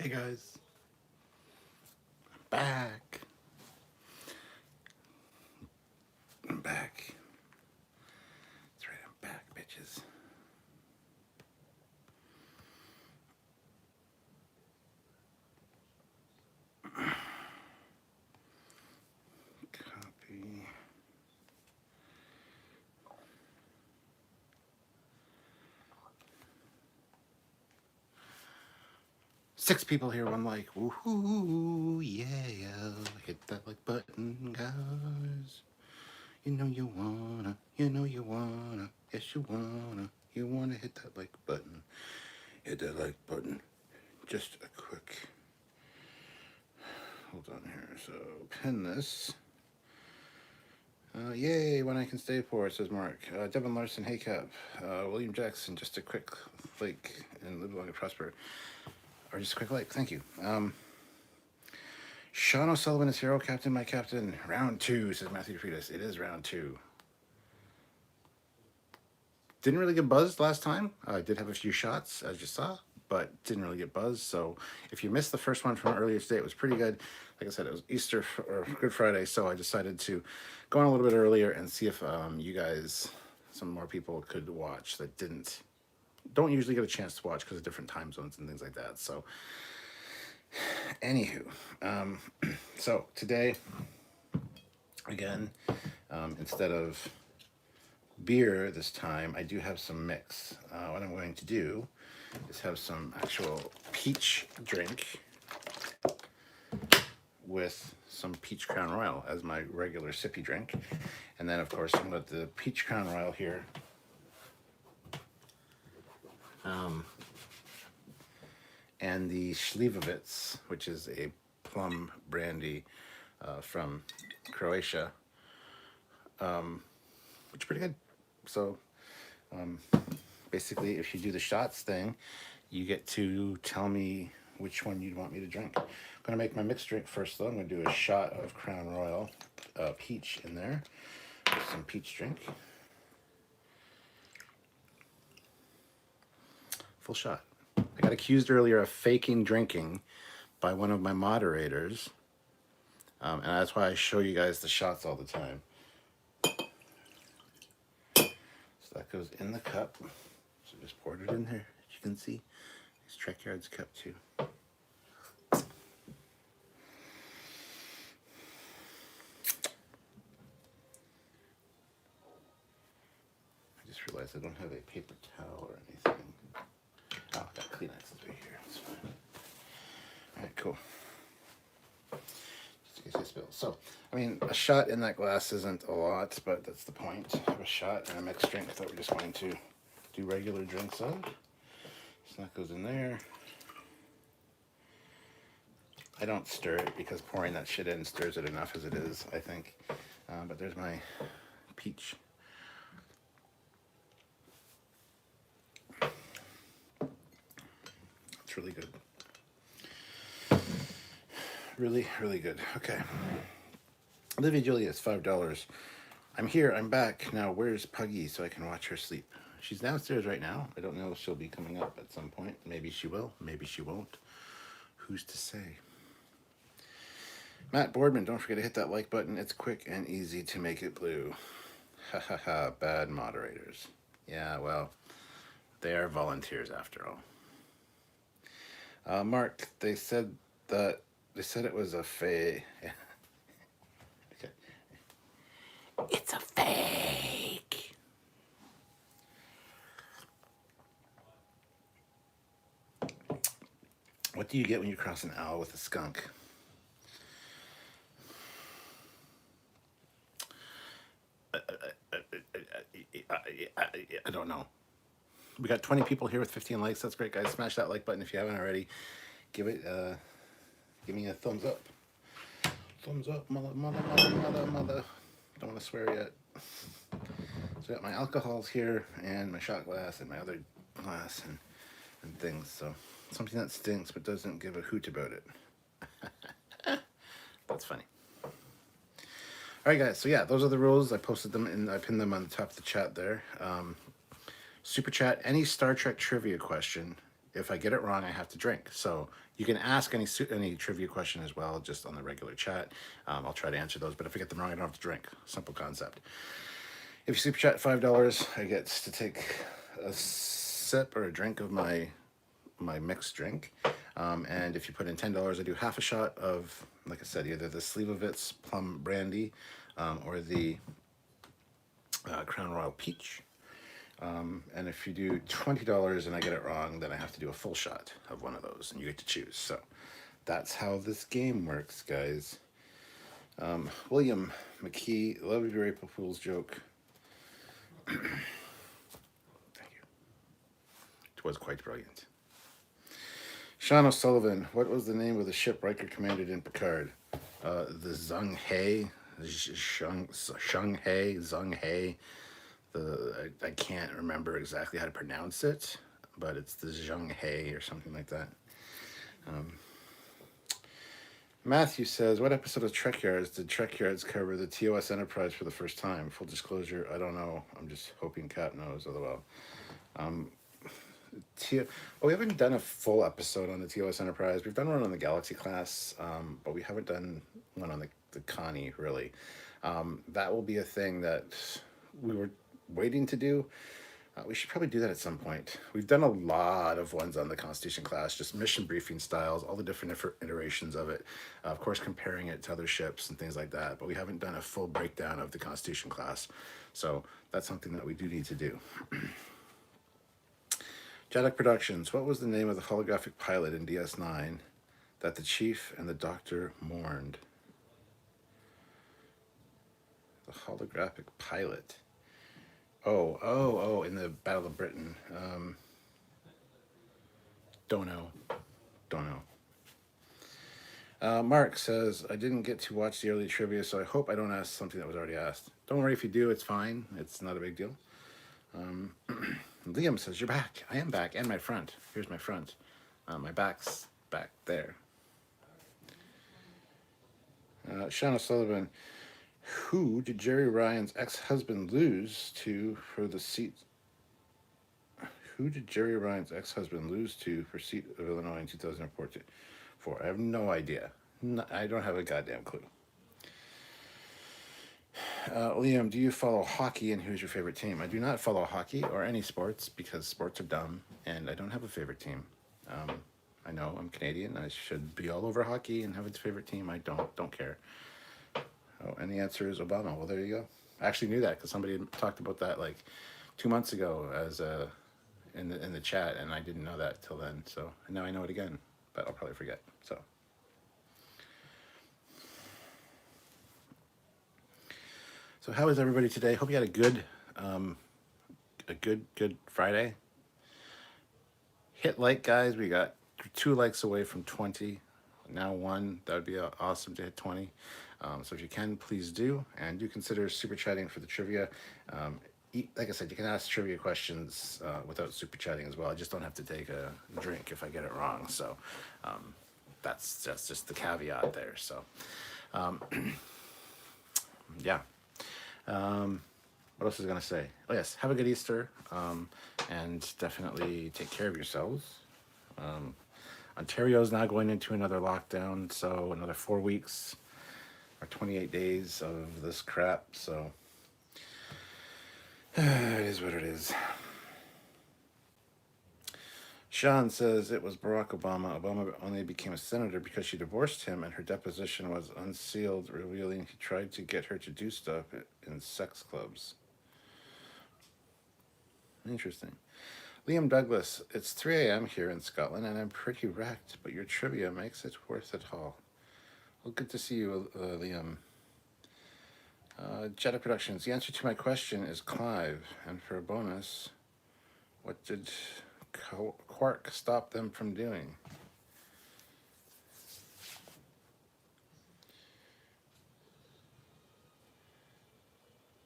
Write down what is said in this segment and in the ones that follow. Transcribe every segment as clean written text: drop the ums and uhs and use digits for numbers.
Hey guys, I'm back. I'm back. That's right, I'm back, bitches. Copy. Six people here, one like. Woohoo! Yeah, hit that like button, guys. You wanna, yes you wanna hit that like button. Hit that like button. Just a quick. Hold on here. So pin this. Yay, when I can stay for, says Mark. Devin Larson, hey Cap. William Jackson, just a quick like and live long and prosper. Or just a quick like, thank you. Sean O'Sullivan is hero captain, my captain. Round 2, says Matthew Friedis. It is round 2. Didn't really get buzzed last time. I did have a few shots, as you saw, but didn't really get buzzed. So if you missed the first one from earlier today, it was pretty good. Like I said, it was Easter or Good Friday, so I decided to go on a little bit earlier and see if you guys, some more people could watch that don't usually get a chance to watch because of different time zones and things like that. So anywho, so today, again, instead of beer this time, I do have some mix. What I'm going to do is have some actual peach drink with some peach Crown Royal as my regular sippy drink. And then, of course, I'm got the peach Crown Royal here. And the Slivovitz, which is a plum brandy from Croatia, which is pretty good. So basically, if you do the shots thing, you get to tell me which one you'd want me to drink. I'm going to make my mixed drink first, though. I'm going to do a shot of Crown Royal peach in there. Some peach drink. Full shot. I got accused earlier of faking drinking by one of my moderators. And that's why I show you guys the shots all the time. So that goes in the cup. So just poured it in there, as you can see. It's Trekyards cup too. I just realized I don't have a paper towel or anything. Oh, I got Kleenex right here. That's fine. All right, cool. Just in case I spill. So, I mean, a shot in that glass isn't a lot, but that's the point of a shot and a mixed drink that we're just going to do regular drinks of. So that goes in there. I don't stir it because pouring that shit in stirs it enough as it is, I think. But there's my peach. It's really good. Really, really good. Okay. Olivia Julius, $5. I'm here. I'm back. Now, where's Puggy so I can watch her sleep? She's downstairs right now. I don't know if she'll be coming up at some point. Maybe she will. Maybe she won't. Who's to say? Matt Boardman, don't forget to hit that like button. It's quick and easy to make it blue. Ha ha ha, bad moderators. Yeah, well, they are volunteers after all. Mark, they said it was a fake. Okay. It's a fake. What do you get when you cross an owl with a skunk? I don't know. We got 20 people here with 15 likes. That's great, guys. Smash that like button if you haven't already. Give me a thumbs up. Thumbs up, mother. Don't want to swear yet. So I got my alcohols here and my shot glass and my other glass and things. So something that stinks but doesn't give a hoot about it. That's funny. All right, guys. So yeah, those are the rules. I posted them and I pinned them on the top of the chat there. Super chat. Any Star Trek trivia question If I get it wrong, I have to drink. So you can ask any trivia question as well, just on the regular chat. I'll try to answer those. But if I get them wrong, I don't have to drink. Simple concept. If you super chat $5, I get to take a sip or a drink of my mixed drink. And if you put in $10, I do half a shot of, like I said, either the Slivovitz plum brandy or the Crown Royal peach. And if you do $20 and I get it wrong, then I have to do a full shot of one of those, and you get to choose. So that's how this game works, guys. William McKee, love your April Fool's joke. Thank you. It was quite brilliant. Sean O'Sullivan, what was the name of the ship Riker commanded in Picard? The Zheng He, Zheng He. I can't remember exactly how to pronounce it, but it's the Zheng He or something like that. Matthew says, what episode of Trekyards did Trekyards cover the TOS Enterprise for the first time? Full disclosure, I don't know. I'm just hoping Cap knows, otherwise. We haven't done a full episode on the TOS Enterprise. We've done one on the Galaxy class, but we haven't done one on the Connie, really. That will be a thing that we were waiting to do. We should probably do that at some point. We've done a lot of ones on the Constitution class, just mission briefing styles, all the different iterations of it. Of course, comparing it to other ships and things like that. But we haven't done a full breakdown of the Constitution class. So that's something that we do need to do. Jadok Productions. What was the name of the holographic pilot in DS9 that the Chief and the Doctor mourned? The holographic pilot. Oh, in the Battle of Britain. Don't know. Mark says, I didn't get to watch the early trivia, so I hope I don't ask something that was already asked. Don't worry if you do, it's fine. It's not a big deal. Liam says, you're back. I am back, and my front. Here's my front. My back's back there. Sean O'Sullivan, who did Jerry Ryan's ex-husband lose to for the seat? Who did Jerry Ryan's ex-husband lose to for seat of Illinois in 2014? I have no idea. I don't have a goddamn clue. Liam, do you follow hockey, and who's your favorite team? I do not follow hockey or any sports because sports are dumb, and I don't have a favorite team. I know I'm Canadian. I should be all over hockey and have a favorite team. I don't care. Oh, and the answer is Obama. Well, there you go. I actually knew that because somebody talked about that like 2 months ago as in the chat, and I didn't know that till then. So now I know it again, but I'll probably forget. So how is everybody today? Hope you had a good Friday. Hit like, guys. We got 2 likes away from 20. Now 1. That would be awesome to hit 20. So if you can, please do. And do consider super chatting for the trivia. Like I said, you can ask trivia questions without super chatting as well. I just don't have to take a drink if I get it wrong. So that's just the caveat there. So yeah. What else was I going to say? Oh, yes. Have a good Easter. And definitely take care of yourselves. Ontario's now going into another lockdown. So another 4 weeks or 28 days of this crap. So it is what it is. Sean says it was Barack Obama. Obama only became a senator because she divorced him and her deposition was unsealed, revealing he tried to get her to do stuff in sex clubs. Interesting. Liam Douglas, it's 3 a.m. here in Scotland and I'm pretty wrecked, but your trivia makes it worth it all. Well, good to see you, Liam. Jetta Productions, the answer to my question is Clive, and for a bonus, what did Quark stop them from doing?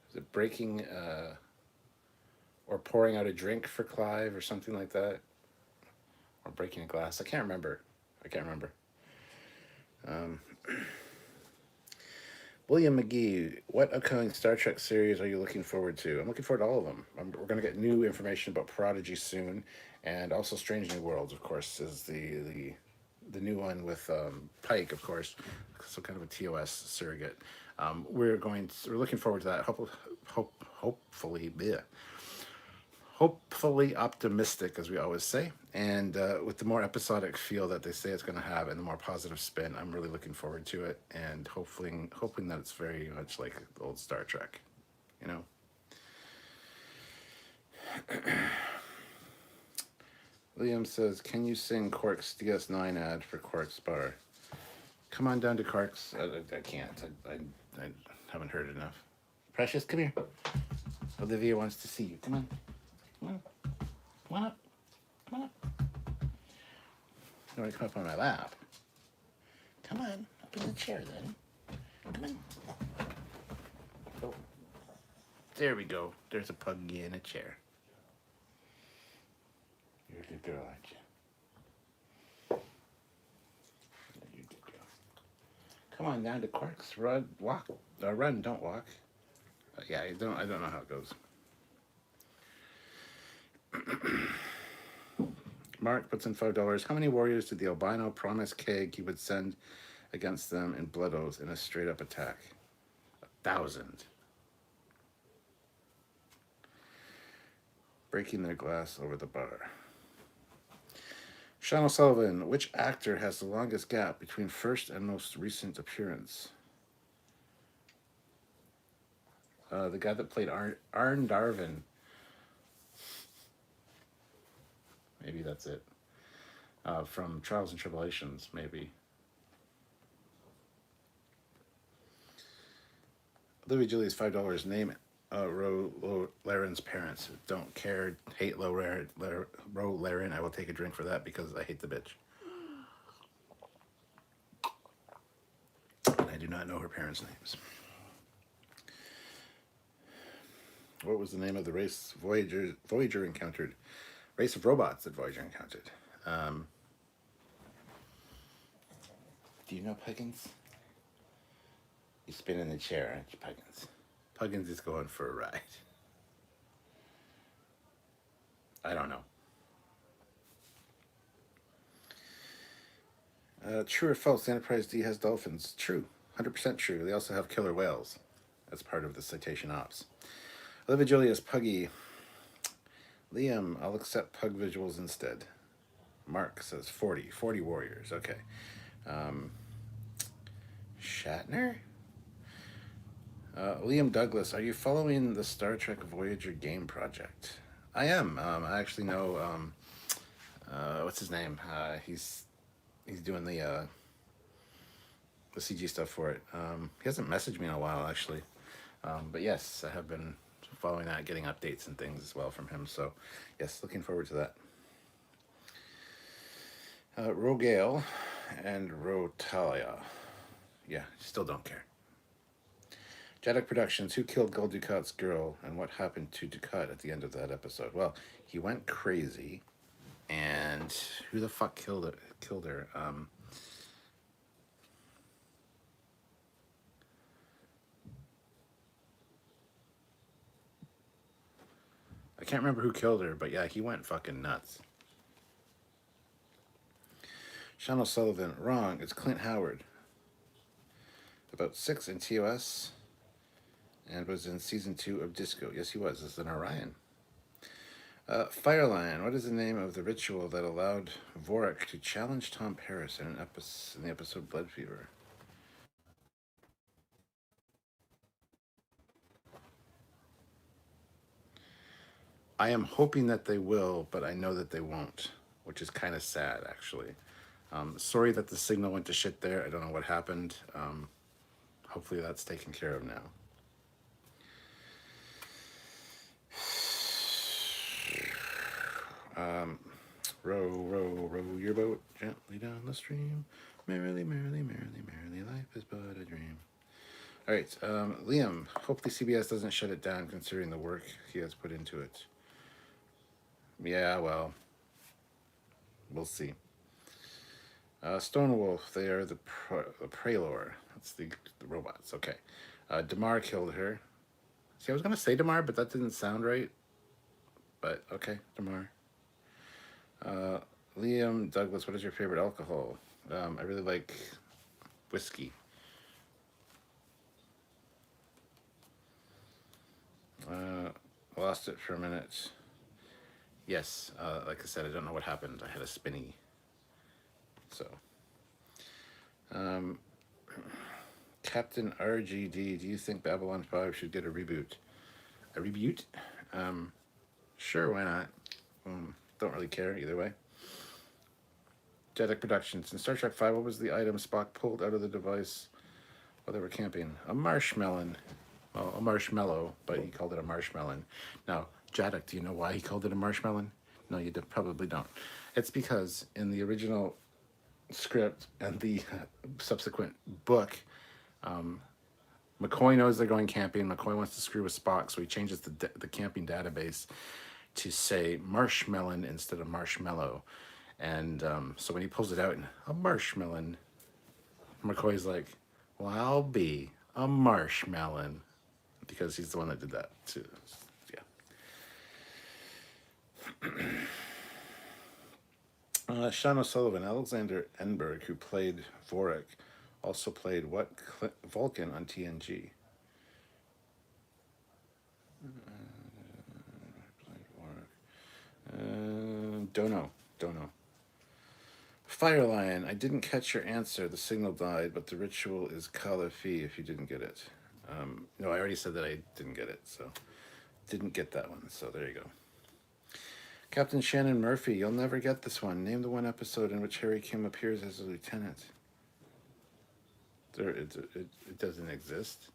Is it breaking or pouring out a drink for Clive or something like that? Or breaking a glass? I can't remember. William McGee, what upcoming Star Trek series are you looking forward to? I'm looking forward to all of them. We're going to get new information about Prodigy soon, and also Strange New Worlds, of course, is the new one with Pike, of course, so kind of a TOS surrogate. We're looking forward to that. Hopefully, yeah, hopefully optimistic, as we always say. And with the more episodic feel that they say it's going to have, and the more positive spin, I'm really looking forward to it, and hoping that it's very much like the old Star Trek, you know. Liam says, "Can you sing Quark's DS9 ad for Quark's Bar?" Come on down to Quark's. I can't. I haven't heard enough. Precious, come here. Olivia wants to see you. Come on. Come on. Come on up. Come on up. You want to come up on my lap? Come on. Up in the chair then. Come on. Oh. There we go. There's a puggy in a chair. You're a good girl, aren't you? You're a good girl. Come on down to Quark's. Run, walk. Run, don't walk. Yeah, I don't know how it goes. Mark puts in $5. How many warriors did the albino promise Keg he would send against them in blood oath in a straight up attack? 1,000. Breaking their glass over the bar. Sean O'Sullivan, which actor has the longest gap between first and most recent appearance? The guy that played Arn Darvin. Maybe that's it. From Trials and Tribulations, maybe. Louis Julius, $5. Name Ro Laren's parents. Don't care. Hate Ro Laren. I will take a drink for that because I hate the bitch. And I do not know her parents' names. What was the name of the race Voyager encountered? Race of robots that Voyager encountered. Do you know Puggins? You spin in the chair, aren't you, Puggins? Puggins is going for a ride. I don't know. True or false, the Enterprise D has dolphins? True. 100% true. They also have killer whales as part of the citation ops. Olivia Julius, Puggy. Liam, I'll accept Pug visuals instead. Mark says 40. 40 warriors. Okay. Shatner? Liam Douglas, are you following the Star Trek Voyager game project? I am. I actually know, what's his name? He's doing the CG stuff for it. He hasn't messaged me in a while, actually. But yes, I have been following that, getting updates and things as well from him. So, yes, looking forward to that. Rogale and Rotalia. Yeah, still don't care. Jadok Productions, who killed Gul Dukat's girl, and what happened to Dukat at the end of that episode? Well, he went crazy, and who the fuck killed her? I can't remember who killed her, but yeah, he went fucking nuts. Sean O'Sullivan, wrong. It's Clint Howard. About 6 in TOS, and was in season 2 of Disco. Yes, he was. As an Orion. Firelion, what is the name of the ritual that allowed Vorik to challenge Tom Paris in the episode Blood Fever? I am hoping that they will, but I know that they won't, which is kind of sad, actually. Sorry that the signal went to shit there. I don't know what happened. Hopefully that's taken care of now. Row your boat gently down the stream. Merrily, merrily, merrily, merrily, life is but a dream. All right, Liam, hopefully CBS doesn't shut it down considering the work he has put into it. Yeah, well, we'll see. Stonewolf, they are the Prelor. That's the robots. Okay. Damar killed her. See, I was gonna say Damar, but that didn't sound right. But okay, Damar. Uh, Liam Douglas, what is your favorite alcohol? I really like whiskey. Uh, Lost it for a minute. Yes, like I said, I don't know what happened. I had a spinny. So, um, Captain RGD, do you think Babylon 5 should get a reboot? A reboot? Um, sure, why not? Don't really care either way. Jedek Productions. In Star Trek 5, what was the item Spock pulled out of the device while they were camping? A marshmallow. Well, a marshmallow, but he called it a marshmallow. Now, Jadok, do you know why he called it a marshmallow? No, you probably don't. It's because in the original script and the subsequent book, McCoy knows they're going camping. McCoy wants to screw with Spock, so he changes the camping database to say marshmallow instead of marshmallow. And so when he pulls it out, and a marshmallow, McCoy's like, well, I'll be a marshmallow, because he's the one that did that too. Yeah. Sean O'Sullivan, Alexander Enberg, who played Vorik, also played what Vulcan on TNG? Don't know. Don't know. Firelion, I didn't catch your answer. The signal died, but the ritual is Kalafi if you didn't get it. No, I already said that I didn't get it, so didn't get that one. So there you go. Captain Shannon Murphy, you'll never get this one. Name the one episode in which Harry Kim appears as a lieutenant. It doesn't exist.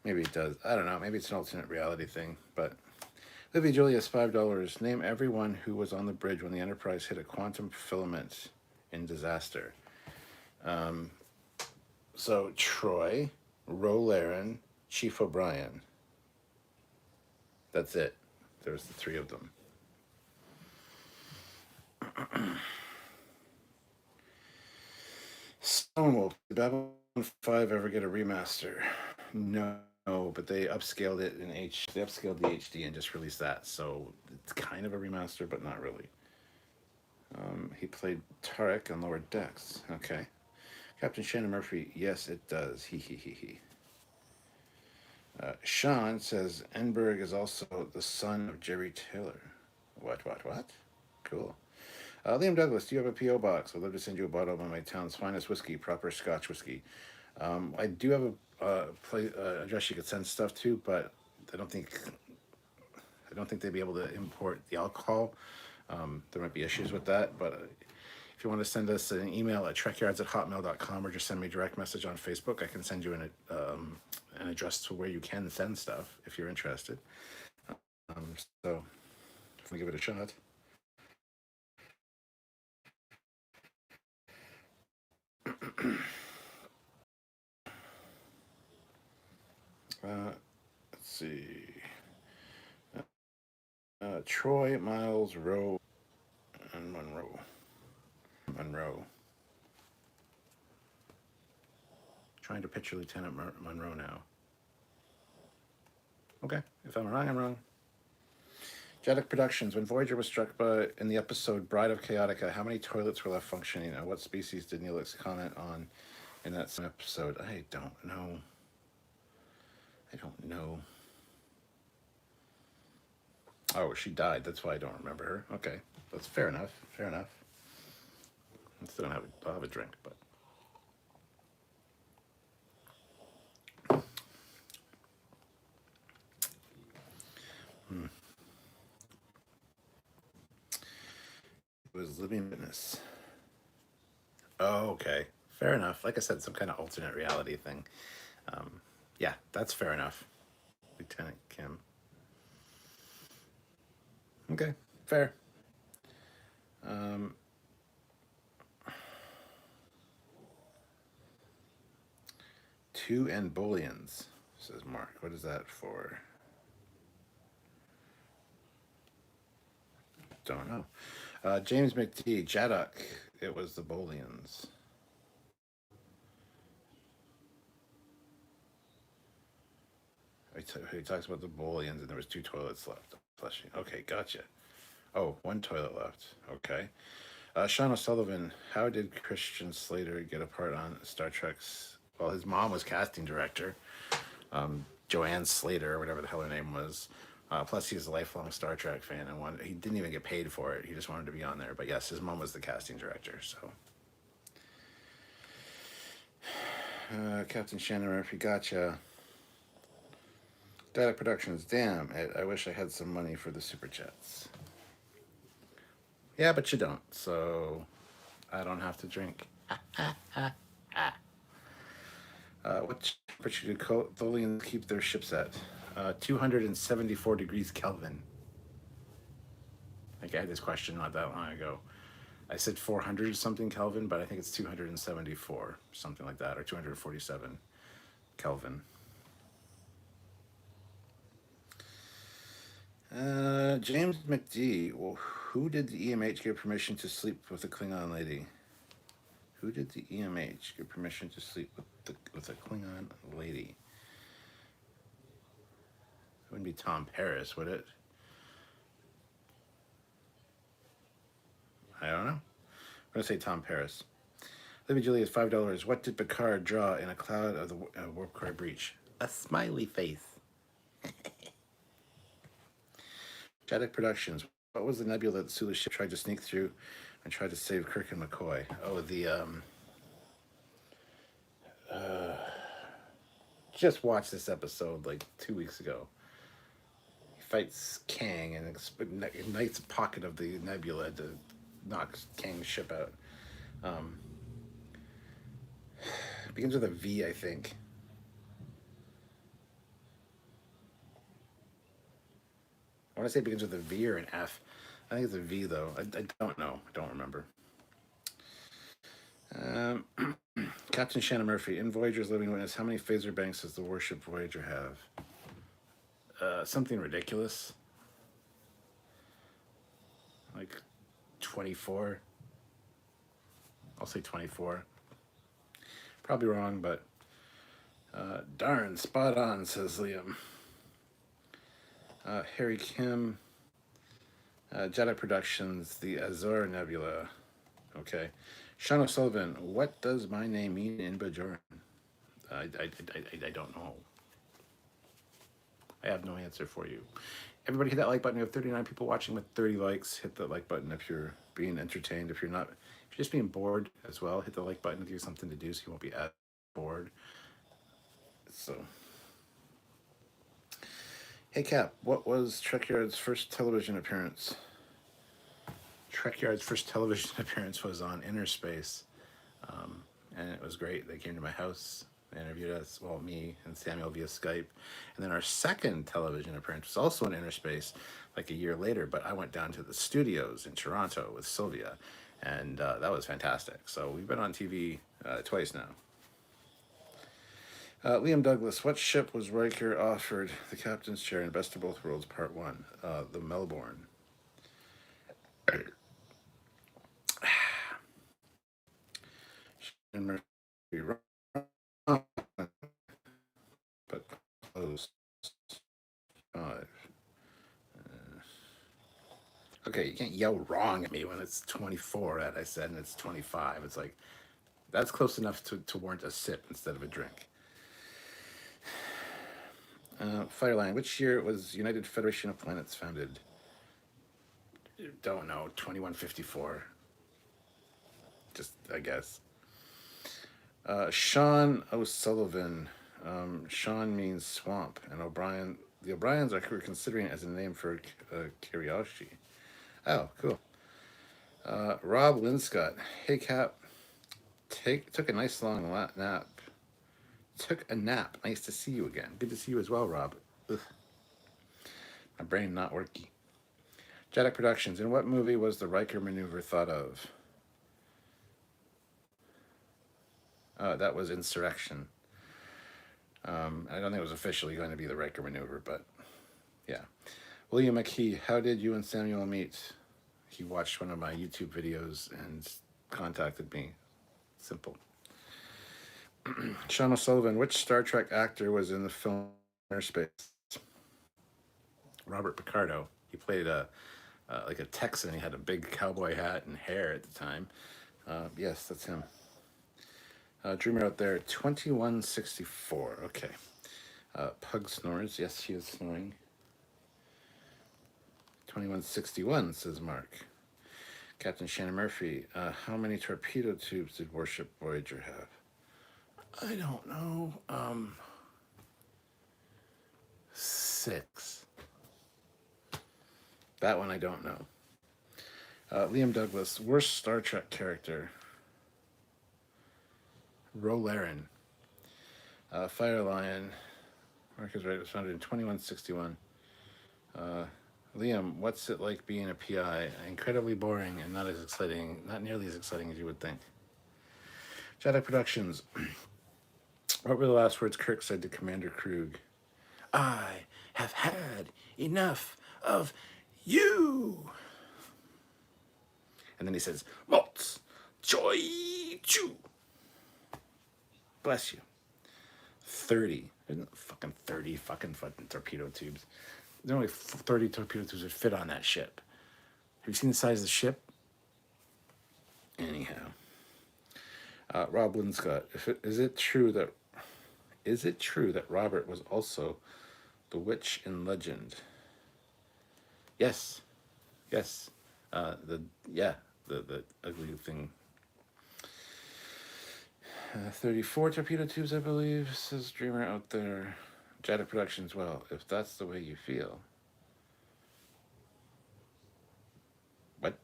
Maybe it does. I don't know. Maybe it's an alternate reality thing. But Livy Julius, $5. Name everyone who was on the bridge when the Enterprise hit a quantum filament in disaster. So Troy, Ro Laren, Chief O'Brien. That's it. There's the three of them. Stonewall, did Babylon 5 ever get a remaster? No, but they upscaled it in H. They upscaled the HD and just released that, so it's kind of a remaster, but not really. He played Tarek on Lower Decks. Okay. Captain Shannon Murphy, yes, it does. He. Sean says Enberg is also the son of Jerry Taylor. What? Cool. Liam Douglas, do you have a P.O. box? I'd love to send you a bottle of my town's finest whiskey, proper Scotch whiskey. I do have a address you could send stuff to, but I don't think they'd be able to import the alcohol. There might be issues with that, but if you want to send us an email at trekyards@hotmail.com or just send me a direct message on Facebook, I can send you an address to where you can send stuff if you're interested. So if we give it a shot. Let's see. Troy, Miles, Rowe, and Monroe. Trying to picture Lieutenant Monroe now. Okay, if I'm wrong, I'm wrong. Jedek Productions. When Voyager was struck by in the episode Bride of Chaotica, how many toilets were left functioning, and what species did Neelix comment on in that same episode? I don't know. Oh, she died. That's why I don't remember her. Okay, that's fair enough. I'm still gonna I'll have a drink, but. It was Living Witness. Oh, okay. Fair enough. Like I said, some kind of alternate reality thing. Yeah, that's fair enough. Lieutenant Kim. Okay, fair. Two Anbolians, says Mark. What is that for? Don't know. James McD, Jadok. It was the Bolians. he talks about the Bolians, and there was 2 toilets left. Flushing. Okay, gotcha. Oh, 1 toilet left. Okay. Sean O'Sullivan, how did Christian Slater get a part on Star Trek's? Well, his mom was casting director, Joanne Slater, or whatever the hell her name was. Plus, he's a lifelong Star Trek fan, and he didn't even get paid for it. He just wanted to be on there. But yes, his mom was the casting director. So, Captain Shannon Murphy, gotcha. Data Productions, damn it! I wish I had some money for the super chats. Yeah, but you don't, so I don't have to drink. What temperature do Tholians keep their ships at? 274 degrees Kelvin. I think I had this question not that long ago. I said 400 something Kelvin, but I think it's 274, something like that, or 247 Kelvin. James McD. Well, who did the EMH give permission to sleep with the Klingon lady? Who did the EMH give permission to sleep with a Klingon lady? It wouldn't be Tom Paris, would it? I don't know. I'm going to say Tom Paris. Libby Julius, $5. What did Picard draw in a cloud of the warp core breach? A smiley face. Shattuck Productions. What was the nebula that Sulu's ship tried to sneak through and tried to save Kirk and McCoy? Oh, just watched this episode like 2 weeks ago. He fights Kang and ignites a pocket of the nebula to knock Kang's ship out. It begins with a V, I think. I want to say it begins with a V or an F. I think it's a V, though. I don't know. I don't remember. Captain Shannon Murphy, in Voyager's Living Witness, how many phaser banks does the warship Voyager have? Something ridiculous. Like 24. I'll say 24. Probably wrong, but darn, spot on, says Liam. Harry Kim, Jedi Productions, the Azor Nebula. Okay. Sean O'Sullivan, what does my name mean in Bajoran? I don't know. I have no answer for you. Everybody hit that like button. We have 39 people watching with 30 likes. Hit the like button if you're being entertained. If you're not, if you're just being bored as well, hit the like button to give you something to do so you won't be as bored. So... Hey Cap, what was Trekyards' first television appearance? Trekyards' first television appearance was on Inner Space, and it was great. They came to my house, they interviewed us, well, me and Samuel via Skype, and then our second television appearance was also in Inner Space, like a year later, but I went down to the studios in Toronto with Sylvia, and that was fantastic. So we've been on TV twice now. Liam Douglas, what ship was Riker offered the captain's chair in Best of Both Worlds Part 1? The Melbourne. But close. 5. Okay, you can't yell wrong at me when it's 24, as I said, and it's 25. It's like, that's close enough to warrant a sip instead of a drink. Fireline, which year was United Federation of Planets founded? Don't know, 2154. Just, I guess. Sean O'Sullivan. Sean means swamp, and O'Brien, the O'Briens are considering it as a name for Kiriyoshi. Oh, cool. Rob Linscott. Hey, Cap. Took a nice long nap. Took a nap. Nice to see you again. Good to see you as well, Rob. Ugh. My brain not working. Jedi Productions. In what movie was the Riker maneuver thought of? That was Insurrection. I don't think it was officially going to be the Riker maneuver, but yeah. William McKee. How did you and Samuel meet? He watched one of my YouTube videos and contacted me. Simple. Sean O'Sullivan, which Star Trek actor was in the film Inner Space? Robert Picardo. He played like a Texan. He had a big cowboy hat and hair at the time. Yes, that's him. Dreamer out there, 2164. Okay. Pug snores. Yes, he is snoring. 2161, says Mark. Captain Shannon Murphy, how many torpedo tubes did Warship Voyager have? I don't know. 6. That one I don't know. Liam Douglas, worst Star Trek character. Rolaren. Fire Lion. Mark is right. It was founded in 2161. Liam, what's it like being a PI? Incredibly boring and not as exciting, not nearly as exciting as you would think. Jedi Productions. What were the last words Kirk said to Commander Krug? I have had enough of you. And then he says, Maltz, joy, chew. Bless you. 30. Isn't fucking 30 fucking torpedo tubes? There are only 30 torpedo tubes that fit on that ship. Have you seen the size of the ship? Anyhow. Rob Linscott, is it true that Robert was also the witch in legend? Yes. The ugly thing. 34 torpedo tubes, I believe, says Dreamer out there. Jedi Productions, well, if that's the way you feel. What?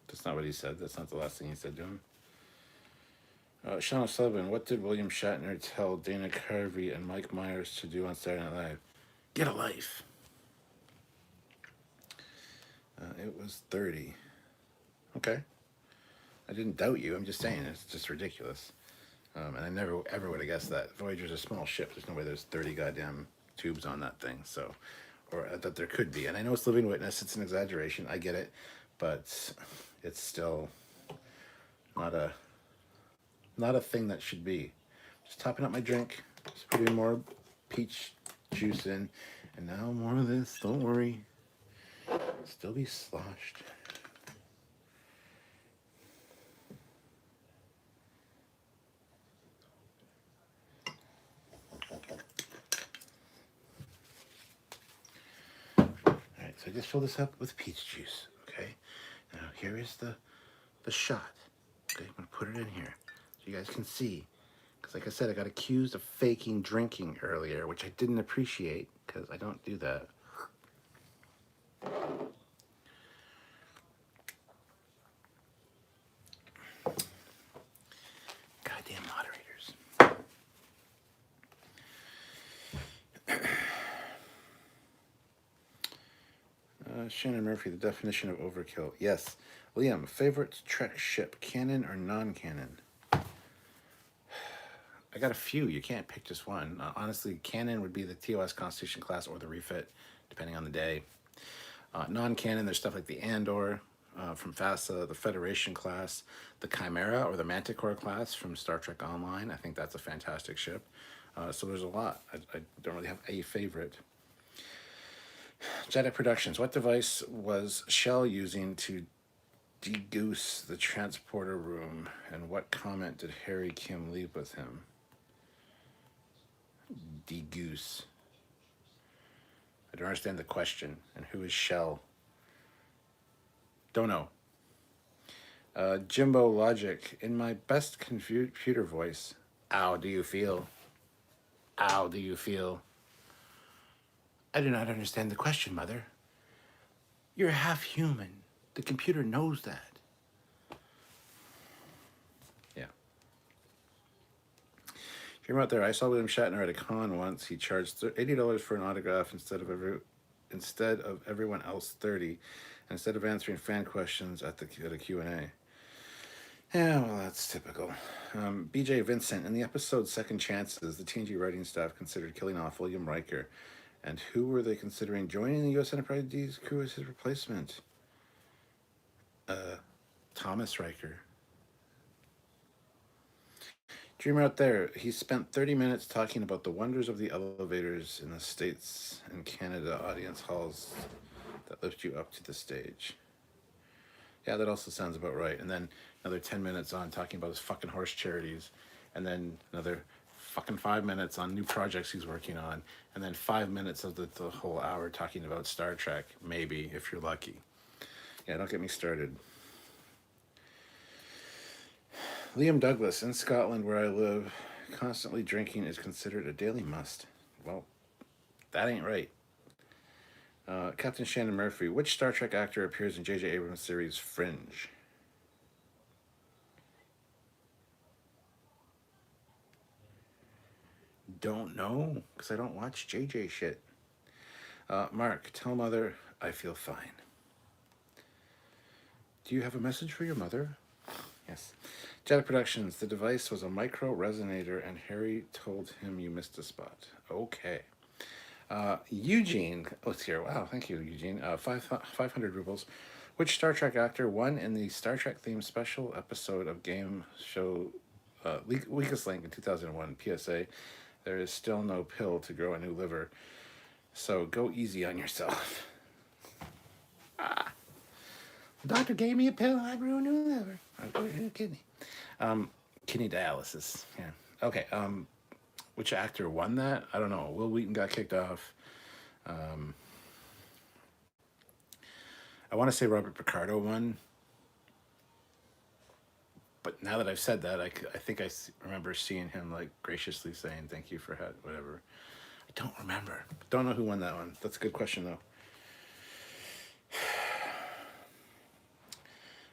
That's not what he said. That's not the last thing he said to him. Sean O'Sullivan, what did William Shatner tell Dana Carvey and Mike Myers to do on Saturday Night Live? Get a life. It was 30. Okay. I didn't doubt you. I'm just saying it's just ridiculous. And I never ever would have guessed that. Voyager's a small ship. There's no way there's 30 goddamn tubes on that thing. So, or that there could be. And I know it's Living Witness. It's an exaggeration. I get it, but it's still not a thing that should be. Just topping up my drink. Just putting more peach juice in, and now more of this. Don't worry. Still be sloshed. Alright, so I just fill this up with peach juice, okay? Now here is the shot. Okay, I'm gonna put it in here so you guys can see. Because like I said, I got accused of faking drinking earlier, which I didn't appreciate because I don't do that. Goddamn moderators. Shannon Murphy, the definition of overkill. Yes. Liam, favorite Trek ship, canon or non-canon? I got a few. You can't pick just one. Honestly, canon would be the TOS Constitution class or the refit, depending on the day. Non-canon, there's stuff like the Andor from FASA, the Federation class, the Chimera or the Manticore class from Star Trek Online. I think that's a fantastic ship. So there's a lot. I don't really have a favorite. Jedi Productions. What device was Shell using to degoose the transporter room, and what comment did Harry Kim leave with him? Degoose. I don't understand the question. And who is Shell? Don't know. Jimbo Logic. In my best computer voice. How do you feel? How do you feel? I do not understand the question, Mother. You're half human. The computer knows that. Yeah. If you're out there, I saw William Shatner at a con once. He charged $80 for an autograph instead of everyone else $30, instead of answering fan questions at a Q&A. Yeah, well, that's typical. BJ Vincent, in the episode Second Chances, the TNG writing staff considered killing off William Riker. And who were they considering joining the U.S. Enterprise D's crew as his replacement? Thomas Riker. Dreamer out there, he spent 30 minutes talking about the wonders of the elevators in the States and Canada audience halls that lift you up to the stage. Yeah, that also sounds about right. And then another 10 minutes on talking about his fucking horse charities. And then another fucking 5 minutes on new projects he's working on. And then 5 minutes of the whole hour talking about Star Trek, maybe, if you're lucky. Yeah, don't get me started. Liam Douglas, in Scotland where I live, constantly drinking is considered a daily must. Well, that ain't right. Captain Shannon Murphy, which Star Trek actor appears in J.J. Abrams' series Fringe? Don't know, because I don't watch JJ shit. Mark, tell mother I feel fine. Do you have a message for your mother? Yes. Jedi Productions, the device was a micro resonator and Harry told him you missed a spot. Okay. Eugene, oh, it's here. Wow, thank you, Eugene. 500 rubles. Which Star Trek actor won in the Star Trek themed special episode of game show Weakest Link in 2001? PSA, there is still no pill to grow a new liver, so go easy on yourself. The doctor gave me a pill, I grew a new liver. I grew a new kidney. Kidney dialysis, yeah. Okay, which actor won that? I don't know. Will Wheaton got kicked off. I want to say Robert Picardo won. But now that I've said that, I think I remember seeing him like graciously saying thank you for whatever. I don't remember. Don't know who won that one. That's a good question though.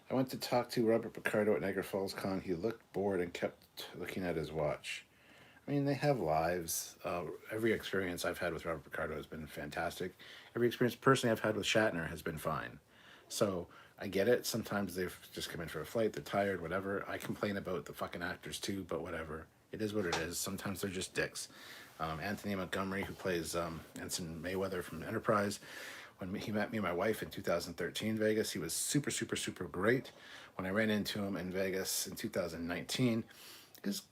I went to talk to Robert Picardo at Niagara Falls Con. He looked bored and kept looking at his watch. I mean, they have lives. Every experience I've had with Robert Picardo has been fantastic. Every experience personally I've had with Shatner has been fine. So I get it. Sometimes they've just come in for a flight. They're tired, whatever. I complain about the fucking actors too, but whatever. It is what it is. Sometimes they're just dicks. Anthony Montgomery, who plays Ensign Mayweather from Enterprise, when he met me and my wife in 2013 Vegas, he was super, super, super great. When I ran into him in Vegas in 2019, it was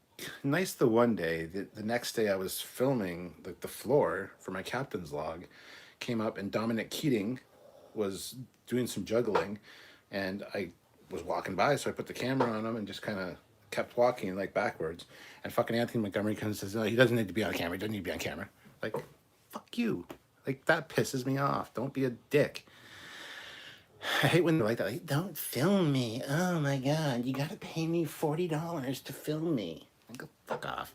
nice the one day. The next day I was filming the floor for my captain's log, came up and Dominic Keating was doing some juggling, and I was walking by, so I put the camera on him and just kind of kept walking like backwards. And fucking Anthony Montgomery comes and says, "No, he doesn't need to be on camera. He doesn't need to be on camera." Like, fuck you. Like, that pisses me off. Don't be a dick. I hate when they're like that. Like, don't film me. Oh my god, you gotta pay me $40 to film me. Like, go fuck off.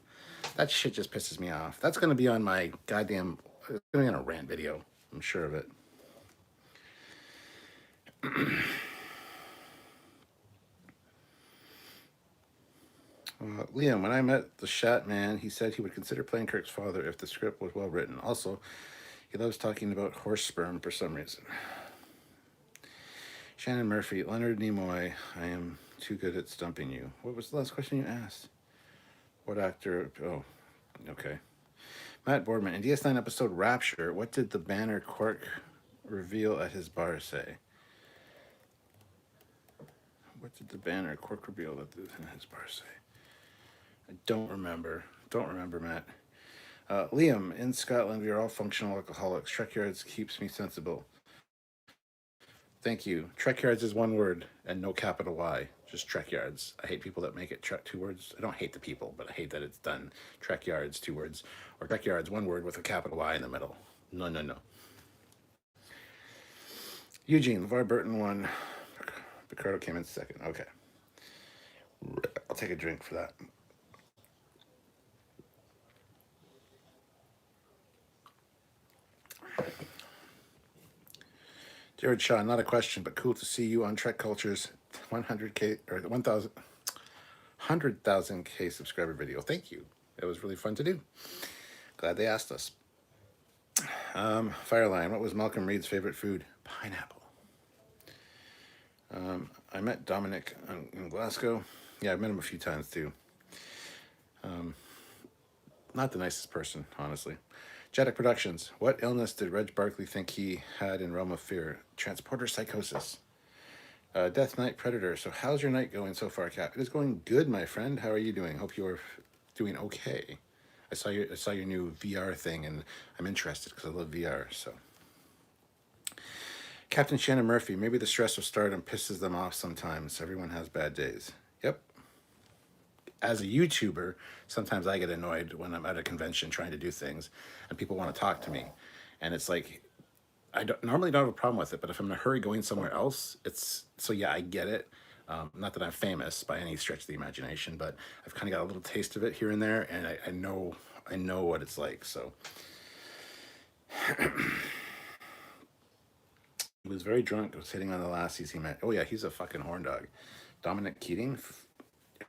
That shit just pisses me off. That's gonna be on my goddamn. It's gonna be on a rant video. I'm sure of it. Liam, when I met the Shat Man, he said he would consider playing Kirk's father if the script was well written. Also, he loves talking about horse sperm for some reason. Shannon Murphy, Leonard Nimoy, I am too good at stumping you. What was the last question you asked? What actor? Oh, okay. Matt Boardman, in DS9 episode Rapture, what did the Banner Quark reveal at his bar say? What did the Banner Quark reveal at his bar say? I don't remember. Don't remember, Matt. Liam, in Scotland, we are all functional alcoholics. Trekyards keeps me sensible. Thank you. Trekyards is one word and no capital Y. Just Trekyards. I hate people that make it two words. I don't hate the people, but I hate that it's done. Trekyards, 2 words. Or Trekyards, 1 word with a capital Y in the middle. No, no, no. Eugene, LeVar Burton won. Picardo came in second. Okay. I'll take a drink for that. Jared Shaw, not a question, but cool to see you on Trek Culture's 100K or 100,000K subscriber video. Thank you. It was really fun to do. Glad they asked us. Fireline, what was Malcolm Reed's favorite food? Pineapple. I met Dominic in Glasgow. Yeah, I've met him a few times too. Not the nicest person, honestly. Jeddick Productions. What illness did Reg Barkley think he had in Realm of Fear? Transporter psychosis. Death Knight Predator. So how's your night going so far, Cap? It is going good, my friend. How are you doing? Hope you are doing okay. I saw your new VR thing, and I'm interested because I love VR. So, Captain Shannon Murphy. Maybe the stress of stardom pisses them off sometimes. Everyone has bad days. Yep. As a YouTuber, sometimes I get annoyed when I'm at a convention trying to do things, and people want to talk to me, and it's like normally don't have a problem with it, but if I'm in a hurry going somewhere else, it's so yeah, I get it. Not that I'm famous by any stretch of the imagination, but I've kind of got a little taste of it here and there, and I know what it's like. So he was very drunk. Was hitting on the lassies he met. Oh yeah, he's a fucking horn dog. Dominic Keating.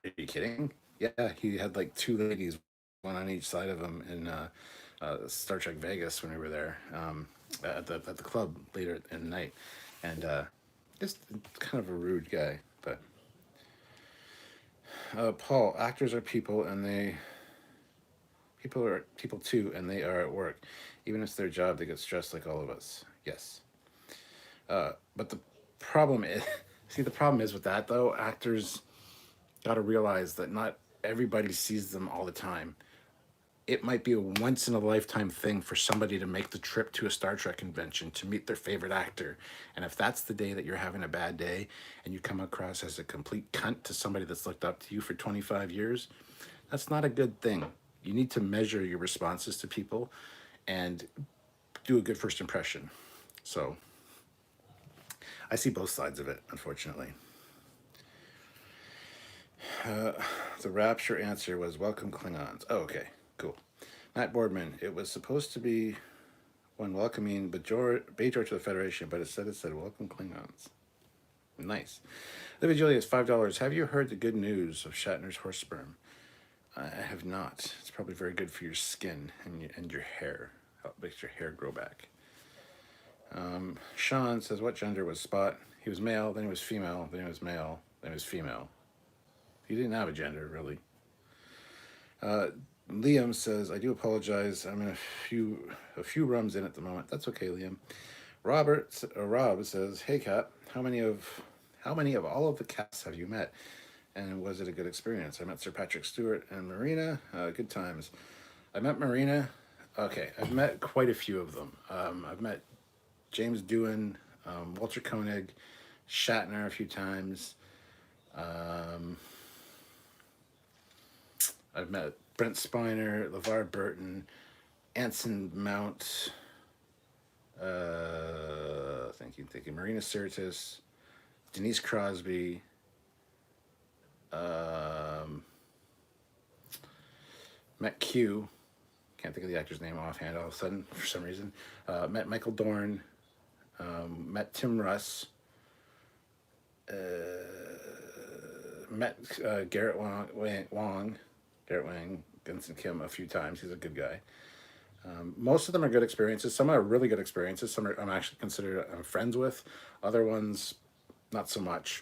Are you kidding? Yeah, he had like two ladies, one on each side of him in Star Trek Vegas when we were there at the club later in the night, and just kind of a rude guy. But Paul, actors are people, and people are people too, and they are at work. Even if it's their job, they get stressed like all of us. Yes, but the problem is, see, the problem is with that though. Actors got to realize that not everybody sees them all the time. It might be a once in a lifetime thing for somebody to make the trip to a Star Trek convention to meet their favorite actor. And if that's the day that you're having a bad day and you come across as a complete cunt to somebody that's looked up to you for 25 years, that's not a good thing. You need to measure your responses to people and do a good first impression. So I see both sides of it, unfortunately. The rapture answer was welcome Klingons. Oh, okay, cool. Matt Boardman, it was supposed to be one welcoming Bajor to the Federation, but instead it said welcome Klingons. Nice. Livy Julius, $5. Have you heard the good news of Shatner's horse sperm? I have not. It's probably very good for your skin and your hair. It makes your hair grow back. Sean says, what gender was Spot? He was male, then he was female, then he was male, then he was female. He didn't have a gender, really. Liam says, I do apologize. I'm in a few rums in at the moment. That's okay, Liam. Rob says, hey, Kat, how many of all of the cats have you met? And was it a good experience? I met Sir Patrick Stewart and Marina. Good times. I met Marina. Okay, I've met quite a few of them. I've met James Doohan, Walter Koenig, Shatner a few times. I've met Brent Spiner, LeVar Burton, Anson Mount, thank you, Marina Sirtis, Denise Crosby, met Q, can't think of the actor's name offhand all of a sudden for some reason, met Michael Dorn, met Tim Russ, met Garrett Wang, Vincent Kim a few times. He's a good guy. Most of them are good experiences. Some are really good experiences. Some I'm actually considered I'm friends with. Other ones, not so much.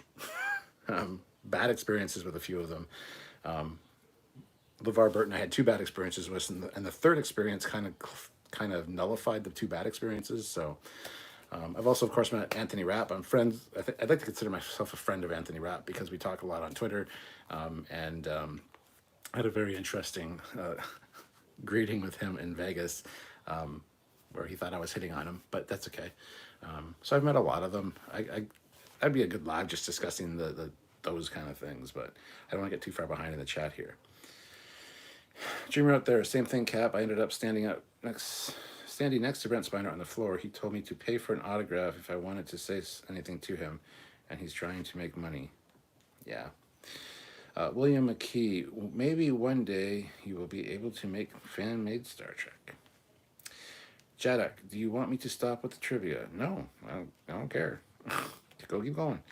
Bad experiences with a few of them. LeVar Burton, I had two bad experiences with, and the third experience kind of nullified the two bad experiences. So I've also, of course, met Anthony Rapp. I'm friends. I'd like to consider myself a friend of Anthony Rapp because we talk a lot on Twitter, and I had a very interesting greeting with him in Vegas, where he thought I was hitting on him, but that's okay. So I've met a lot of them. I'd be a good live just discussing those kind of things, but I don't want to get too far behind in the chat here. Dreamer out there, same thing, Cap. I ended up standing next to Brent Spiner on the floor. He told me to pay for an autograph if I wanted to say anything to him, and he's trying to make money. Yeah. William McKee, maybe one day you will be able to make fan-made Star Trek. Jadok, do you want me to stop with the trivia? No, I don't care. Go keep going.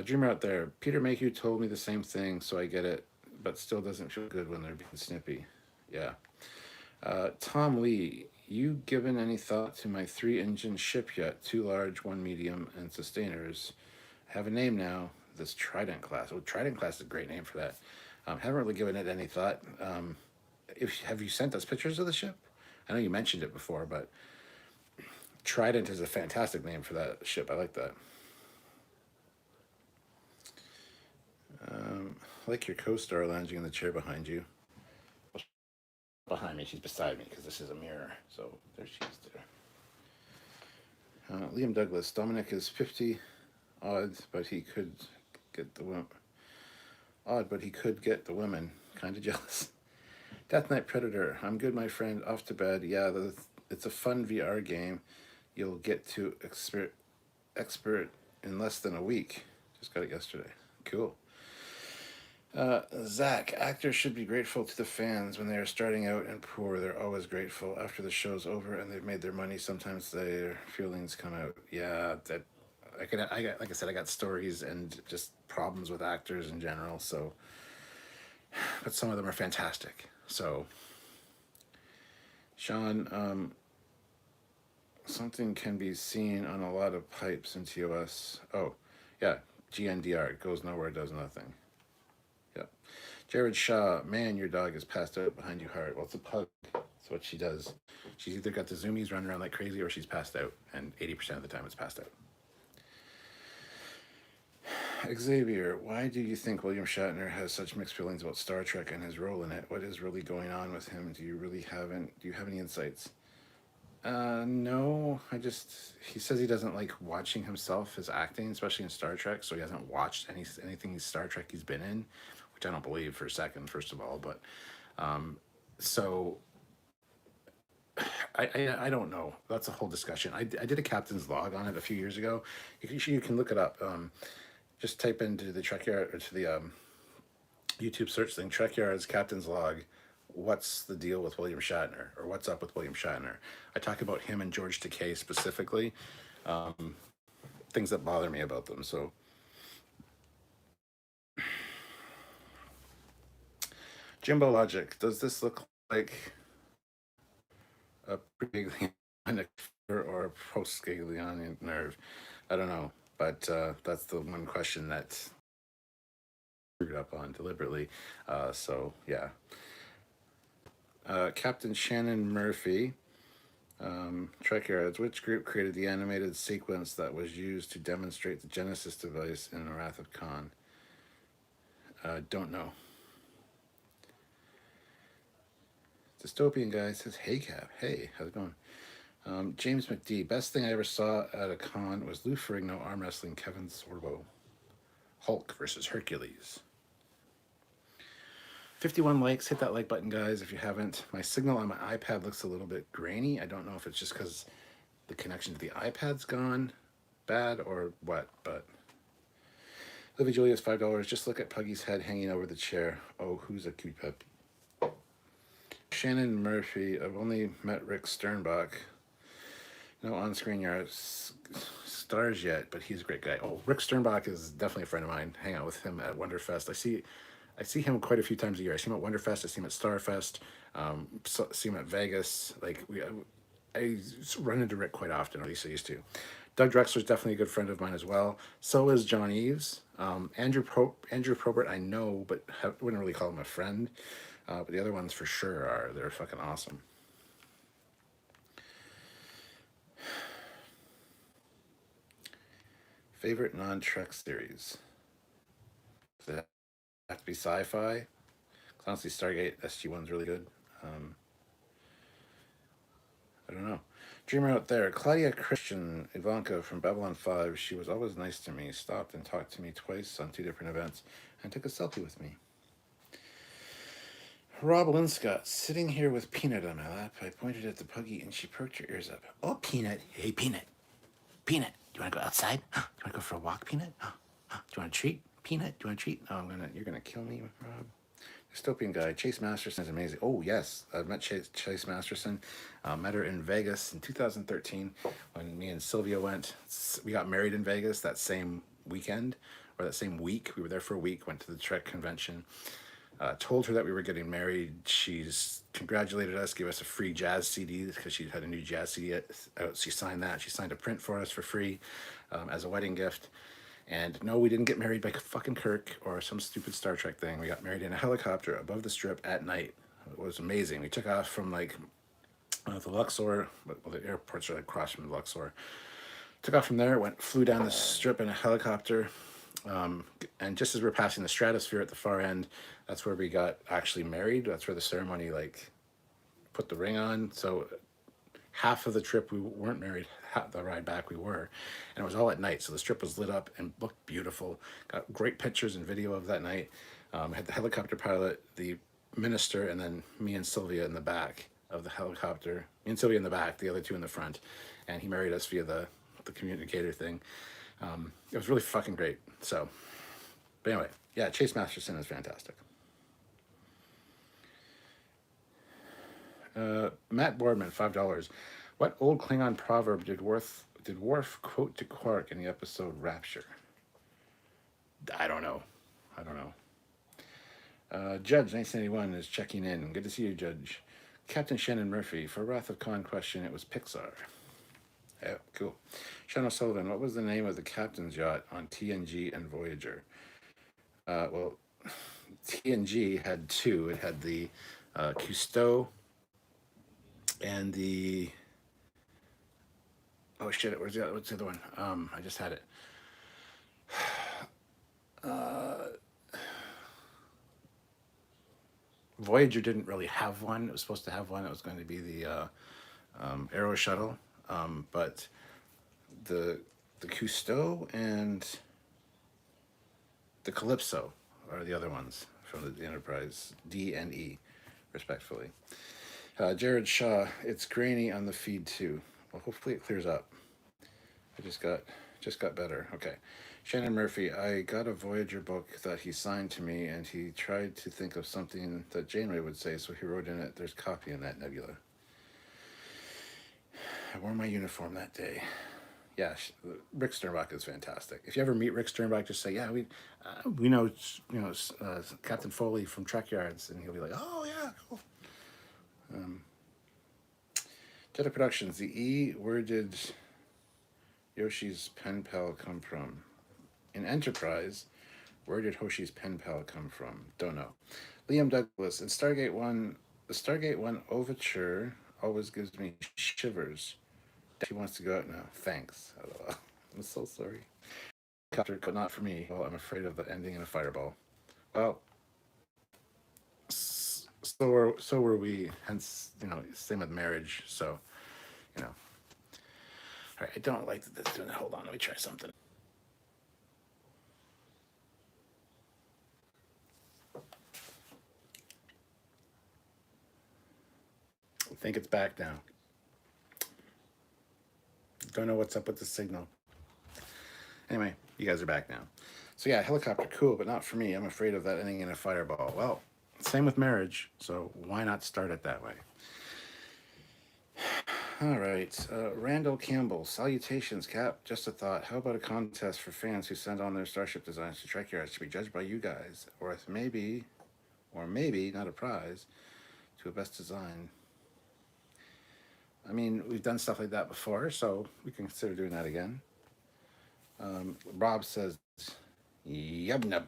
Dreamer out there, Peter Mayhew told me the same thing, so I get it, but still doesn't feel good when they're being snippy. Yeah. Tom Lee, you given any thought to my 3-engine ship yet? 2 large, 1 medium, and sustainers. I have a name now. This Trident class. Oh, Trident class is a great name for that. Haven't really given it any thought. Have you sent us pictures of the ship? I know you mentioned it before, but Trident is a fantastic name for that ship. I like that. I like your co-star lounging in the chair behind you. Behind me, she's beside me because this is a mirror. So there she is there. Liam Douglas. Dominic is 50 odd, but he could get the women. Odd, but he could get the women. Kind of jealous. Death Knight Predator. I'm good, my friend. Off to bed. Yeah, it's a fun VR game. You'll get to expert in less than a week. Just got it yesterday. Cool. Zach, actors should be grateful to the fans when they are starting out and poor. They're always grateful. After the show's over and they've made their money, sometimes their feelings come out. Yeah, that I got, like I said, I got stories and just problems with actors in general. So, but some of them are fantastic. So, Sean, something can be seen on a lot of pipes in TOS. Oh, yeah, GNDR. It goes nowhere, does nothing. Yep. Jared Shaw, man, your dog is passed out behind you hard. Well, it's a pug. That's what she does. She's either got the zoomies running around like crazy or she's passed out. And 80% of the time it's passed out. Xavier, why do you think William Shatner has such mixed feelings about Star Trek and his role in it? What is really going on with him? Do you have any insights? No, he says he doesn't like watching himself, his acting, especially in Star Trek, so he hasn't watched anything Star Trek he's been in, which I don't believe for a second, first of all, but, so, I don't know. That's a whole discussion. I did a captain's log on it a few years ago. You can look it up. Just type into the Trekyard or to the YouTube search thing, Trekyards Captain's Log. What's the deal with William Shatner, or what's up with William Shatner? I talk about him and George Takei specifically, things that bother me about them. So, Jimbo Logic, does this look like a pre-ganglionic or a post-ganglionic nerve? I don't know, but that's the one question that screwed up on deliberately. So yeah. Captain Shannon Murphy, Trekyards, which group created the animated sequence that was used to demonstrate the Genesis device in Wrath of Khan? Don't know. Dystopian guy says, "Hey Cap, hey, how's it going?" James McD, best thing I ever saw at a con was Lou Ferrigno arm wrestling Kevin Sorbo. Hulk versus Hercules. 51 likes. Hit that like button, guys, if you haven't. My signal on my iPad looks a little bit grainy. I don't know if it's just because the connection to the iPad's gone bad or what, but... Livy Julia's $5. Just look at Puggy's head hanging over the chair. Oh, who's a cute pup? Shannon Murphy. I've only met Rick Sternbach. No on-screen stars yet, but he's a great guy. Oh, Rick Sternbach is definitely a friend of mine. Hang out with him at Wonderfest. I see him quite a few times a year. I see him at Wonderfest. I see him at Starfest. See him at Vegas. I run into Rick quite often, or at least I used to. Doug Drexler's definitely a good friend of mine as well. So is John Eves. Andrew Probert I know, but wouldn't really call him a friend. But the other ones for sure are. They're fucking awesome. Favorite non-Trek series? Does it have to be sci-fi? Honestly, Stargate SG-1's really good. I don't know. Dreamer out there. Claudia Christian Ivanka from Babylon 5. She was always nice to me. Stopped and talked to me twice on 2 different events and took a selfie with me. Rob Linscott, sitting here with Peanut on my lap. I pointed at the puggy and she perked her ears up. Oh, Peanut. Hey, Peanut. Peanut, do you want to go outside? Do you want to go for a walk, Peanut? Do you want a treat? Peanut, do you want a treat? Oh, you're gonna kill me, Rob. Dystopian guy. Chase Masterson is amazing. Oh, yes. I've met Chase Masterson. Met her in Vegas in 2013 when me and Sylvia went. We got married in Vegas that same weekend, or that same week. We were there for a week, went to the Trek convention. Told her that we were getting married. She's congratulated us, gave us a free jazz CD because she had a new jazz CD out. She signed that. She signed a print for us for free as a wedding gift. And no, we didn't get married by fucking Kirk or some stupid Star Trek thing. We got married in a helicopter above the strip at night. It was amazing. We took off from the Luxor, well, the airports are across from the Luxor. Took off from there, flew down the strip in a helicopter, And just as we're passing the stratosphere at the far end, that's where we got actually married. That's where the ceremony, like, put the ring on. So half of the trip we weren't married, half the ride back we were, and it was all at night, so the strip was lit up and looked beautiful. Got great pictures and video of that night. Had the helicopter pilot, the minister, and then me and Sylvia in the back of the helicopter. Me and Sylvia in the back, the other two in the front, and he married us via the communicator thing. It was really fucking great. So, but anyway, yeah, Chase Masterson is fantastic. Matt Boardman, $5. What old Klingon proverb did Worf quote to Quark in the episode Rapture? I don't know. Judge 1981 is checking in. Good to see you, Judge. Captain Shannon Murphy, for Wrath of Khan question, it was Pixar. Yeah, cool. Sean O'Sullivan, what was the name of the captain's yacht on TNG and Voyager? Well, TNG had two. It had the Cousteau and the... Oh shit! What's the other one? I just had it. Voyager didn't really have one. It was supposed to have one. It was going to be the Aero Shuttle, but the Cousteau and the Calypso are the other ones from the Enterprise, D and E, respectfully. Jared Shaw, it's grainy on the feed too. Well, hopefully it clears up. I just got better. Okay. Shannon Murphy, I got a Voyager book that he signed to me, and he tried to think of something that Janeway would say, so he wrote in it, there's copy in that nebula. I wore my uniform that day. Yeah, Rick Sternbach is fantastic. If you ever meet Rick Sternbach, just say, yeah, we know, Captain Foley from Trekyards, and he'll be like, oh, yeah, cool. Jetta Productions, the E, where did Yoshi's pen pal come from? In Enterprise, where did Hoshi's pen pal come from? Don't know. Liam Douglas, in Stargate 1, the Stargate 1 overture always gives me shivers. He wants to go out now. Thanks. I'm so sorry. But not for me. Well, I'm afraid of the ending in a fireball. Well, so were we. Hence, same with marriage. So, All right, I don't like this doing it. Hold on, let me try something. I think it's back now. Don't know what's up with the signal. Anyway, you guys are back now. So yeah, helicopter, cool, but not for me. I'm afraid of that ending in a fireball. Well, same with marriage, so why not start it that way? All right, Randall Campbell, salutations, Cap. Just a thought. How about a contest for fans who send on their starship designs to Trekyards to be judged by you guys, or maybe, not a prize, to a best design? I mean, we've done stuff like that before, so we can consider doing that again. Rob says, "Yub nub,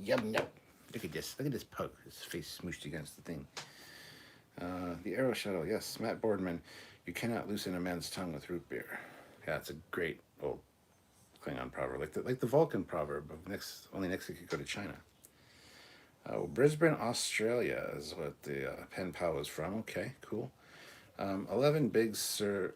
yub nub." Look at this pug. His face smooshed against the thing. The Aero Shuttle, yes. Matt Boardman, you cannot loosen a man's tongue with root beer. Yeah, it's a great old Klingon proverb, like the Vulcan proverb of only next week you go to China. Brisbane, Australia is what the pen pal is from. Okay, cool. 11 Big Sir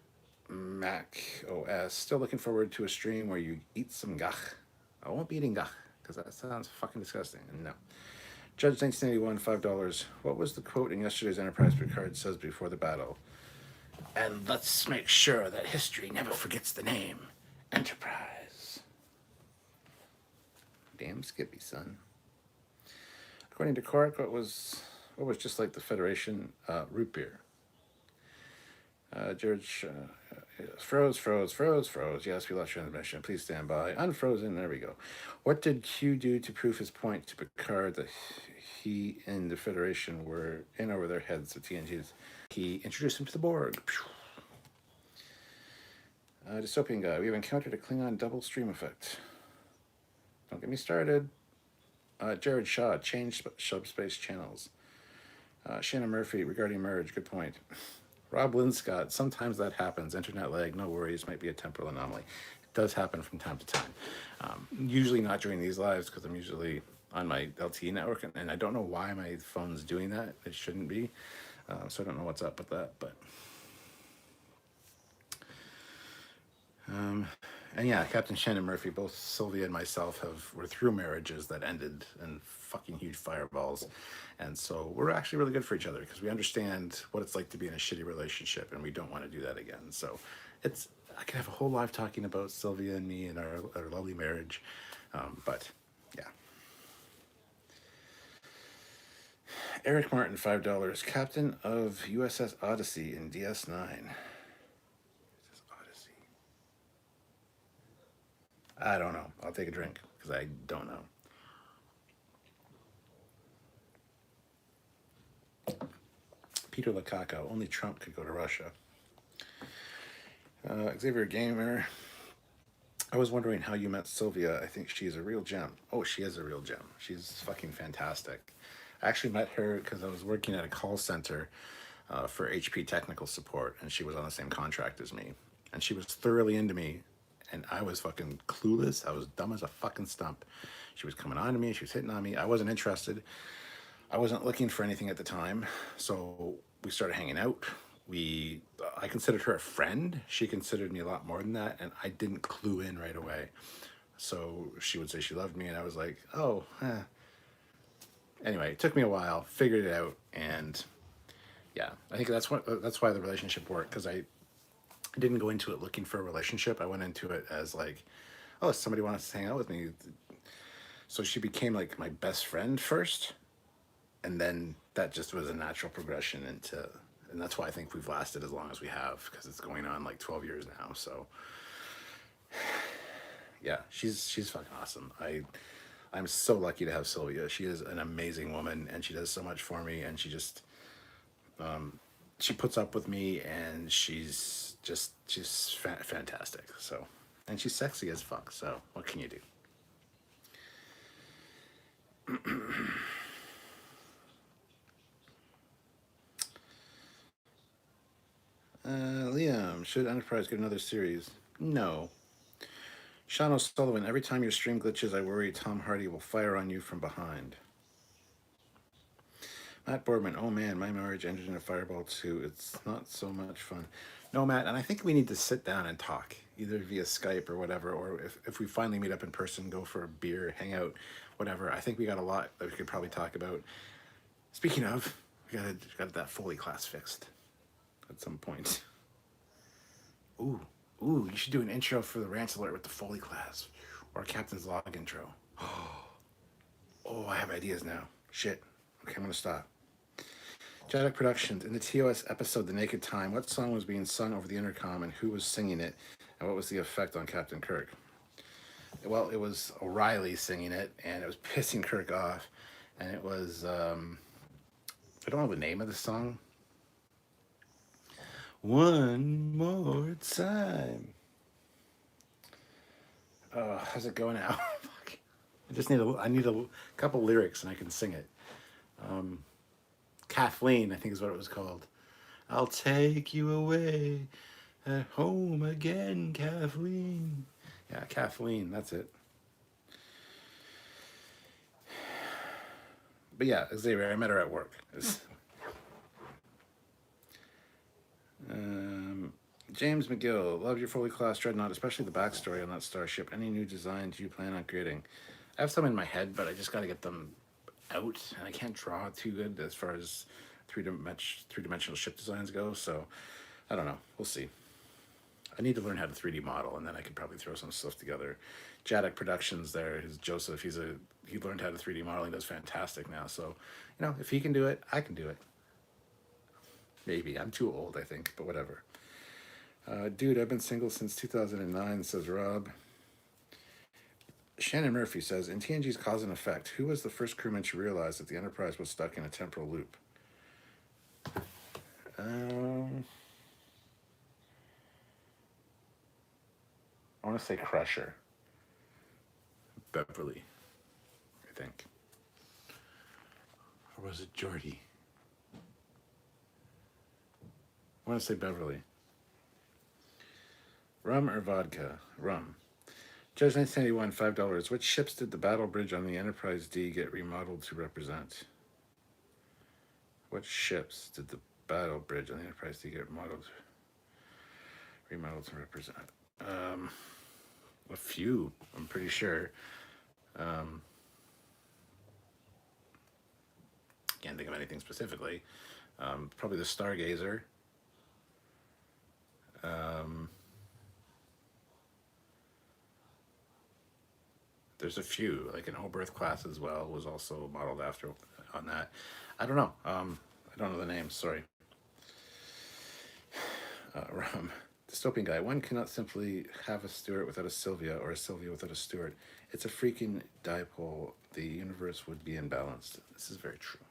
Mac OS, still looking forward to a stream where you eat some gach. I won't be eating gach because that sounds fucking disgusting. And no. Judge 1981, $5. What was the quote in yesterday's Enterprise Picard says before the battle? And let's make sure that history never forgets the name Enterprise. Damn Skippy, son. According to Quark, what was just like the Federation? Root beer. George, froze. Yes, we lost transmission. Please stand by. Unfrozen. There we go. What did Q do to prove his point to Picard that he and the Federation were in over their heads with TNGs? He introduced him to the Borg. Dystopian guy. We have encountered a Klingon double stream effect. Don't get me started. Jared Shaw, change subspace channels. Shannon Murphy, regarding merge, good point. Rob Linscott, sometimes that happens. Internet lag, no worries, might be a temporal anomaly. does happen from time to time. Usually not during these lives because I'm usually on my LTE network, and I don't know why my phone's doing that. It shouldn't be. So I don't know what's up with that, but and yeah, Captain Shannon Murphy, both Sylvia and myself were through marriages that ended in fucking huge fireballs, and so we're actually really good for each other because we understand what it's like to be in a shitty relationship, and we don't want to do that again. So it's I could have a whole live talking about Sylvia and me and our lovely marriage, but yeah. Eric Martin, $5. Captain of USS Odyssey in DS9. I don't know. I'll take a drink because I don't know. Peter Lakako. Only Trump could go to Russia. Xavier Gamer. I was wondering how you met Sylvia. I think she's a real gem. Oh, she is a real gem. She's fucking fantastic. I actually met her because I was working at a call center for HP technical support, and she was on the same contract as me. And she was thoroughly into me, and I was fucking clueless. I was dumb as a fucking stump. She was coming on to me. She was hitting on me. I wasn't interested. I wasn't looking for anything at the time. So we started hanging out. I considered her a friend. She considered me a lot more than that, and I didn't clue in right away. So she would say she loved me, and I was like, oh, Anyway, it took me a while, figured it out, and yeah, I think that's why the relationship worked, because I didn't go into it looking for a relationship. I went into it as like, oh, somebody wants to hang out with me. So she became like my best friend first, and then that just was a natural progression and that's why I think we've lasted as long as we have, because it's going on like 12 years now. So yeah, she's fucking awesome. I'm so lucky to have Sylvia. She is an amazing woman, and she does so much for me, and she puts up with me, and she's fantastic. So, and she's sexy as fuck. So what can you do? Liam, should Enterprise get another series? No. Sean O'Sullivan, every time your stream glitches, I worry Tom Hardy will fire on you from behind. Matt Boardman, oh man, my marriage ended in a fireball too. It's not so much fun. No, Matt, and I think we need to sit down and talk, either via Skype or whatever, or if we finally meet up in person, go for a beer, hang out, whatever. I think we got a lot that we could probably talk about. Speaking of, we got that Foley class fixed at some point. Ooh, you should do an intro for the Rants Alert with the Foley class, or a Captain's Log intro. Oh, I have ideas now. Shit. Okay, I'm gonna stop. Jaddock Productions, in the TOS episode The Naked Time, what song was being sung over the intercom and who was singing it, and what was the effect on Captain Kirk? Well, it was O'Reilly singing it, and it was pissing Kirk off, and it was, I don't know the name of the song. One more time. How's it go now? I need a couple lyrics and I can sing it. Kathleen, I think is what it was called. I'll take you away at home again, Kathleen. Yeah, Kathleen, that's it. But yeah, Xavier, I met her at work. James McGill, love your Foley class Dreadnought, especially the backstory on that starship. Any new designs you plan on creating? I have some in my head, but I just got to get them out, and I can't draw too good as far as three-dimensional ship designs go, so I don't know. We'll see. I need to learn how to 3D model, and then I could probably throw some stuff together. Jaddock Productions there, is Joseph. He learned how to 3D model. He does fantastic now, so, if he can do it, I can do it. Maybe. I'm too old, I think, but whatever. Dude, I've been single since 2009, says Rob. Shannon Murphy says, in TNG's Cause and Effect, who was the first crewman to realize that the Enterprise was stuck in a temporal loop? I want to say Crusher. Beverly, I think. Or was it Geordi? I want to say Beverly. Rum or vodka? Rum. Judge 1991, $5. Which ships did the battle bridge on the Enterprise D get remodeled to represent? What ships did the battle bridge on the Enterprise D get remodeled to represent? A few, I'm pretty sure. Um, can't think of anything specifically. Probably the Stargazer. Um, there's a few, like an Oberth class as well, was also modeled after on that. I don't know. I don't know the names. Sorry. Rum. Dystopian guy. One cannot simply have a Stewart without a Sylvia or a Sylvia without a Stewart. It's a freaking dipole. The universe would be imbalanced. This is very true.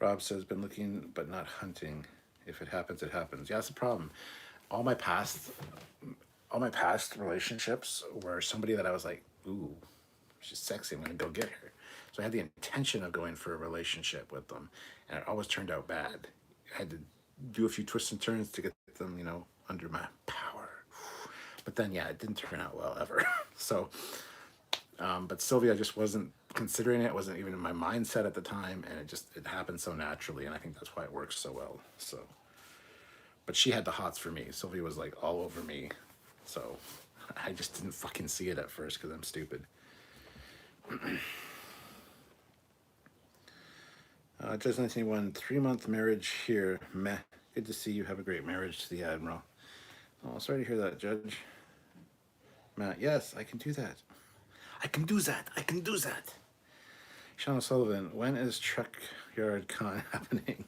Rob says, been looking but not hunting. If it happens, it happens. Yeah, that's the problem. All my past relationships were somebody that I was like, ooh, she's sexy, I'm gonna go get her. So I had the intention of going for a relationship with them, and it always turned out bad. I had to do a few twists and turns to get them, under my power. But then, yeah, it didn't turn out well ever. So, but Sylvia just wasn't considering it. It wasn't even in my mindset at the time, and it happened so naturally, and I think that's why it works so well. So, but she had the hots for me. Sylvia was like all over me, so I just didn't fucking see it at first because I'm stupid. Just 1981, 3-month marriage here. Meh. Good to see you have a great marriage to the Admiral. Oh, sorry to hear that, Judge. Matt, yes, I can do that. I can do that. I can do that. Sean O'Sullivan, when is Trekyard Con happening?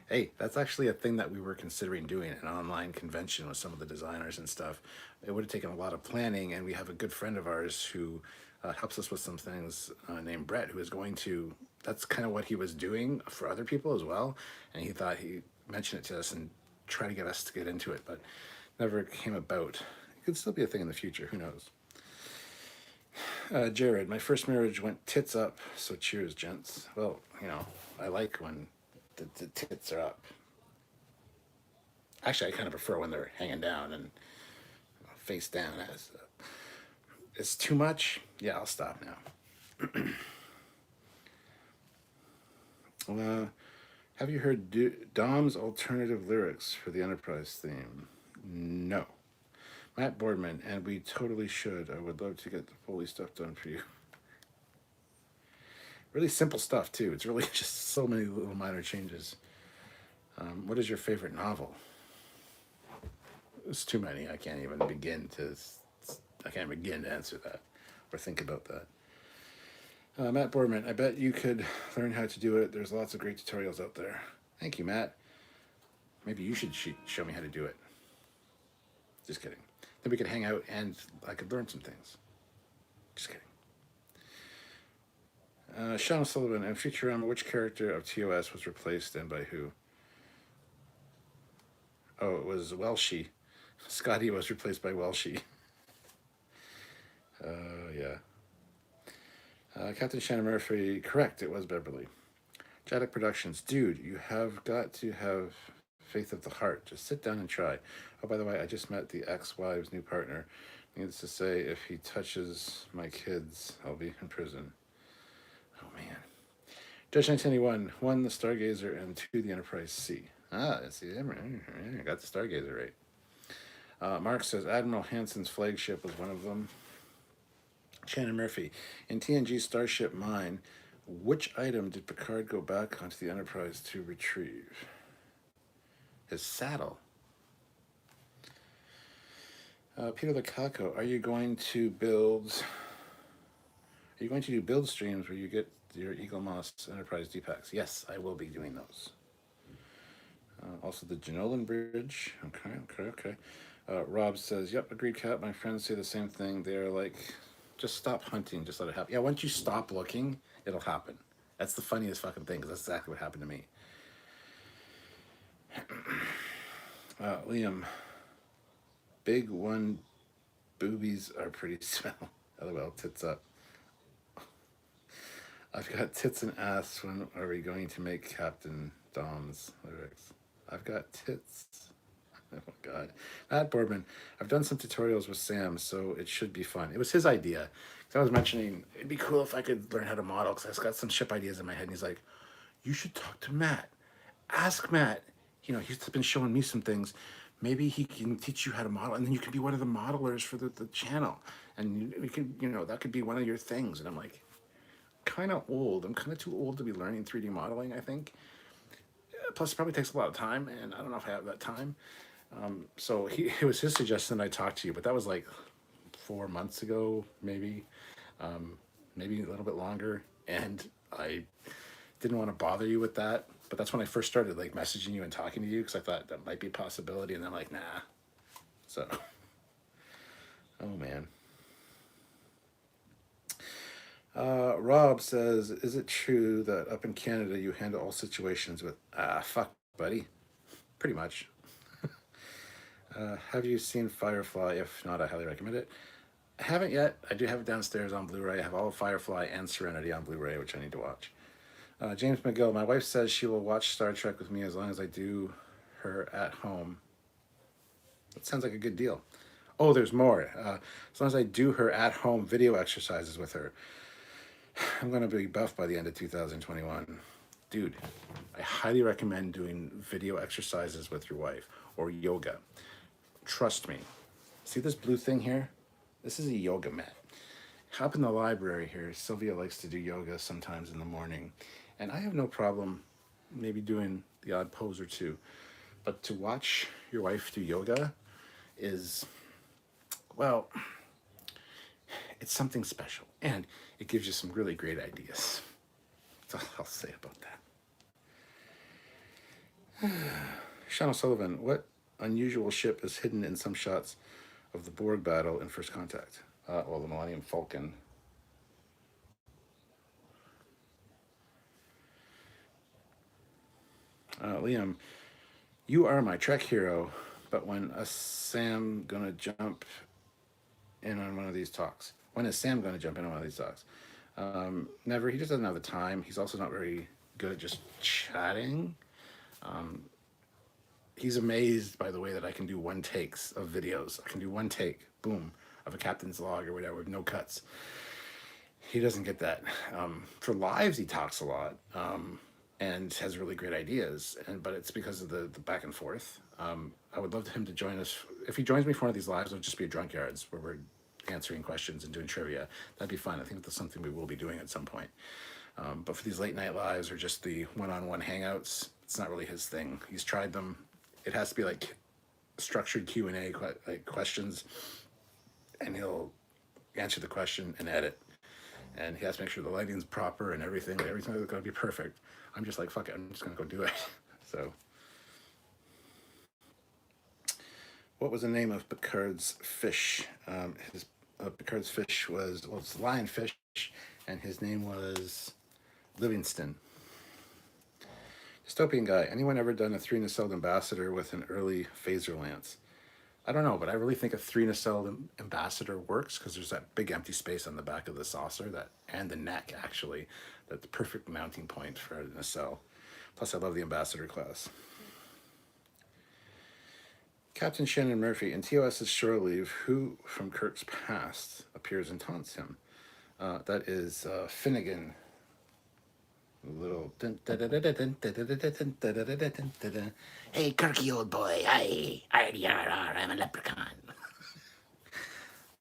Hey, that's actually a thing that we were considering doing, an online convention with some of the designers and stuff. It would have taken a lot of planning, and we have a good friend of ours who helps us with some things named Brett, who is going to, that's kind of what he was doing for other people as well. And he thought he mentioned it to us and try to get us to get into it, but never came about. It could still be a thing in the future, who knows? Jared, my first marriage went tits up, so cheers, gents. Well, I like when the tits are up. Actually, I kind of prefer when they're hanging down and face down. As it's too much. Yeah, I'll stop now. Have you heard Dom's alternative lyrics for the Enterprise theme? No. Matt Boardman, and we totally should. I would love to get the Foley stuff done for you. Really simple stuff, too. It's really just so many little minor changes. What is your favorite novel? It's too many. I can't begin to answer that or think about that. Matt Boardman, I bet you could learn how to do it. There's lots of great tutorials out there. Thank you, Matt. Maybe you should show me how to do it. Just kidding. Then we could hang out and I could learn some things. Just kidding. Sean Sullivan, and Futurama, which character of TOS was replaced and by who? Oh, it was Welshie. Scotty was replaced by Welshie. Yeah. Captain Shannon Murphy, correct, it was Beverly. Jaddock Productions, dude, you have got to have faith of the heart. Just sit down and try. Oh, by the way, I just met the ex-wife's new partner. Needless to say, if he touches my kids, I'll be in prison. Oh, man. Judge 1981, 1, the Stargazer, and 2, the Enterprise C. See, I got the Stargazer right. Mark says Admiral Hanson's flagship was one of them. Shannon Murphy, in TNG Starship Mine, which item did Picard go back onto the Enterprise to retrieve? His saddle. Peter Lukaku, are you going to do build streams where you get your Eagle Moss Enterprise D-Packs? Yes, I will be doing those. Also the Janolan Bridge. Okay. Rob says, yep, agreed, Cap. My friends say the same thing. They're like, just stop hunting, just let it happen. Yeah, once you stop looking, it'll happen. That's the funniest fucking thing, because that's exactly what happened to me. Liam, big one boobies are pretty swell. LOL, tits up. I've got tits and ass. When are we going to make Captain Dom's lyrics? I've got tits. Oh God, Matt Boardman. I've done some tutorials with Sam, so it should be fun. It was his idea. 'Cause I was mentioning it'd be cool if I could learn how to model because I've got some ship ideas in my head. And he's like, "You should talk to Matt. Ask Matt. You know, he's been showing me some things. Maybe he can teach you how to model, and then you can be one of the modelers for the channel, and you can, you know, that could be one of your things." And I'm like, kind of old. I'm kind of too old to be learning 3D modeling, I think. Plus, it probably takes a lot of time, and I don't know if I have that time. So it was his suggestion that I talked to you, but that was like 4 months ago, maybe, maybe a little bit longer. And I didn't want to bother you with that. But that's when I first started like messaging you and talking to you because I thought that might be a possibility. And I'm like, nah. So, oh man. Rob says, is it true that up in Canada you handle all situations with, fuck, buddy? Pretty much. Have you seen Firefly? If not, I highly recommend it. I haven't yet. I do have it downstairs on Blu-ray. I have all of Firefly and Serenity on Blu-ray, which I need to watch. James McGill, my wife says she will watch Star Trek with me as long as I do her at home. That sounds like a good deal. Oh, there's more. As long as I do her at home video exercises with her. I'm going to be buff by the end of 2021. Dude, I highly recommend doing video exercises with your wife or yoga. Trust me. See this blue thing here? This is a yoga mat. Up in the library here, Sylvia likes to do yoga sometimes in the morning. And I have no problem maybe doing the odd pose or two. But to watch your wife do yoga is, well, it's something special. And it gives you some really great ideas. That's all I'll say about that. Sean O'Sullivan, what unusual ship is hidden in some shots of the Borg battle in First Contact? Well, the Millennium Falcon. Liam, you are my Trek hero, but when is Sam gonna jump in on one of these talks? When is Sam gonna jump in on one of these talks? Never. He just doesn't have the time. He's also not very good at just chatting. He's amazed by the way that I can do one takes of videos. I can do one take, boom, of a captain's log or whatever with no cuts. He doesn't get that. For lives, he talks a lot and has really great ideas. But it's because of the back and forth. I would love him to join us. If he joins me for one of these lives, it'll just be a Trekyards where we're answering questions and doing trivia. That'd be fun. I think that's something we will be doing at some point. But for these late night lives or just the one-on-one hangouts, it's not really his thing. He's tried them. It has to be like structured Q&A like questions, and he'll answer the question and edit. And he has to make sure the lighting's proper and everything. Everything is going to be perfect. I'm just like, fuck it, I'm just going to go do it. So, what was the name of Picard's fish? Picard's fish was, well, it's lionfish, and his name was Livingston. Dystopian guy. Anyone ever done a 3 nacelle ambassador with an early phaser lance? I don't know, but I really think a 3 nacelle ambassador works because there's that big empty space on the back of the saucer and the neck, actually. That's the perfect mounting point for a nacelle. Plus, I love the ambassador class. Captain Shannon Murphy, in TOS's Shore Leave, who from Kirk's past appears and taunts him? That is Finnegan. Little hey Kirky old boy, I'm a leprechaun.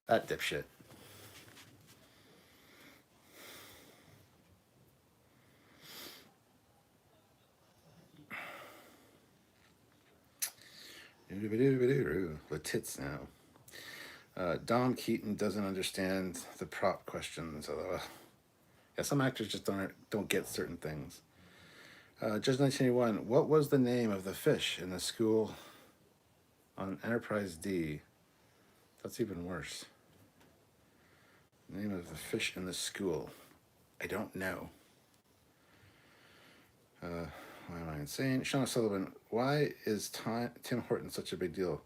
That dipshit. The tits now. Dom Keaton doesn't understand the prop questions, although yeah, some actors just don't get certain things. Judge 1981, what was the name of the fish in the school on Enterprise D? That's even worse. Name of the fish in the school. I don't know. Why am I insane? Sean Sullivan, why is Tim Hortons such a big deal?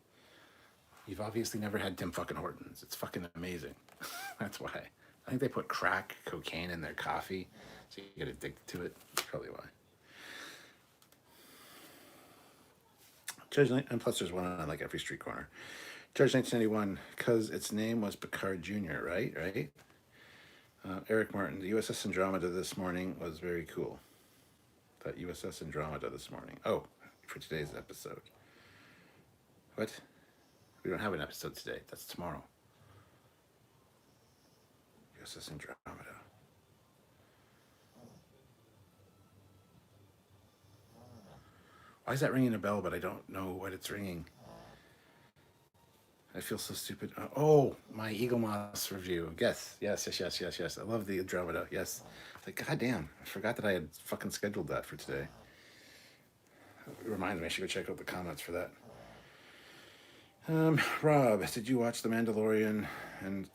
You've obviously never had Tim fucking Hortons. It's fucking amazing. That's why. I think they put crack, cocaine in their coffee, so you get addicted to it. That's probably why. And plus there's one on like every street corner. Judge 1991, because its name was Picard Jr., right? Right? Eric Martin, the USS Andromeda this morning was very cool. That USS Andromeda this morning. Oh, for today's episode. What? We don't have an episode today. That's tomorrow. USS Andromeda. Why is that ringing a bell, but I don't know what it's ringing? I feel so stupid. Oh, my Eagle Moss review. Yes. I love the Andromeda. Yes. Like, goddamn, I forgot that I had fucking scheduled that for today. It reminds me I should go check out the comments for that. Rob, did you watch The Mandalorian and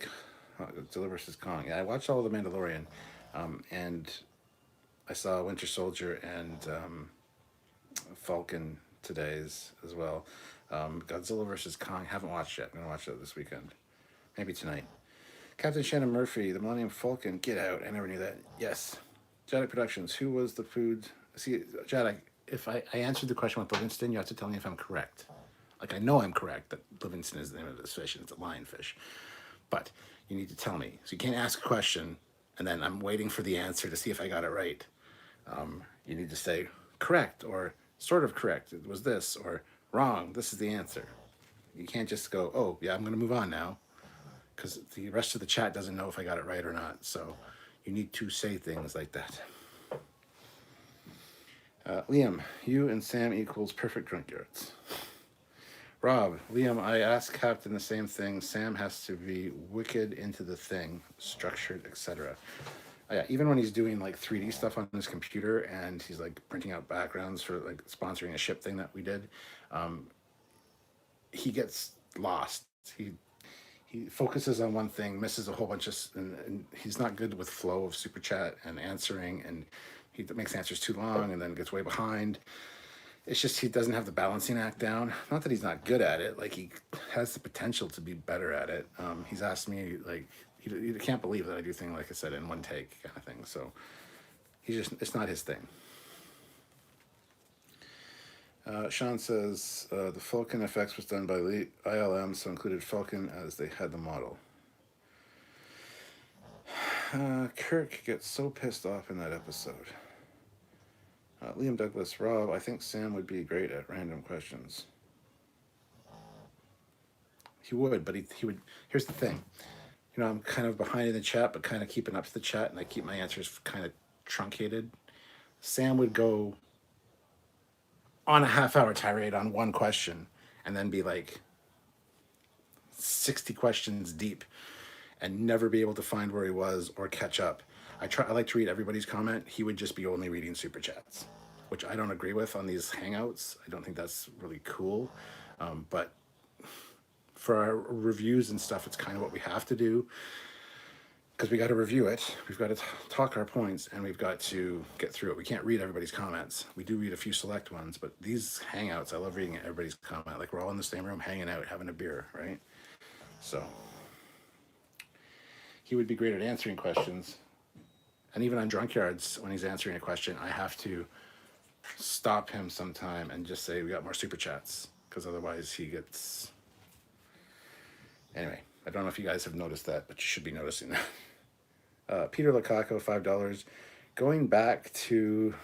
Godzilla vs. Kong? Yeah, I watched all of The Mandalorian, and I saw Winter Soldier and Falcon today's as well. Godzilla vs. Kong, haven't watched yet. I'm gonna watch that this weekend, maybe tonight. Captain Shannon Murphy, the Millennium Falcon, get out. I never knew that. Yes. Jadic Productions, who was the food? See, Jadic, if I answered the question with Livingston, you have to tell me if I'm correct. Like, I know I'm correct that Livingston is the name of this fish and it's a lionfish. But you need to tell me. So you can't ask a question and then I'm waiting for the answer to see if I got it right. You need to say correct or sort of correct. It was this, or wrong. This is the answer. You can't just go, oh, yeah, I'm going to move on now, because the rest of the chat doesn't know if I got it right or not. So you need to say things like that. Liam, you and Sam equals perfect Trekyards. Rob, Liam, I asked Captain the same thing. Sam has to be wicked into the thing, structured, etc. Yeah, even when he's doing like 3D stuff on his computer and he's like printing out backgrounds for like sponsoring a ship thing that we did, he gets lost. He focuses on one thing, misses a whole bunch of, and he's not good with flow of super chat and answering, and he makes answers too long and then gets way behind. It's just he doesn't have the balancing act down. Not that he's not good at it, like he has the potential to be better at it. He's asked me like, you can't believe that I do things, like I said, in one take kind of thing. So it's not his thing. Sean says the Falcon FX was done by ILM, so included Falcon as they had the model. Kirk gets so pissed off in that episode. Liam Douglas, Rob, I think Sam would be great at random questions. He would, but he would. Here's the thing. You know, I'm kind of behind in the chat, but kind of keeping up to the chat, and I keep my answers kind of truncated. Sam would go on a half-hour tirade on one question and then be like 60 questions deep and never be able to find where he was or catch up. I like to read everybody's comment. He would just be only reading super chats, which I don't agree with on these Hangouts. I don't think that's really cool. But for our reviews and stuff, it's kind of what we have to do, because we got to review it. We've got to talk our points, and we've got to get through it. We can't read everybody's comments. We do read a few select ones, but these Hangouts, I love reading everybody's comment. Like, we're all in the same room hanging out, having a beer, right? So he would be great at answering questions. And even on Trekyards, when he's answering a question, I have to stop him sometime and just say, we got more super chats, because otherwise he gets... Anyway, I don't know if you guys have noticed that, but you should be noticing that. Peter Lakako, $5. Going back to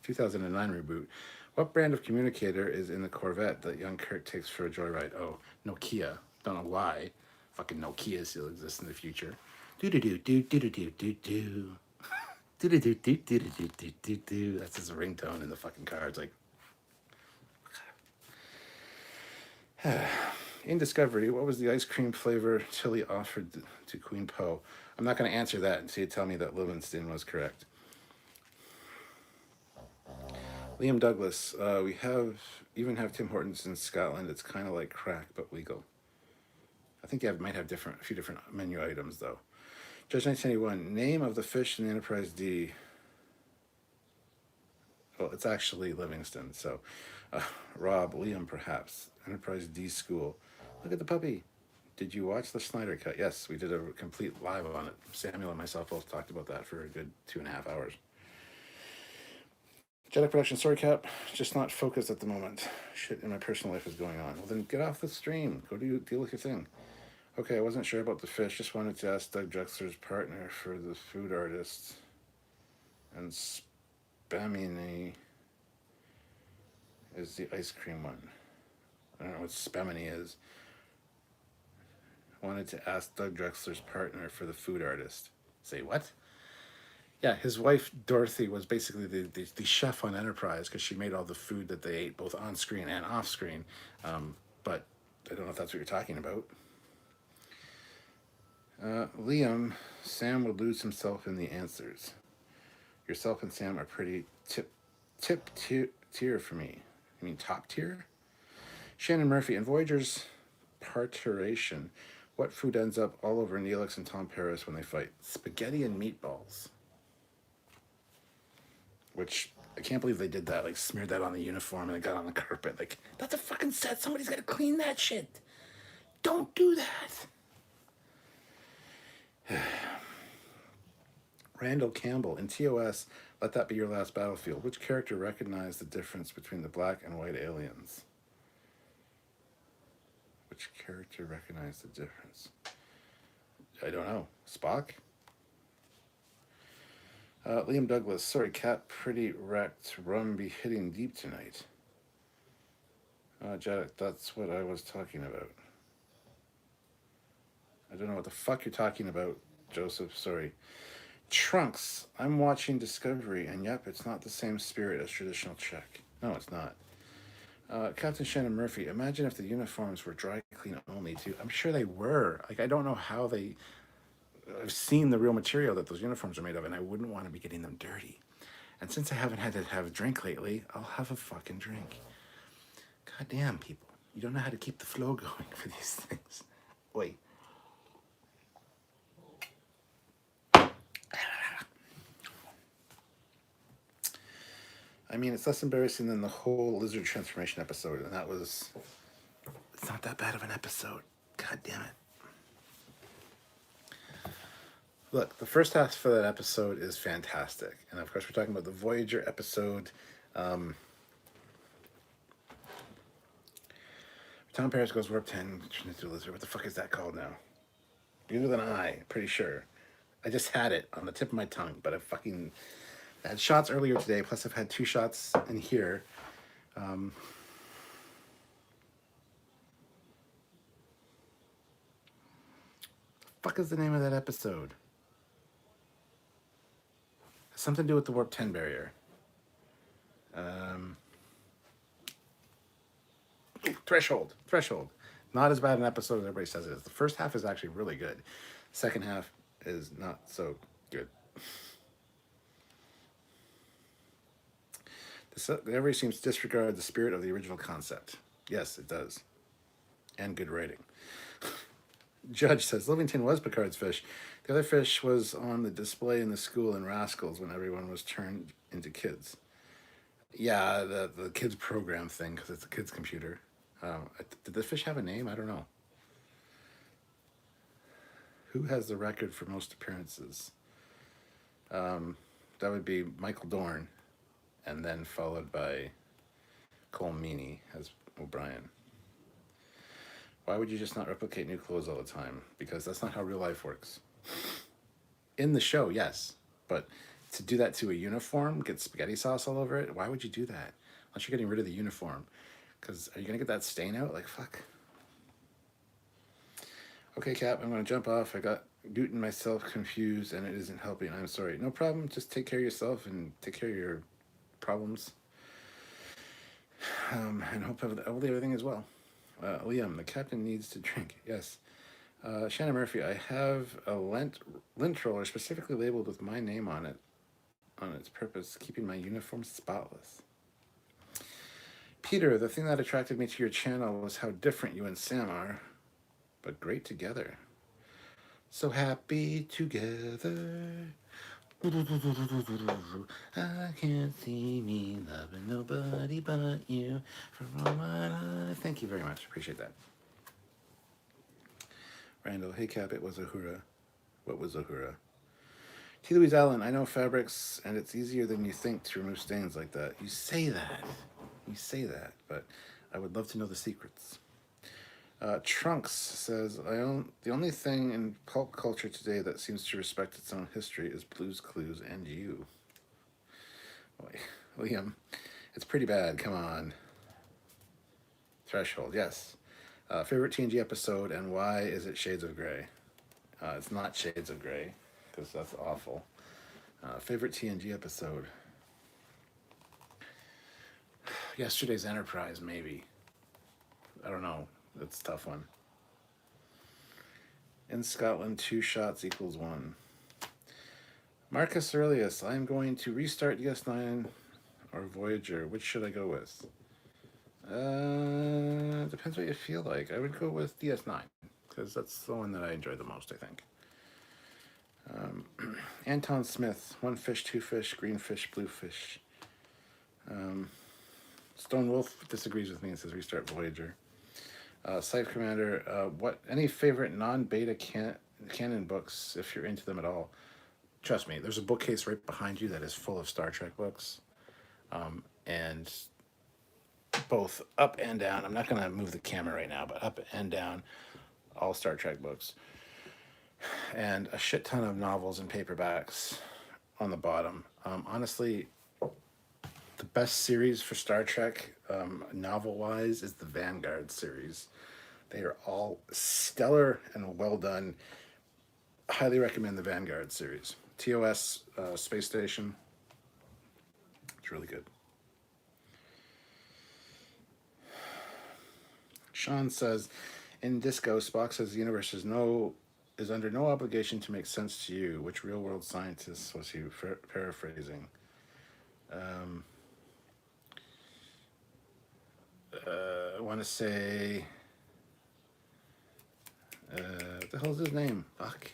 2009 reboot, what brand of communicator is in the Corvette that young Kirk takes for a joyride? Oh, Nokia. Don't know why. Fucking Nokia still exists in the future. Do-do-do-do-do-do-do-do. Do-do-do-do-do-do-do-do. That's his ringtone in the fucking car. It's like... In Discovery, what was the ice cream flavor Tilly offered to Queen Poe? I'm not going to answer that until you tell me that Livingston was correct. Liam Douglas, we even have Tim Hortons in Scotland. It's kind of like crack, but legal. I think you might have a few different menu items, though. Judge 1981, name of the fish in the Enterprise D. Well, it's actually Livingston, so Rob, Liam, perhaps. Enterprise D School. Look at the puppy. Did you watch the Snyder Cut? Yes, we did a complete live on it. Samuel and myself both talked about that for a good 2.5 hours. Jedi production story cap, just not focused at the moment. Shit in my personal life is going on. Well, then get off the stream. Go deal with your thing. Okay, I wasn't sure about the fish. Just wanted to ask Doug Drexler's partner for the food artist. And Spamini is the ice cream one. I don't know what Spamini is. Wanted to ask Doug Drexler's partner for the food artist. Say what? Yeah, his wife Dorothy was basically the chef on Enterprise because she made all the food that they ate both on screen and off screen. But I don't know if that's what you're talking about. Liam, Sam would lose himself in the answers. Yourself and Sam are pretty tip tier for me. You mean top tier? Shannon Murphy, in Voyager's parturition, what food ends up all over Neelix and Tom Paris when they fight? Spaghetti and meatballs. Which, I can't believe they did that. Like, smeared that on the uniform and it got on the carpet. Like, that's a fucking set. Somebody's got to clean that shit. Don't do that. Randall Campbell, in TOS, Let That Be Your Last Battlefield, which character recognized the difference between the black and white aliens? Which character recognized the difference? I don't know. Spock? Liam Douglas, sorry, cat pretty wrecked. Rum be hitting deep tonight. Jack, that's what I was talking about. I don't know what the fuck you're talking about, Joseph, sorry. Trunks, I'm watching Discovery, and yep, it's not the same spirit as traditional Czech. No, it's not. Captain Shannon Murphy, imagine if the uniforms were dry clean only too. I'm sure they were. Like, I don't know how they... I've seen the real material that those uniforms are made of, and I wouldn't want to be getting them dirty. And since I haven't had to have a drink lately, I'll have a fucking drink. God damn, people. You don't know how to keep the flow going for these things. Wait. I mean, it's less embarrassing than the whole lizard transformation episode, and that was... It's not that bad of an episode. God damn it. Look, the first half for that episode is fantastic. And of course, we're talking about the Voyager episode. Tom Paris goes warp 10, turns into a lizard. What the fuck is that called now? Begins with an I, pretty sure. I just had it on the tip of my tongue, but I had shots earlier today, plus I've had 2 shots in here. Fuck is the name of that episode? Something to do with the warp 10 barrier. Threshold. Not as bad an episode as everybody says it is. The first half is actually really good. Second half is not so good. Discovery seems to disregard the spirit of the original concept. Yes, it does. And good writing. Judge says, Livington was Picard's fish. The other fish was on the display in the school in Rascals when everyone was turned into kids. Yeah, the kids program thing, because it's a kids computer. Did the fish have a name? I don't know. Who has the record for most appearances? That would be Michael Dorn, and then followed by Cole Meany as O'Brien. Why would you just not replicate new clothes all the time? Because that's not how real life works. In the show, yes. But to do that to a uniform, get spaghetti sauce all over it, why would you do that? Unless you're getting rid of the uniform. Because are you going to get that stain out? Like, fuck. Okay, Cap, I'm going to jump off. I got Newton myself confused, and it isn't helping. I'm sorry. No problem. Just take care of yourself and take care of your problems. And hopefully everything is well. Liam, the captain needs to drink. Yes. Shannon Murphy, I have a lint roller specifically labeled with my name on it, on its purpose, keeping my uniform spotless. Peter, the thing that attracted me to your channel was how different you and Sam are, but great together. So happy together. I can't see me loving nobody but you for all my life. Thank you very much. Appreciate that. Randall, hey Cap, it was Uhura. What was Uhura? T. Louise Allen, I know fabrics, and it's easier than you think to remove stains like that. You say that. You say that, but I would love to know the secrets. Trunks says, the only thing in pulp culture today that seems to respect its own history is Blue's Clues and you. Boy, Liam, it's pretty bad. Come on. Threshold, yes. Favorite TNG episode, and why is it Shades of Grey? It's not Shades of Grey, because that's awful. Favorite TNG episode? Yesterday's Enterprise, maybe. I don't know. That's a tough one. In Scotland, 2 shots equals 1. Marcus Aurelius, I am going to restart DS9 or Voyager. Which should I go with? Depends what you feel like. I would go with DS9 because that's the one that I enjoy the most, I think. Anton Smith, 1 fish, 2 fish, green fish, blue fish. Stone Wolf disagrees with me and says restart Voyager. Scythe Commander, any favorite non-beta canon books if you're into them at all? Trust me, there's a bookcase right behind you that is full of Star Trek books, and both up and down. I'm not going to move the camera right now, but up and down, all Star Trek books, and a shit ton of novels and paperbacks on the bottom. Honestly, the best series for Star Trek, novel-wise, is the Vanguard series. They are all stellar and well done. Highly recommend the Vanguard series. TOS Space Station. It's really good. Sean says, in Disco, Spock says the universe is under no obligation to make sense to you. Which real-world scientist was he paraphrasing? I want to say, what the hell's his name? Fuck.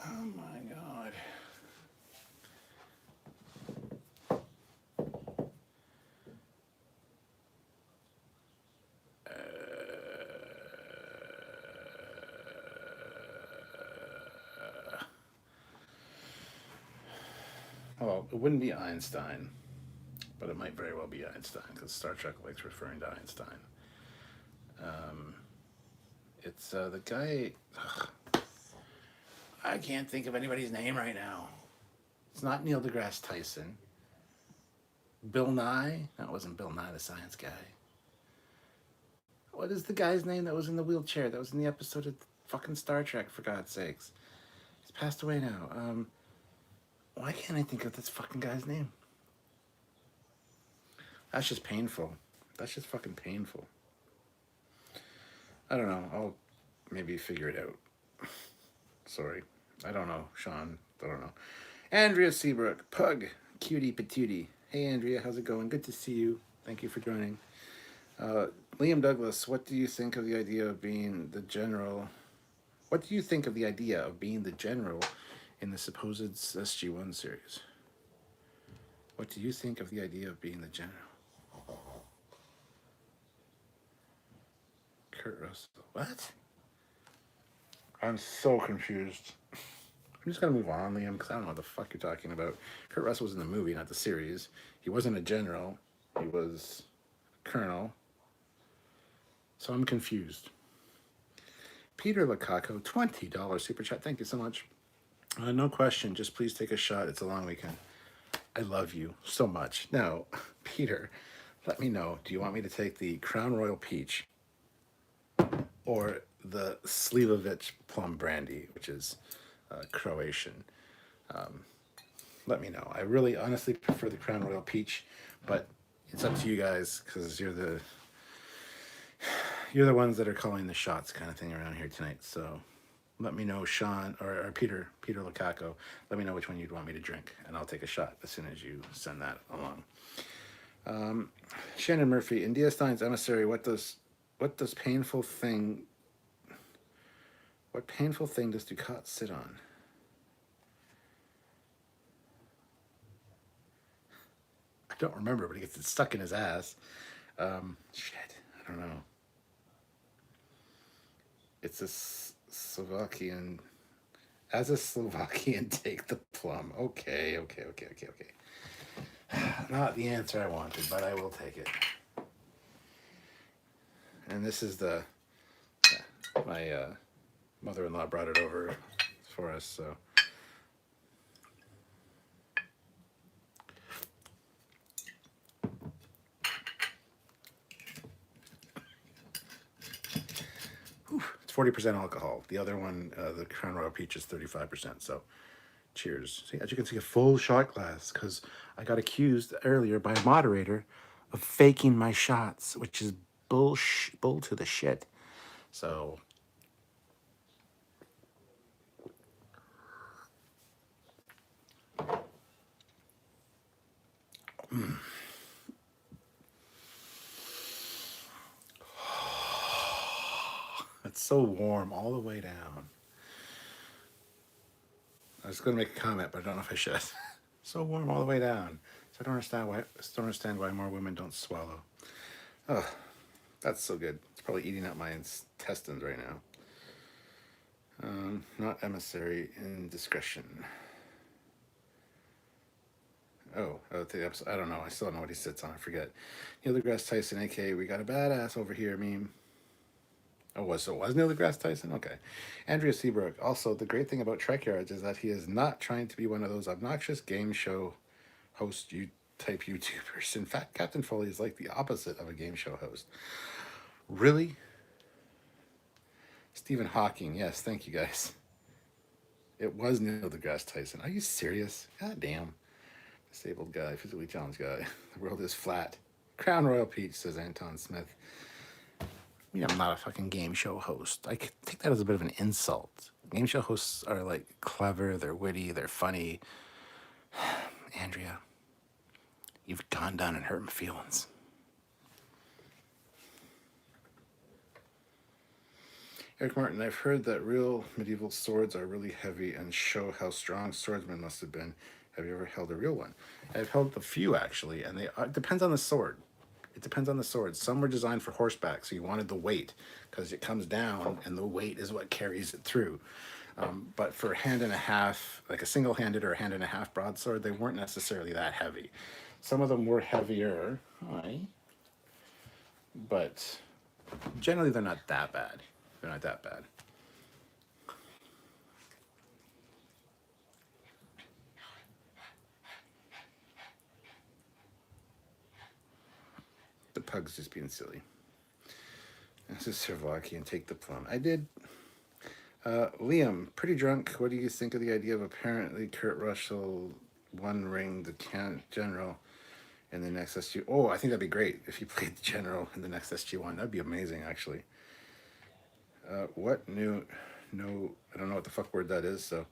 Oh my god. Well, it wouldn't be Einstein, but it might very well be Einstein because Star Trek likes referring to Einstein. It's the guy. I can't think of anybody's name right now. It's not Neil deGrasse Tyson. Bill Nye? That wasn't Bill Nye, the science guy. What is the guy's name that was in the wheelchair? That was in the episode of fucking Star Trek, for God's sakes. He's passed away now. Why can't I think of this fucking guy's name? That's just painful. That's just fucking painful. I don't know. I'll maybe figure it out. Sorry. I don't know, Sean. I don't know. Andrea Seabrook. Pug. Cutie patootie. Hey, Andrea. How's it going? Good to see you. Thank you for joining. Liam Douglas. What do you think of the idea of being the general? What do you think of the idea of being the general in the supposed SG-1 series? What do you think of the idea of being the general? Kurt Russell. What? I'm so confused. I'm just gonna move on, Liam, because I don't know what the fuck you're talking about. Kurt Russell was in the movie, not the series. He wasn't a general. He was a colonel. So I'm confused. Peter Lukaku, $20 super chat. Thank you so much. No question. Just please take a shot. It's a long weekend. I love you so much. Now, Peter, let me know. Do you want me to take the Crown Royal Peach or the Slivovic Plum Brandy, which is Croatian? Let me know. I really honestly prefer the Crown Royal Peach, but it's up to you guys because you're the ones that are calling the shots kind of thing around here tonight. So let me know, Sean or Peter Lukaku. Let me know which one you'd want me to drink, and I'll take a shot as soon as you send that along. Shannon Murphy, in DS9's Emissary, what painful thing does Ducat sit on? I don't remember, but he gets it stuck in his ass. Shit, I don't know. It's a Slovakian As a Slovakian, take the plum. Okay. Not the answer I wanted, but I will take it. And this is the my mother-in-law brought it over for us, so. Whew, it's 40% alcohol. The other one, the Crown Royal Peach, is 35%. So, cheers. See, as you can see, a full shot glass because I got accused earlier by a moderator of faking my shots, which is bull to the shit. So, it's so warm all the way down. I was going to make a comment, but I don't know if I should. So warm all the way down. So I don't understand why more women don't swallow. Oh, that's so good. It's probably eating up my intestines right now. Not emissary indiscretion. The episode. I don't know. I still don't know what he sits on. I forget. Neil deGrasse Tyson, aka we got a badass over here meme. Oh, it was Neil deGrasse Tyson? Okay. Andrea Seabrook. Also, the great thing about Trekyards is that he is not trying to be one of those obnoxious game show host type YouTubers. In fact, Captain Foley is like the opposite of a game show host. Really? Stephen Hawking. Yes, thank you guys. It was Neil deGrasse Tyson. Are you serious? God damn. Disabled guy, physically challenged guy. The world is flat. Crown Royal Peach, says Anton Smith. I mean, I'm not a fucking game show host. I take that as a bit of an insult. Game show hosts are like clever, they're witty, they're funny. Andrea, you've gone down and hurt my feelings. Eric Martin, I've heard that real medieval swords are really heavy and show how strong swordsmen must have been. Have you ever held a real one? I've held a few actually, and it depends on the sword. It depends on the sword. Some were designed for horseback, so you wanted the weight because it comes down, and the weight is what carries it through. But for hand and a half, like a single-handed or a hand and a half broadsword, they weren't necessarily that heavy. Some of them were heavier, but generally they're not that bad. They're not that bad. The pug's just being silly. This is Slovakian. Take the plum. I did. Liam, pretty drunk. What do you think of the idea of apparently Kurt Russell one ring the general in the next SG? Oh, I think that'd be great if he played the general in the next SG1. That'd be amazing, actually. What new? No, I don't know what the fuck word that is. So,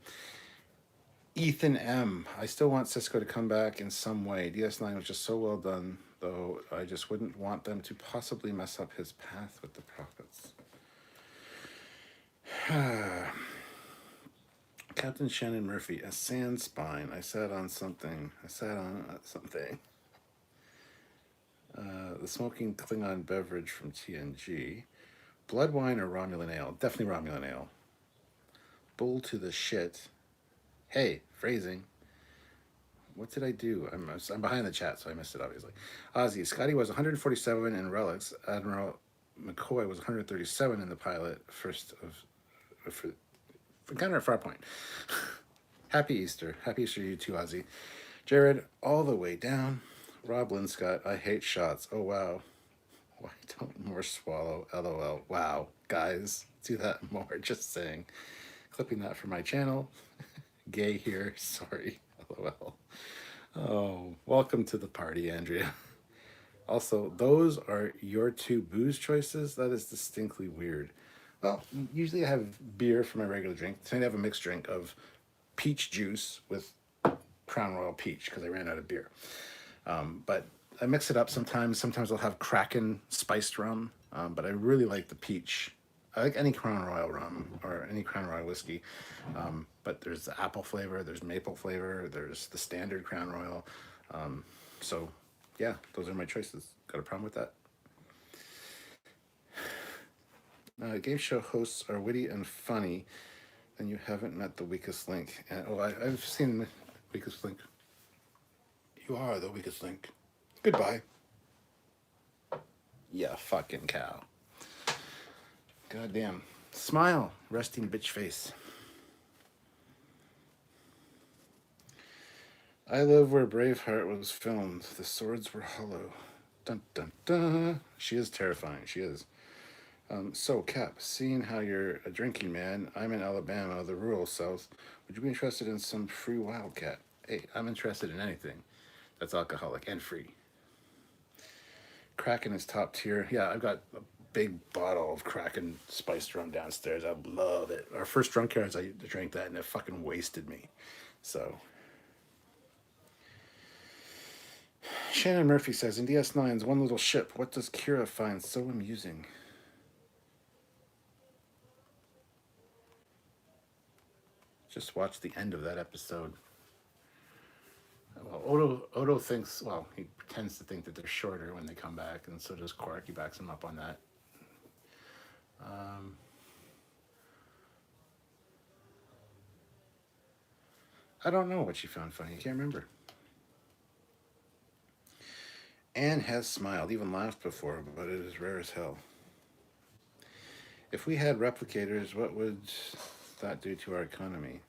Ethan M. I still want Cisco to come back in some way. DS9 was just so well done, though. I just wouldn't want them to possibly mess up his path with the prophets. Captain Shannon Murphy, a sand spine. I sat on something. The smoking Klingon beverage from TNG. Blood wine or Romulan ale? Definitely Romulan ale. Bull to the shit. Hey, phrasing. What did I do? I'm behind the chat, so I missed it, obviously. Ozzy, Scotty was 147 in Relics. Admiral McCoy was 137 in the pilot. First of... For Encounter at Farpoint. Happy Easter. Happy Easter to you too, Ozzy. Jared, all the way down. Rob Linscott, I hate shots. Oh, wow. Why don't more swallow? LOL. Wow. Guys, do that more. Just saying. Clipping that for my channel. Gay here. Sorry. LOL. Oh, welcome to the party, Andrea. Also, those are your two booze choices? That is distinctly weird. Well, usually I have beer for my regular drink. Tonight I have a mixed drink of peach juice with Crown Royal Peach because I ran out of beer. But I mix it up sometimes. Sometimes I'll have Kraken spiced rum, but I really like the peach. I like any Crown Royal rum or any Crown Royal whiskey, but there's the apple flavor, there's maple flavor, there's the standard Crown Royal. So, yeah, those are my choices. Got a problem with that? Game show hosts are witty and funny. then you haven't met the weakest link. And I've seen the weakest link. You are the weakest link. Goodbye. Yeah, fucking cow. Goddamn. Smile, resting bitch face. I live where Braveheart was filmed. The swords were hollow. Dun dun dun. She is terrifying. She is. So, Cap, seeing how you're a drinking man, I'm in Alabama, the rural South. Would you be interested in some free Wildcat? Hey, I'm interested in anything that's alcoholic and free. Kraken is top tier. Yeah, I've got a big bottle of Kraken spiced rum downstairs. I love it. Our first Trekyards, I drank that and it fucking wasted me. So, Shannon Murphy says, in DS9's One Little Ship, what does Kira find so amusing? Just watch the end of that episode. Well, Odo thinks, well, he pretends to think that they're shorter when they come back, and so does Quark. He backs him up on that. I don't know what she found funny. I can't remember. Anne has smiled, even laughed before, but it is rare as hell. If we had replicators, what would that do to our economy?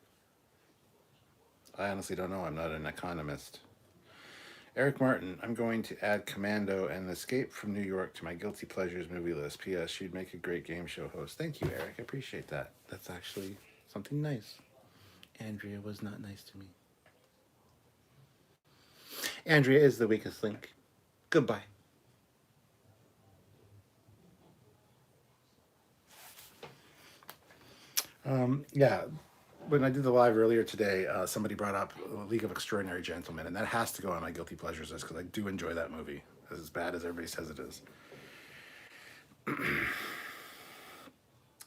I honestly don't know. I'm not an economist. Eric Martin, I'm going to add Commando and Escape from New York to my Guilty Pleasures movie list. P.S. You'd make a great game show host. Thank you, Eric. I appreciate that. That's actually something nice. Andrea was not nice to me. Andrea is the weakest link. Goodbye. Yeah, when I did the live earlier today, somebody brought up League of Extraordinary Gentlemen, and that has to go on my Guilty Pleasures list because I do enjoy that movie, as bad as everybody says it is.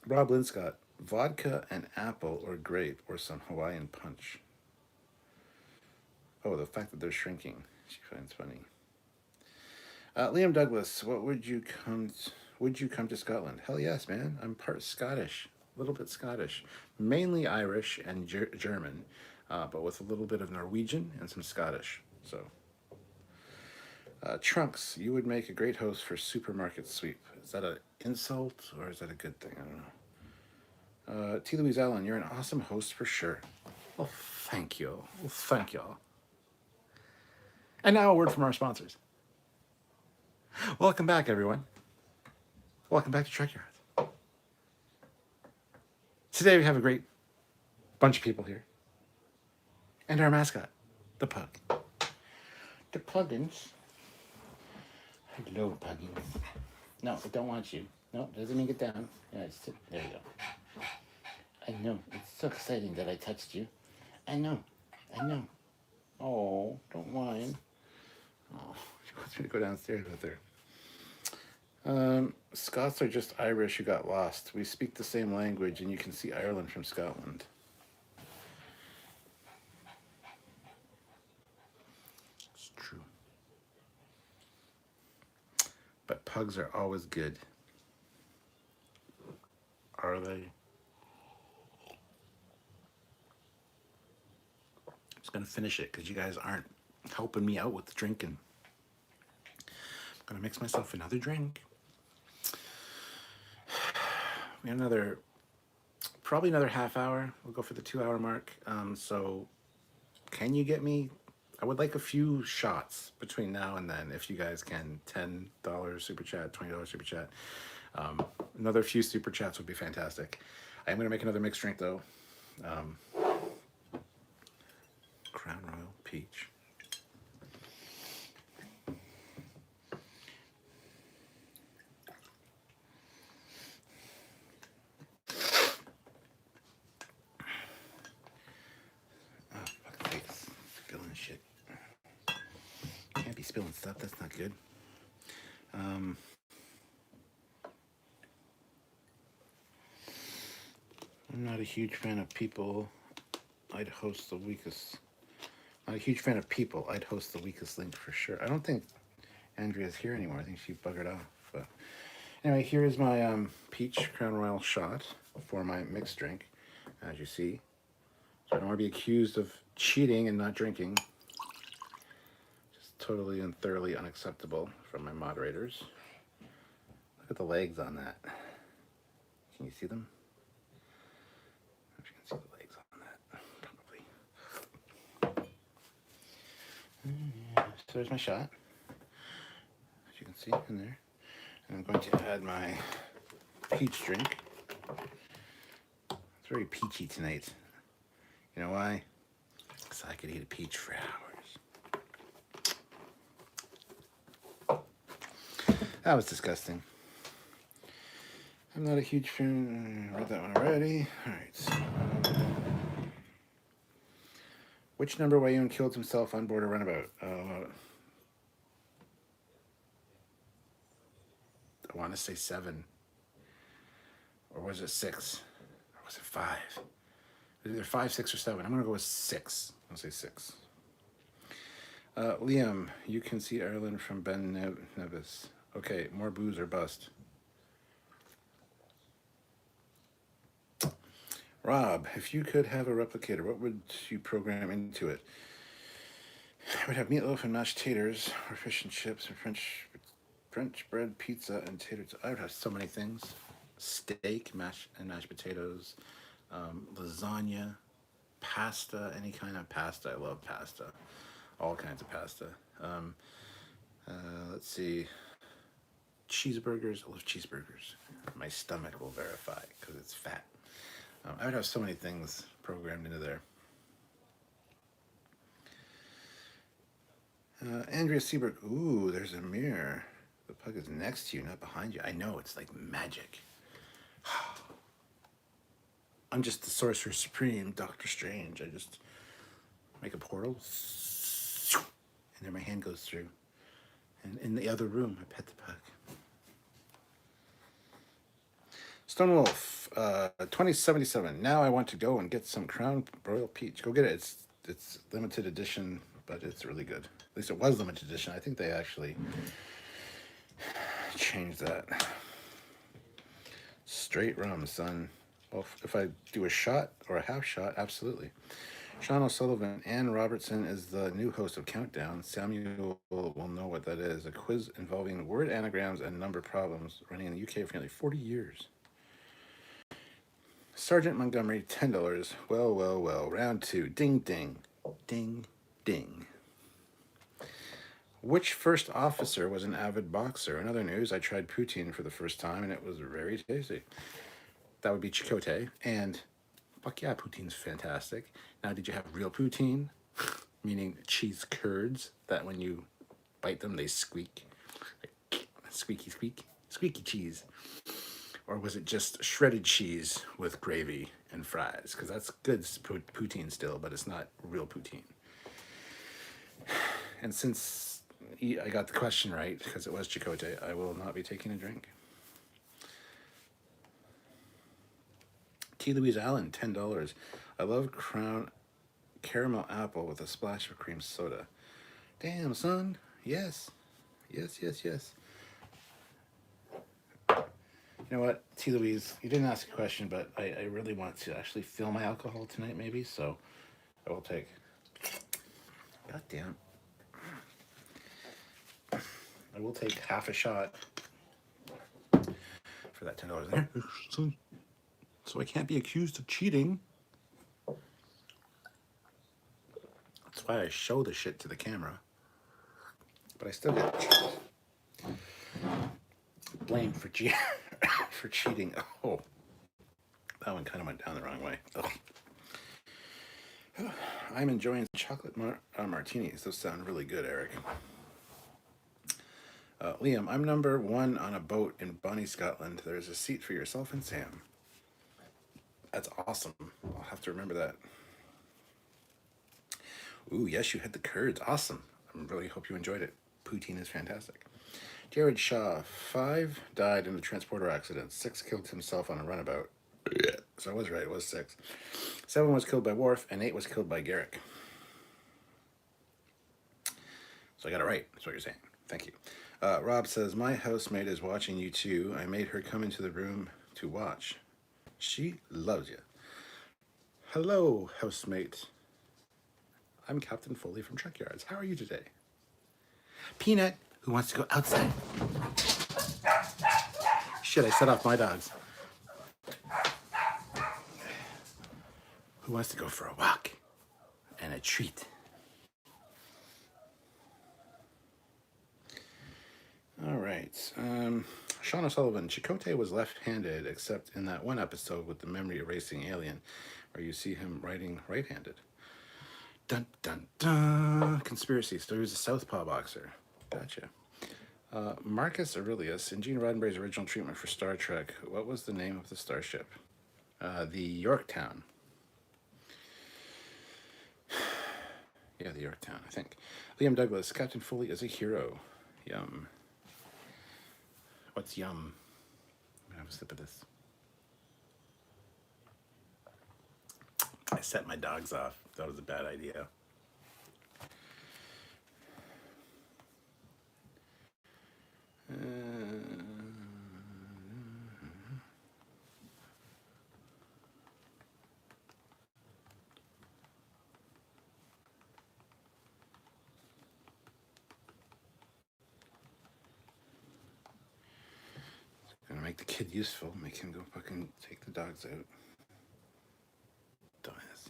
Rob Linscott, vodka and apple or grape or some Hawaiian punch. Oh, the fact that they're shrinking, she finds funny. Liam Douglas, would you come to Scotland? Hell yes, man. I'm part Scottish, a little bit Scottish, mainly Irish and German, but with a little bit of Norwegian and some Scottish. So, Trunks, you would make a great host for Supermarket Sweep. Is that an insult or is that a good thing? I don't know. T. Louise Allen, you're an awesome host for sure. Well, thank you. Well, thank you. And now a word from our sponsors. Welcome back, everyone. Welcome back to Trekyards. Today we have a great bunch of people here. And our mascot, the pug. The Puggins. Hello, Puggins. No, I don't want you. No, doesn't mean get down. Yeah, there you go. I know. It's so exciting that I touched you. I know. Oh, don't whine. Oh, she wants me to go downstairs with her. Scots are just Irish who got lost. We speak the same language, and you can see Ireland from Scotland. It's true. But pugs are always good. Are they? I'm just going to finish it because you guys aren't helping me out with the drinking. I'm going to mix myself another drink. We have probably another half hour. We'll go for the 2-hour mark. So can you get me, I would like a few shots between now and then, if you guys can. $10 super chat, $20 super chat. Another few super chats would be fantastic. I am going to make another mixed drink though. Crown Royal Peach. Spilling stuff, that's not good. I'm not a huge fan of people. I'd host the weakest. Not a huge fan of people. I'd host the weakest link for sure. I don't think Andrea's here anymore. I think she buggered off. But anyway, here is my peach Crown Royal shot for my mixed drink. as you see. So I don't want to be accused of cheating and not drinking. Just totally and thoroughly unacceptable from my moderators. Look at the legs on that. Can you see them? I don't know if you can see the legs on that. Probably. So there's my shot. As you can see in there. And I'm going to add my peach drink. It's very peachy tonight. You know why? Because I could eat a peach for hours. That was disgusting. I'm not a huge fan. I read that one already. Alright, so. Which number Wayun killed himself on board a runabout? I want to say 7. Or was it 6? Or was it 5? It was either 5, 6, or 7. I'm going to go with 6. I'll say 6. Liam, you can see Ireland from Ben Nevis. Okay, more booze or bust. Rob, if you could have a replicator, what would you program into it? I would have meatloaf and mashed taters, or fish and chips, and French bread, pizza, and taters. I would have so many things. Steak, mashed potatoes, lasagna, pasta, any kind of pasta. I love pasta. All kinds of pasta. Let's see. Cheeseburgers. I love cheeseburgers. My stomach will verify because it's fat. I would have so many things programmed into there. Andrea Seabrook. Ooh, there's a mirror. The pug is next to you, not behind you. I know, it's like magic. I'm just the Sorcerer Supreme, Doctor Strange. I just make a portal, and then my hand goes through. And in the other room, I pet the pug. Stonewolf, 2077. Now I want to go and get some Crown Royal Peach. Go get it. It's limited edition, but it's really good. At least it was limited edition. I think they actually changed that. Straight rum, son. Well, if I do a shot or a half shot, absolutely. Sean O'Sullivan. Ann Robertson is the new host of Countdown. Samuel will know what that is. A quiz involving word anagrams and number problems, running in the UK for nearly 40 years. Sergeant Montgomery, $10. Well. Round 2. Ding, ding. Ding, ding. Which first officer was an avid boxer? In other news, I tried poutine for the first time, and it was very tasty. That would be Chakotay. And, fuck yeah, poutine's fantastic. Now, did you have real poutine? Meaning cheese curds that when you bite them, they squeak. Like, squeaky, squeak. Squeaky cheese. Or was it just shredded cheese with gravy and fries? Because that's good poutine still, but it's not real poutine. And since I got the question right, because it was Chakotay, I will not be taking a drink. T. Louise Allen, $10. I love Crown caramel apple with a splash of cream soda. Damn, son. Yes. Yes. You know what, T. Louise, you didn't ask a question, but I really want to actually fill my alcohol tonight, maybe, so I will take. God damn. I will take half a shot for that $10 there. So I can't be accused of cheating. That's why I show the shit to the camera. But I still get blamed for for cheating. Oh, that one kind of went down the wrong way. Ugh. I'm enjoying chocolate martinis. Those sound really good, Eric. Liam, I'm number 1 on a boat in Bonnie, Scotland. There's a seat for yourself and Sam. That's awesome. I'll have to remember that. Ooh, yes, you had the curds. Awesome. I really hope you enjoyed it. Poutine is fantastic. Jared Shaw, 5 died in a transporter accident. 6 killed himself on a runabout. So I was right, it was 6. 7 was killed by Worf, and 8 was killed by Garrick. So I got it right, that's what you're saying. Thank you. Rob says, my housemate is watching you too. I made her come into the room to watch. She loves you. Hello, housemate. I'm Captain Foley from Trekyards. How are you today? Peanut, who wants to go outside? Shit, I set off my dogs. Who wants to go for a walk and a treat? All right. Sean O'Sullivan. Chakotay was left-handed, except in that one episode with the memory erasing alien, where you see him writing right-handed. Dun dun dun. Conspiracy. So he was a southpaw boxer. Gotcha. Marcus Aurelius. In Gene Roddenberry's original treatment for Star Trek, what was the name of the starship? The Yorktown. Yeah, the Yorktown, I think. Liam Douglas. Captain Foley is a hero. Yum. What's yum? I'm gonna have a sip of this. I set my dogs off. That was a bad idea. Gonna make the kid useful. Make him go fucking take the dogs out. Dumbass.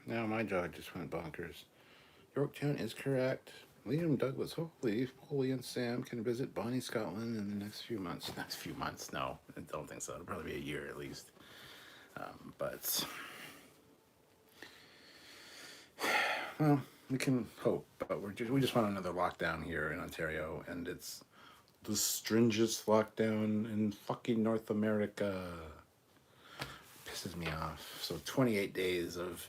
Now my dog just went bonkers. Yorktown is correct. Liam Douglas. Hopefully, Foley and Sam can visit Bonnie, Scotland in the next few months. Next few months? No, I don't think so. It'll probably be a year at least. But well, we can hope. But we just want another lockdown here in Ontario, and it's the stringest lockdown in fucking North America. Pisses me off. So 28 days of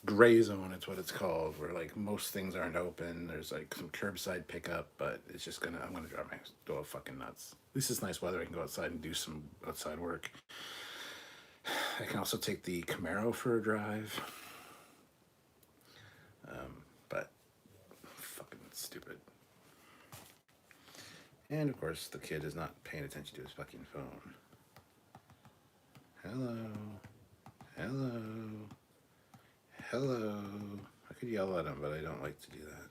gray zone, it's what it's called, where like most things aren't open. There's like some curbside pickup, but it's just I'm gonna drive my dog fucking nuts. At least it's nice weather. I can go outside and do some outside work. I can also take the Camaro for a drive. But fucking stupid. And of course, the kid is not paying attention to his fucking phone. Hello. Hello. Hello. I could yell at him, but I don't like to do that.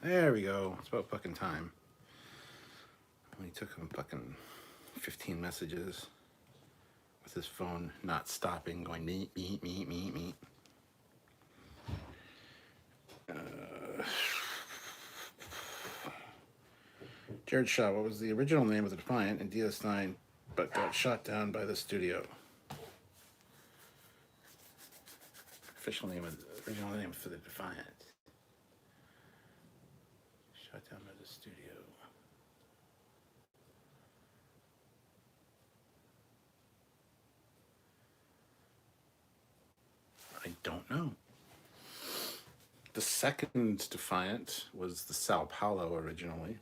There we go. It's about fucking time. Only took him fucking 15 messages with his phone not stopping, going meet, meet, meet, meet, meet. Jared Shaw, what was the original name of the Defiant in DS9 but got shot down by the studio? Original name for the Defiant. Shot down by the studio. I don't know. The second Defiant was the Sao Paulo originally.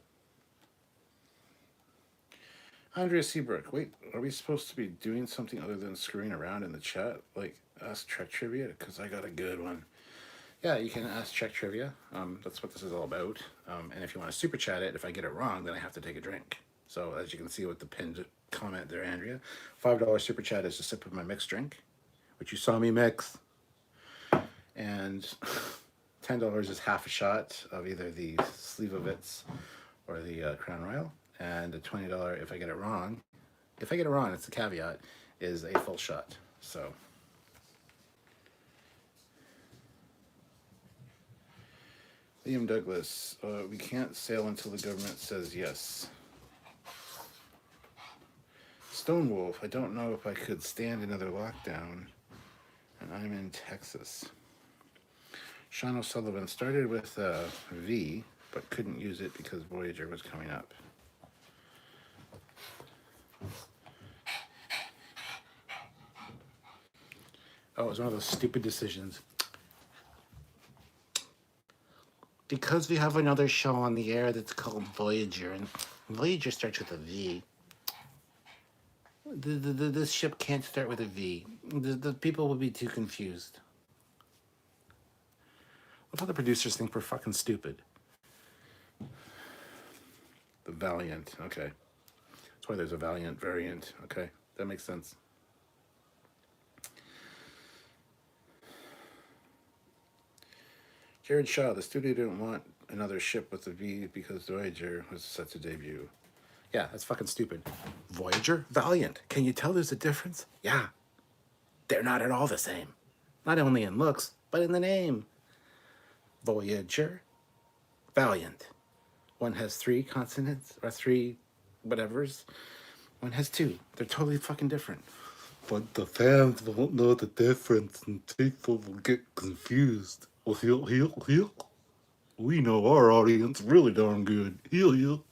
Andrea Seabrook, wait, are we supposed to be doing something other than screwing around in the chat? Like, ask Trek Trivia? Because I got a good one. Yeah, you can ask Trek Trivia. That's what this is all about. And if you want to super chat it, if I get it wrong, then I have to take a drink. So, as you can see with the pinned comment there, Andrea, $5 super chat is a sip of my mixed drink, which you saw me mix. And $10 is half a shot of either the Slivovitz or the Crown Royal. And a $20, if I get it wrong, it's a caveat, is a full shot. So Liam Douglas, we can't sail until the government says yes. Stonewolf, I don't know if I could stand another lockdown, and I'm in Texas. Sean O'Sullivan started with a V, but couldn't use it because Voyager was coming up. Oh, it was one of those stupid decisions. Because we have another show on the air that's called Voyager, and Voyager starts with a V. This ship can't start with a V. The people will be too confused. What how the producers think we're fucking stupid. The Valiant, okay. That's why there's a Valiant variant. Okay, that makes sense. Jared Shaw, the studio didn't want another ship with a V because Voyager was set to debut. Yeah, that's fucking stupid. Voyager? Valiant. Can you tell there's a difference? Yeah. They're not at all the same. Not only in looks, but in the name. Voyager, Valiant. One has 3 consonants, or 3 whatevers. One has 2. They're totally fucking different. But the fans won't know the difference and people will get confused. Well, heel. We know our audience really darn good. Heel.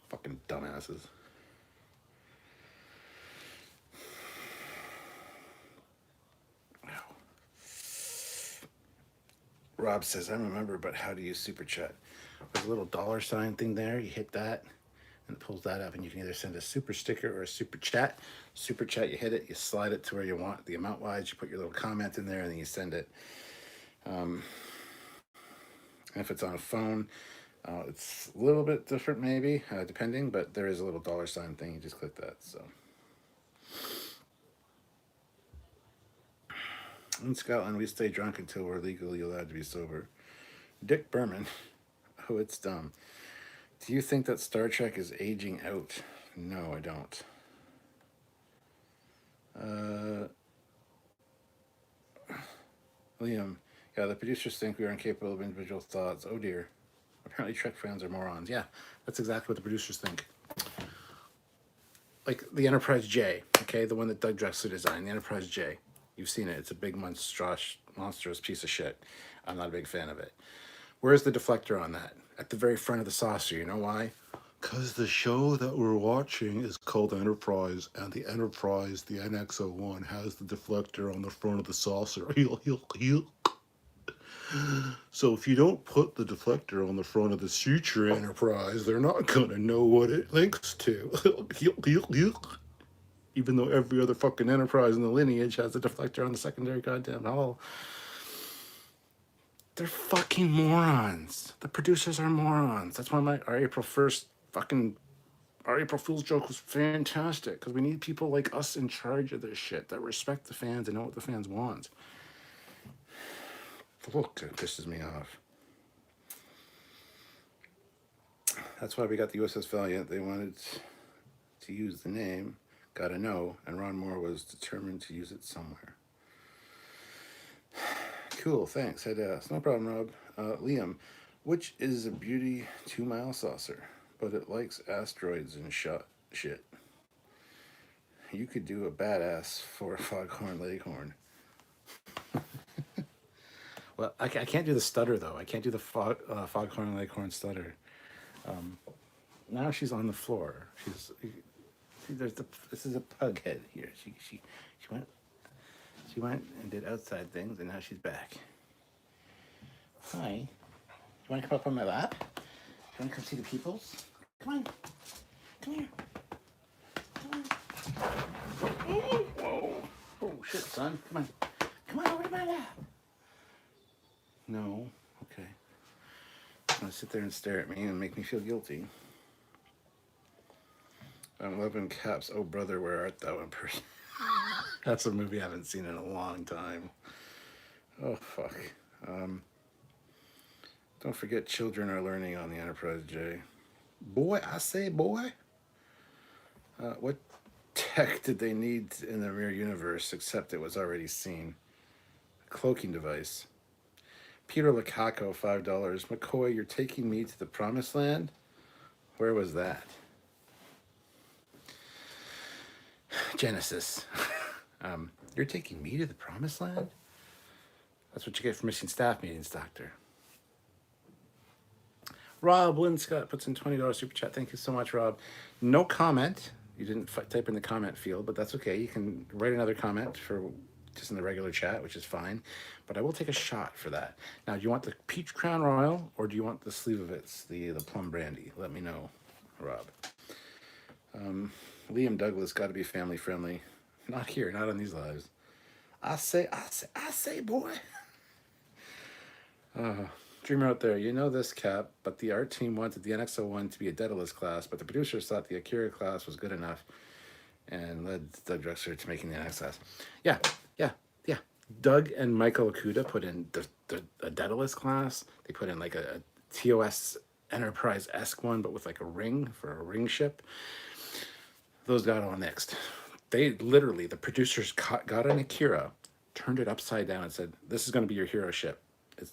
Fucking dumbasses. Rob says, I remember, but how do you super chat? There's a little $sign thing there. You hit that, and it pulls that up, and you can either send a super sticker or a super chat. Super chat, you hit it, you slide it to where you want the amount wise, you put your little comment in there, and then you send it. And if it's on a phone, it's a little bit different, maybe, depending, but there is a little $sign thing. You just click that. So, in Scotland, we stay drunk until we're legally allowed to be sober. Dick Berman. Oh, it's dumb. Do you think that Star Trek is aging out? No, I don't. Liam. Yeah, the producers think we are incapable of individual thoughts. Oh dear. Apparently Trek fans are morons. Yeah, that's exactly what the producers think. Like the Enterprise J, okay, the one that Doug Drexler designed, the Enterprise J. You've seen it. It's a big monstrous piece of shit. I'm not a big fan of it. Where's the deflector on that? At the very front of the saucer. You know why? Because the show that we're watching is called Enterprise, and the Enterprise, the NX-01, has the deflector on the front of the saucer. Heel. So if you don't put the deflector on the front of the future Enterprise, they're not going to know what it links to. Even though every other fucking Enterprise in the lineage has a deflector on the secondary goddamn hull. They're fucking morons. The producers are morons. That's why our April Fool's joke was fantastic, because we need people like us in charge of this shit that respect the fans and know what the fans want. Look, it pisses me off. That's why we got the USS Valiant. They wanted to use the name, gotta know, and Ron Moore was determined to use it somewhere. Cool, thanks. No problem, Rob. Liam, which is a beauty 2-mile saucer, but it likes asteroids and shit. You could do a badass for a foghorn leghorn. Well, I can't do the stutter, though. I can't do the foghorn leghorn stutter. Now she's on the floor. This is a pug head here. She went and did outside things, and now she's back. Hi. You want to come up on my lap? You want to come see the peoples? Come on. Come here. Come on. Whoa. Oh, shit, son. Come on. Come on over to my lap. No. Okay. You're going to sit there and stare at me and make me feel guilty. 11 Caps. Oh, brother, where art thou in person? That's a movie I haven't seen in a long time. Oh, fuck. Don't forget, children are learning on the Enterprise J. Boy, I say boy. What tech did they need in the Mirror Universe except it was already seen? A cloaking device. Peter Lukaku, $5. McCoy, you're taking me to the promised land? Where was that? Genesis. You're taking me to the promised land? That's what you get for missing staff meetings, Doctor. Rob Linscott puts in $20 super chat. Thank you so much, Rob. No comment. You didn't type in the comment field, but that's okay. You can write another comment for just in the regular chat, which is fine. But I will take a shot for that. Now, do you want the Peach Crown Royal, or do you want the sleeve of it, the plum brandy? Let me know. Rob. Liam Douglas got to be family friendly. Not here, not on these lives. I say, boy. Dreamer out there, you know this, Cap, but the art team wanted the NX-01 to be a Daedalus class, but the producers thought the Akira class was good enough and led Doug Drexler to making the NX class. Yeah, yeah, yeah. Doug and Michael Okuda put in a Daedalus class. They put in like a TOS Enterprise-esque one, but with like a ring for a ring ship. Those got all nixed. They literally, the producers got an Akira, turned it upside down and said, this is going to be your hero ship. It's,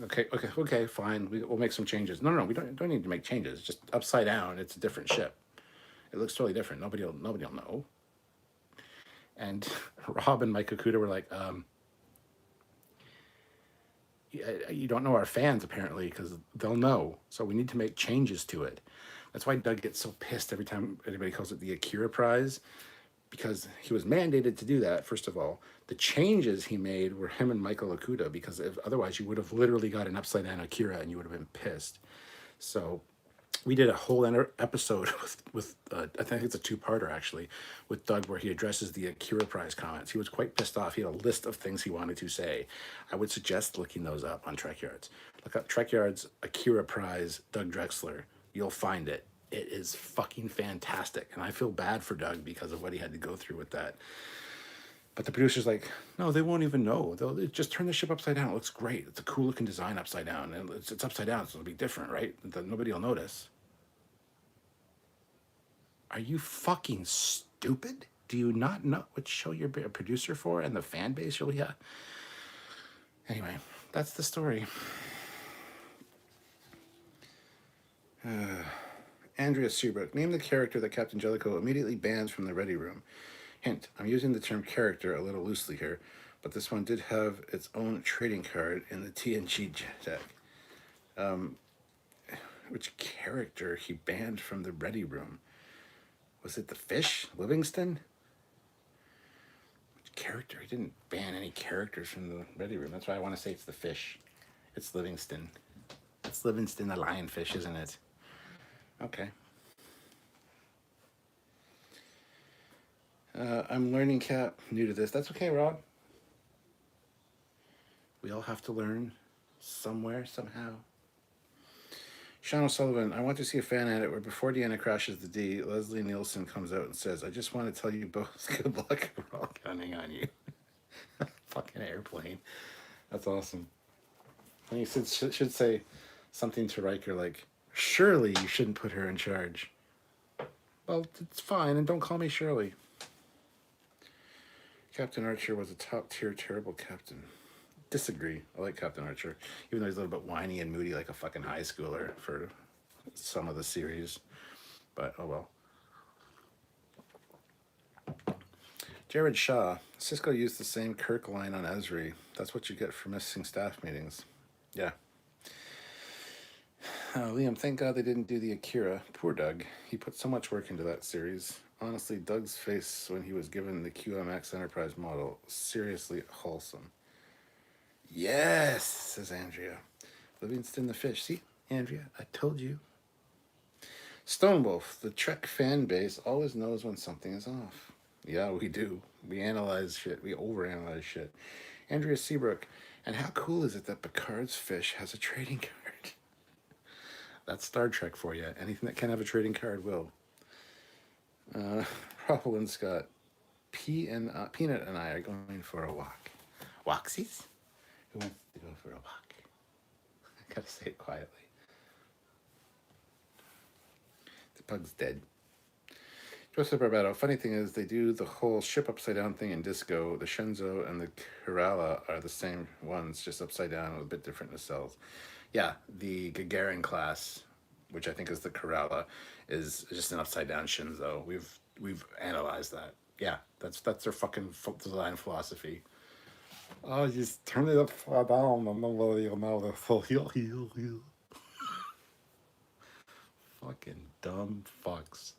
okay, fine. We'll make some changes. No, we don't need to make changes. Just upside down, it's a different ship. It looks totally different. Nobody will know. And Rob and Mike Okuda were like, you don't know our fans apparently, because they'll know. So we need to make changes to it. That's why Doug gets so pissed every time anybody calls it the Akira Prize, because he was mandated to do that, first of all. The changes he made were him and Michael Okuda, because otherwise you would have literally got an upside-down Akira and you would have been pissed. So we did a whole episode with I think it's a two-parter, actually, with Doug, where he addresses the Akira Prize comments. He was quite pissed off. He had a list of things he wanted to say. I would suggest looking those up on Trekyards. Look up Trekyards Akira Prize Doug Drexler. You'll find it. It is fucking fantastic. And I feel bad for Doug because of what he had to go through with that. But the producer's like, no, they won't even know. They'll just turn the ship upside down. It looks great. It's a cool looking design upside down. And it's upside down, so it'll be different, right? Nobody will notice. Are you fucking stupid? Do you not know what show you're a producer for and the fan base you'll have? Anyway, that's the story. Andrea Seabrook, name the character that Captain Jellicoe immediately bans from the ready room. Hint, I'm using the term character a little loosely here, but this one did have its own trading card in the TNG deck. Which character he banned from the ready room? Was it the fish, Livingston? Which character? He didn't ban any characters from the ready room. That's why I want to say it's the fish. It's Livingston. It's Livingston the lionfish, isn't it? Okay. I'm learning, Cap. New to this. That's okay, Rob. We all have to learn somewhere, somehow. Sean O'Sullivan, I want to see a fan edit where before Deanna crashes the D, Leslie Nielsen comes out and says, I just want to tell you both good luck. We're all counting on you. Fucking airplane. That's awesome. And he should say something to Riker like, surely you shouldn't put her in charge. Well, it's fine, and don't call me Shirley. Captain Archer was a top-tier, terrible captain. Disagree. I like Captain Archer, even though he's a little bit whiny and moody like a fucking high schooler for some of the series. But, oh well. Jared Shaw. Cisco used the same Kirk line on Esri. That's what you get for missing staff meetings. Yeah. Liam, thank God they didn't do the Akira. Poor Doug. He put so much work into that series. Honestly, Doug's face when he was given the QMX Enterprise model, seriously wholesome. Yes, says Andrea. Livingston the fish. See, Andrea, I told you. Stonewolf, the Trek fan base always knows when something is off. Yeah, we do. We analyze shit. We overanalyze shit. Andrea Seabrook, and how cool is it that Picard's fish has a trading card? That's Star Trek for you. Anything that can have a trading card will. Rosalind Scott, Peanut and I are going for a walk. Walksies? Who wants to go for a walk? I gotta say it quietly. The pug's dead. Joseph Barbato, funny thing is they do the whole ship upside down thing in Disco. The Shenzhou and the Kerala are the same ones, just upside down with a bit different nacelles. Yeah, the Gagarin class, which I think is the Kerala, is just an upside down Shenzhou. We've analyzed that. Yeah, that's their fucking design philosophy. Oh, just turn it upside down and nobody will know the full heel. Fucking dumb fucks.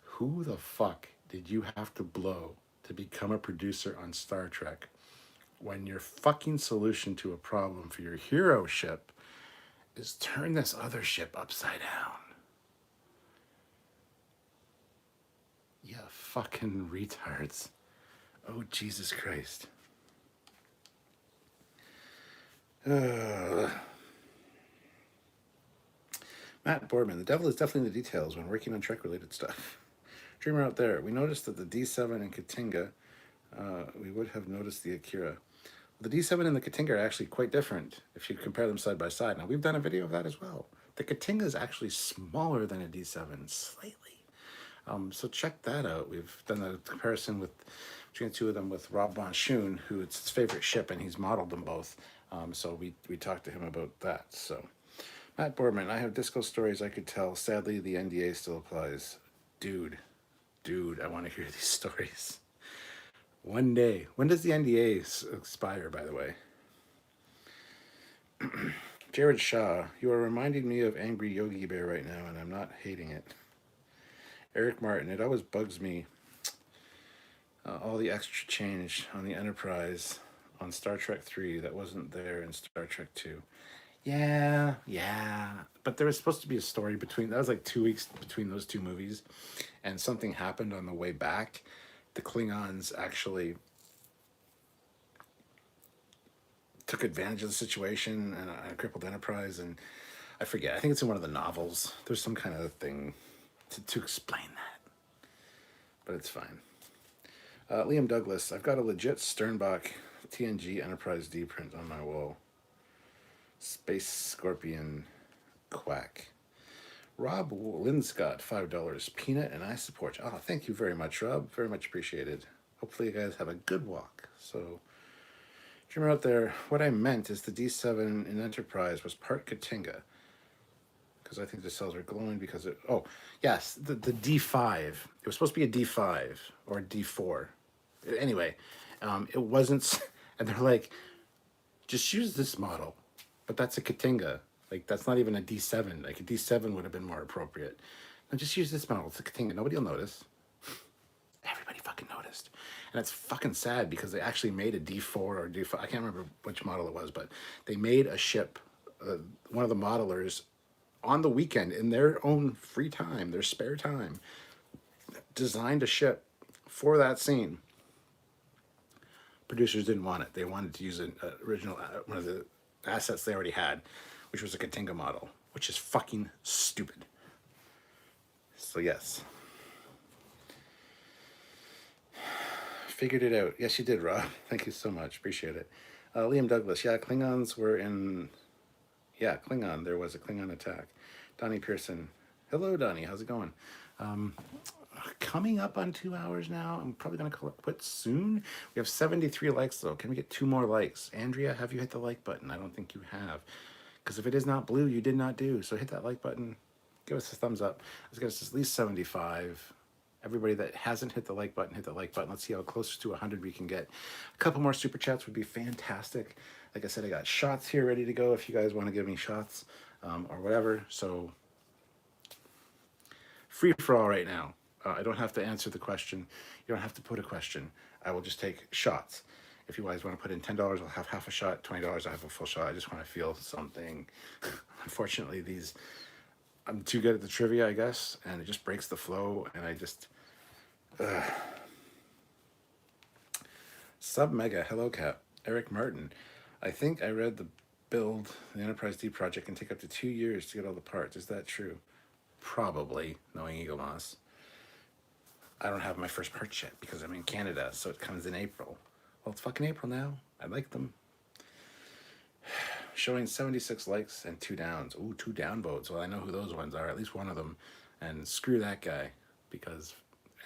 Who the fuck did you have to blow to become a producer on Star Trek when your fucking solution to a problem for your hero ship is turn this other ship upside down? Yeah, fucking retards. Oh, Jesus Christ. Matt Boardman, the devil is definitely in the details when working on Trek related stuff. Dreamer out there, we noticed that the D7 and Katinga, we would have noticed the Akira. The D7 and the Katinga are actually quite different if you compare them side by side. Now, we've done a video of that as well. The Katinga is actually smaller than a D7, slightly. So check that out. We've done a comparison with between the two of them with Rob Bonchoon, who it's his favorite ship, and he's modeled them both. So we talked to him about that. So Matt Boardman, I have disco stories I could tell. Sadly, the NDA still applies. Dude, I want to hear these stories. One day. When does the NDA expire, by the way? Jared Shaw, you are reminding me of Angry Yogi Bear right now, and I'm not hating it. Eric Martin, it always bugs me. All the extra change on the Enterprise on Star Trek 3 that wasn't there in Star Trek 2. Yeah. But there was supposed to be a story between, that was like 2 weeks between those two movies, and something happened on the way back. The Klingons actually took advantage of the situation and a crippled Enterprise, and I forget, I think it's in one of the novels. There's some kind of thing to explain that, but it's fine. Liam Douglas, I've got a legit Sternbach TNG Enterprise D print on my wall. Space Scorpion Quack. Rob Linscott, $5. Peanut and I support you. Oh, thank you very much, Rob. Very much appreciated. Hopefully you guys have a good walk. So, dreamer out there, what I meant is the D7 in Enterprise was part Katinga. Because I think the cells are glowing because it... Oh, yes, the D5. It was supposed to be a D5 or a D4. Anyway, it wasn't... And they're like, just use this model. But that's a Katinga. Like, that's not even a D7. Like, a D7 would have been more appropriate. Now, just use this model. It's a Katinga. Nobody will notice. Everybody fucking noticed. And it's fucking sad because they actually made a D4 or D5. I can't remember which model it was, but they made a ship, one of the modelers, on the weekend, in their own free time, their spare time, designed a ship for that scene. Producers didn't want it. They wanted to use an original, one of the assets they already had, which was a Katinga model, which is fucking stupid. So yes. Figured it out. Yes, you did, Rob. Thank you so much. Appreciate it. Liam Douglas. Yeah, Klingons were in... Yeah, Klingon. There was a Klingon attack. Donnie Pearson. Hello, Donnie. How's it going? Coming up on 2 hours now. I'm probably going to quit soon. We have 73 likes, though. Can we get 2 more likes? Andrea, have you hit the like button? I don't think you have. Because if it is not blue, you did not do. So hit that like button. Give us a thumbs up. Let's get us at least 75. Everybody that hasn't hit the like button, hit the like button. Let's see how close to 100 we can get. A couple more super chats would be fantastic. Like I said, I got shots here ready to go if you guys want to give me shots or whatever. So free for all right now. I don't have to answer the question. You don't have to put a question. I will just take shots. If you guys want to put in $10, I'll have half a shot. $20, I'll have a full shot. I just want to feel something. Unfortunately, I'm too good at the trivia, I guess, and it just breaks the flow, and I just... Sub Mega, hello Cap. Eric Martin. I think I read the build, the Enterprise D project, can take up to 2 years to get all the parts. Is that true? Probably, knowing Eagle Moss. I don't have my first parts yet because I'm in Canada, so it comes in April. Well, it's fucking April now. I like them. Showing 76 likes and 2 downs. Ooh, 2 down votes. Well, I know who those ones are, at least one of them. And screw that guy, because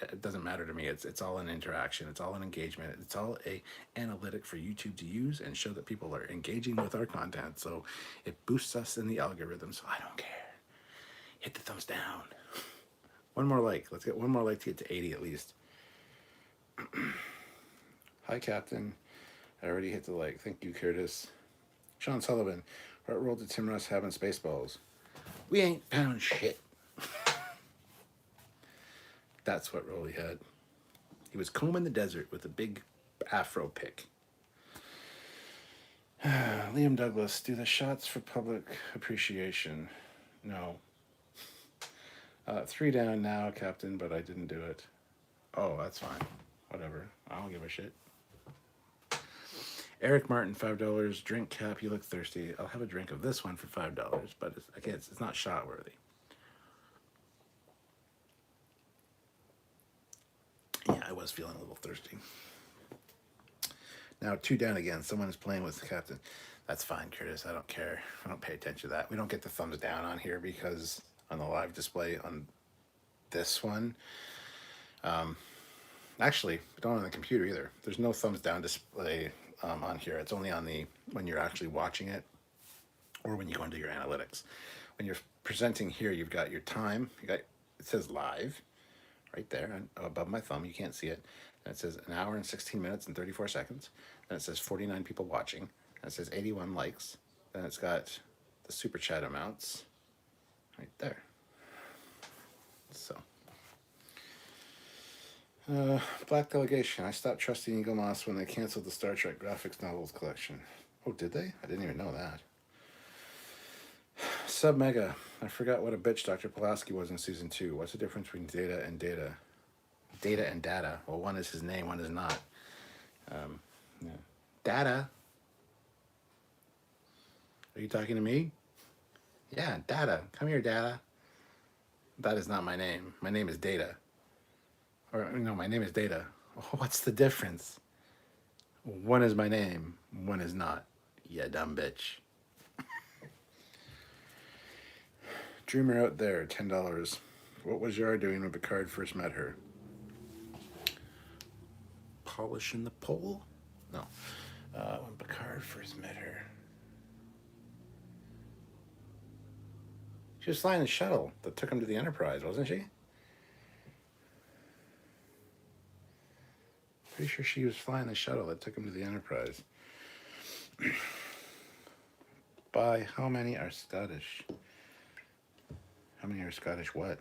it doesn't matter to me. It's all an interaction. It's all an engagement. It's all a analytic for YouTube to use and show that people are engaging with our content. So it boosts us in the algorithm, so I don't care. Hit the thumbs down. One more like. Let's get one more like to get to 80 at least. Hi, Captain. I already hit the like. Thank you, Curtis. Sean Sullivan. What role did Tim Russ have in Spaceballs? We ain't found shit. That's what role he had. He was combing the desert with a big afro pick. Liam Douglas. Do the shots for public appreciation? No. 3 down now, Captain, but I didn't do it. Oh, that's fine. Whatever. I don't give a shit. Eric Martin, $5. Drink cap. You look thirsty. I'll have a drink of this one for $5, but it's not shot worthy. Yeah, I was feeling a little thirsty. Now 2 down again. Someone is playing with the captain. That's fine, Curtis. I don't care. I don't pay attention to that. We don't get the thumbs down on here because on the live display on this one. Actually, don't on the computer either. There's no thumbs down display on here. It's only on the when you're actually watching it or when you go into your analytics. When you're presenting here, you've got your time. It says live right there above my thumb. You can't see it. And it says an hour and 16 minutes and 34 seconds. Then it says 49 people watching. And it says 81 likes. Then it's got the super chat amounts right there. So, Black Delegation. I stopped trusting Eagle Moss when they canceled the Star Trek graphics novels collection. Oh, did they? I didn't even know that. Sub Mega. I forgot what a bitch Dr. Pulaski was in season 2. What's the difference between data and data? Data and data. Well, one is his name, one is not. Yeah. Data. Are you talking to me? Yeah, Data. Come here, Data. That is not my name. My name is Data. Or, no, my name is Data. What's the difference? One is my name, one is not. Yeah, dumb bitch. Dreamer out there, $10. What was Yar doing when Picard first met her? Polishing the pole? No. When Picard first met her. She was flying the shuttle that took him to the Enterprise, wasn't she? Pretty sure she was flying the shuttle that took him to the Enterprise. By how many are Scottish? How many are Scottish what?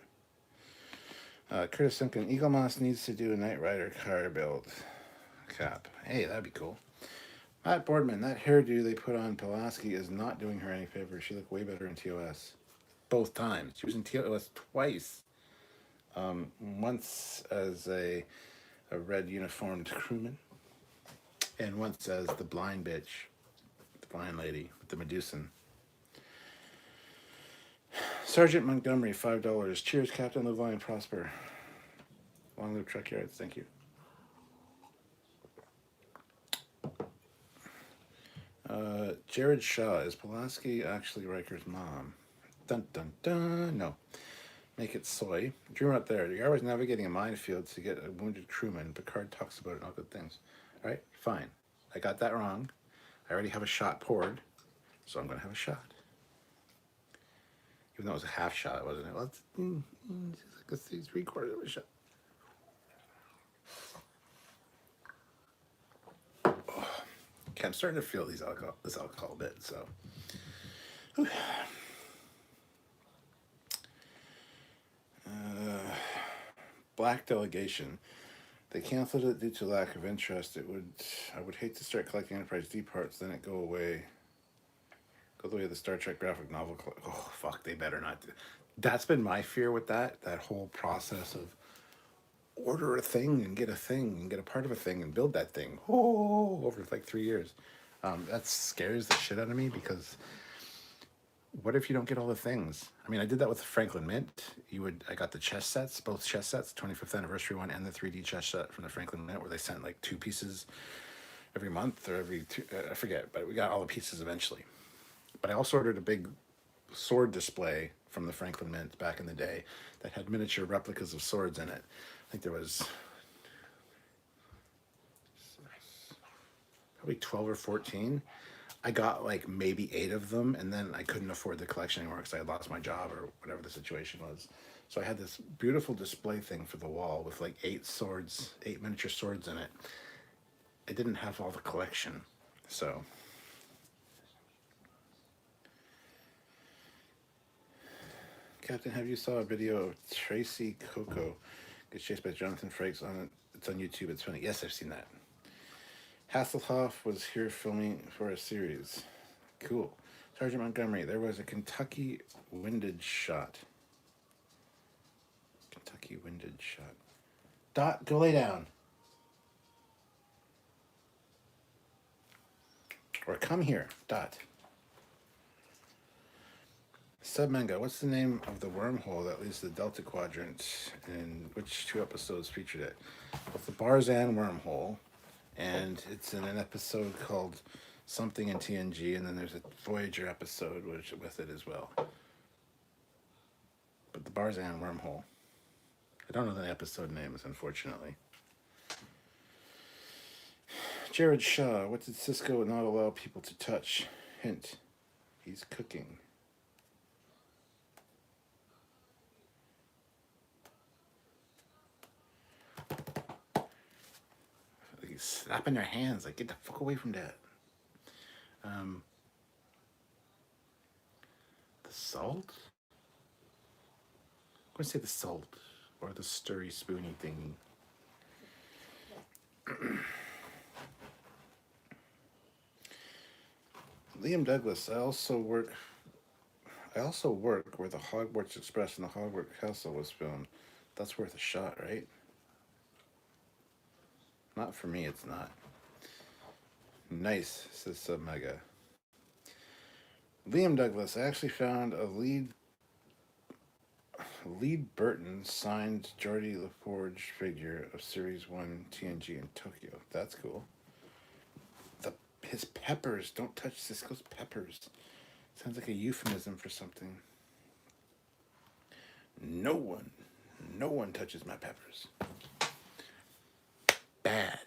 Curtis Simpkin, Eagle Moss needs to do a Knight Rider car build. Cap. Hey, that'd be cool. Matt Boardman, that hairdo they put on Pulaski is not doing her any favors. She looked way better in TOS. Both times. She was in TOS twice. Once as a red uniformed crewman, and once as the blind bitch, the blind lady with the Medusan. Sergeant Montgomery, $5. Cheers, Captain. Live long and prosper. Long live Trekyards. Thank you. Jared Shaw, is Pulaski actually Riker's mom? Dun dun dun. No. Make it soy. Dreamer out there. You're always navigating a minefield to get a wounded crewman. Picard talks about it and all good things. All right, fine. I got that wrong. I already have a shot poured, so I'm going to have a shot. Even though it was a half shot, wasn't it? Well, it's like a 3/4 of a shot. Oh. Okay, I'm starting to feel this alcohol a bit, so. Black Delegation. They canceled it due to lack of interest. I would hate to start collecting Enterprise D parts, then it go away. Go the way of the Star Trek graphic novel. Oh, fuck, they better not. That's been my fear with that whole process of order a thing and get a part of a thing and build that thing. Oh, over like 3 years. That scares the shit out of me because what if you don't get all the things? I mean, I did that with the Franklin Mint. I got the chess sets, both chess sets, 25th anniversary one and the 3D chess set from the Franklin Mint, where they sent like 2 pieces every month or every 2, I forget, but we got all the pieces eventually. But I also ordered a big sword display from the Franklin Mint back in the day that had miniature replicas of swords in it. I think there was probably 12 or 14. I got like maybe 8 of them, and then I couldn't afford the collection anymore because I had lost my job or whatever the situation was. So I had this beautiful display thing for the wall with like 8 miniature swords in it. I didn't have all the collection, so. Captain, have you saw a video of Tracy Coco gets chased by Jonathan Frakes on it? It's on YouTube. It's funny. Yes, I've seen that. Hasselhoff was here filming for a series. Cool. Sergeant Montgomery, there was a Kentucky windage shot. Kentucky windage shot. Dot, go lay down. Or come here. Dot. Submanga, what's the name of the wormhole that leads to the Delta Quadrant, and which 2 episodes featured it? It's the Barzan wormhole, and it's in an episode called Something in TNG, and then there's a Voyager episode with it as well. But the Barzan wormhole. I don't know the episode names, unfortunately. Jared Shaw, what did Cisco not allow people to touch? Hint, he's cooking. Like slapping their hands, like, get the fuck away from that. The salt? I'm going to say the salt, or the stirry spoony thingy. Liam Douglas, I also work where the Hogwarts Express and the Hogwarts Castle was filmed. That's worth a shot, right? Not for me, it's not. Nice, says Submega. Liam Douglas, I actually found a Lead Burton signed Geordie LaForge figure of Series 1 TNG in Tokyo. That's cool. His peppers. Don't touch Cisco's peppers. Sounds like a euphemism for something. No one touches my peppers. Bad.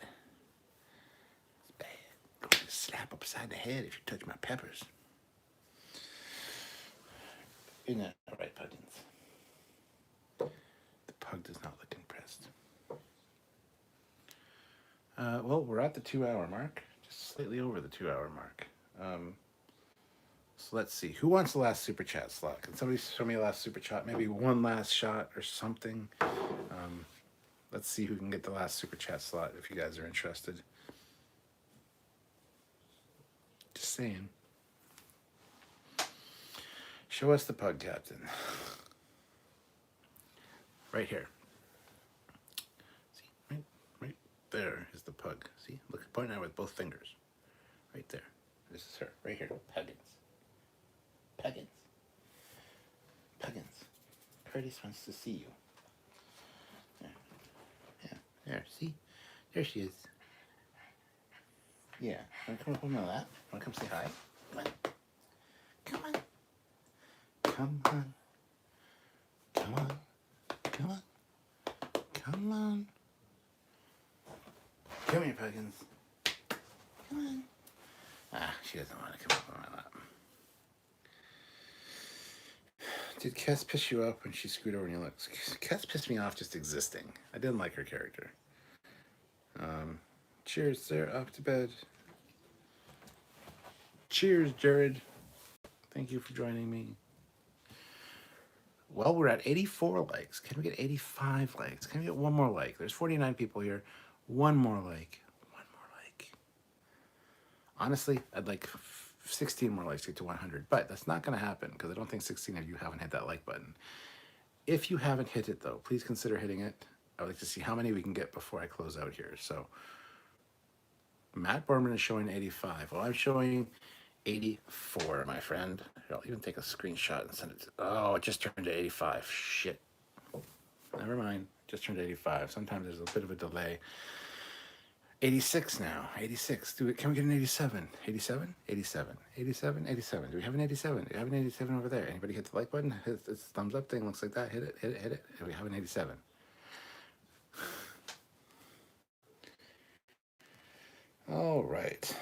It's bad. I'm going to slap upside the head if you touch my peppers. Isn't that all right, Puddins? The pug does not look impressed. Well, we're at the 2-hour mark. Just slightly over the 2-hour mark. So let's see. Who wants the last super chat slot? Can somebody show me a last super chat? Maybe one last shot or something. Let's see who can get the last super chat slot if you guys are interested. Just saying. Show us the pug captain. Right here. See, right there is the pug. See, look, point at her with both fingers. Right there. This is her, right here. Puggins. Curtis wants to see you. Yeah. There, see? There she is. Yeah. Wanna come up on my lap? Wanna come say hi? Come on. Come here, Puggins. Come on. She doesn't want to come up on my lap. Did Cass piss you off when she screwed over your looks? Cass pissed me off just existing. I didn't like her character. Cheers, they're off to bed. Cheers, Jared. Thank you for joining me. Well, we're at 84 likes. Can we get 85 likes? Can we get one more like? There's 49 people here. One more like. Honestly, I'd like 16 more likes to get to 100, but that's not going to happen because I don't think 16 of you haven't hit that like button. If you haven't hit it, though, please consider hitting it. I would like to see how many we can get before I close out here. So Matt Borman is showing 85. Well, I'm showing 84, my friend. I'll even take a screenshot and send it to... Oh, it just turned to 85. Shit. Never mind. Just turned 85. Sometimes there's a bit of a delay. 86 now. 86. Can we get an 87? 87? 87. 87? 87. Do we have an 87? Do we have an 87 over there? Anybody hit the like button? Hit this thumbs up thing. Looks like that. Hit it. Do we have an 87? All right.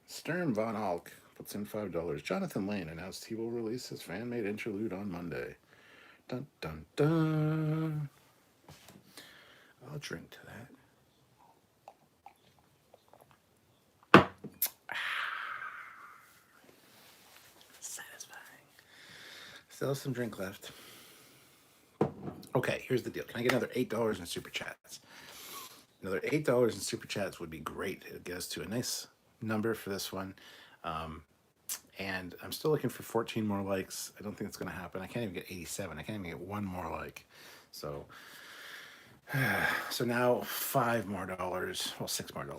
Stern Von Alk puts in $5. Jonathan Lane announced he will release his fan-made interlude on Monday. Dun, dun, dun. I'll drink to that. Still some drink left. Okay, here's the deal. Can I get another $8 in super chats? Another $8 in super chats would be great. It'll get us to a nice number for this one. And I'm still looking for 14 more likes. I don't think it's going to happen. I can't even get 87. I can't even get one more like. So So now $5 more, well, $6 more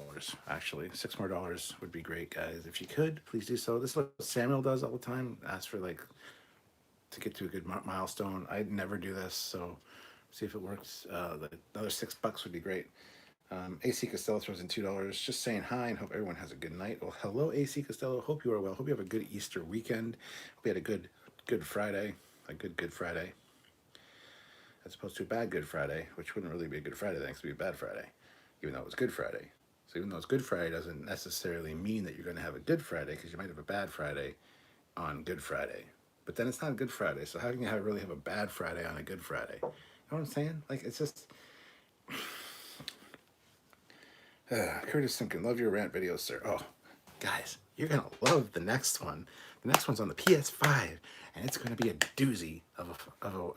actually. $6 more would be great, guys. If you could, please do so. This is what Samuel does all the time. Ask for like to get to a good milestone. I never do this, so see if it works. Another $6 would be great. AC Costello throws in $2. Just saying hi and hope everyone has a good night. Well, hello, AC Costello. Hope you are well. Hope you have a good Easter weekend. Hope you had a good Friday, a good Friday, as opposed to a bad Good Friday, which wouldn't really be a Good Friday. Then it would be a bad Friday, even though it was Good Friday. So even though it's Good Friday, doesn't necessarily mean that you're going to have a Good Friday, because you might have a bad Friday on Good Friday. But then it's not a Good Friday. So how can you really have a bad Friday on a Good Friday? You know what I'm saying? Like, it's just. Curtis Simpkin, love your rant videos, sir. Oh, guys, you're going to love the next one. The next one's on the PS5, and it's going to be a doozy of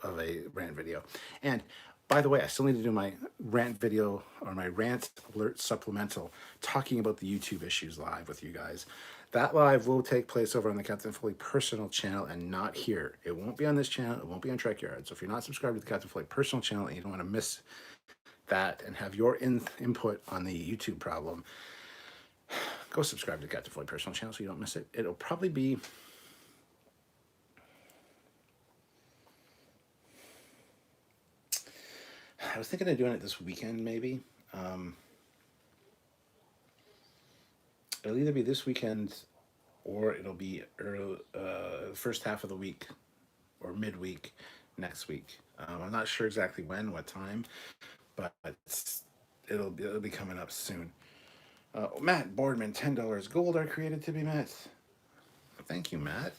a rant video. And by the way, I still need to do my rant video, or my rant alert supplemental, talking about the YouTube issues live with you guys. That live will take place over on the Captain Foley personal channel and not here. It won't be on this channel. It won't be on Trekyards. So if you're not subscribed to the Captain Foley personal channel and you don't want to miss that and have your input on the YouTube problem, go subscribe to the Captain Foley personal channel so you don't miss it. It'll probably be I was thinking of doing it this weekend, maybe. It'll either be this weekend or it'll be early, the first half of the week or midweek next week. I'm not sure exactly when, what time, but it'll be coming up soon. Matt Boardman, $10 gold are created to be met. Thank you, Matt.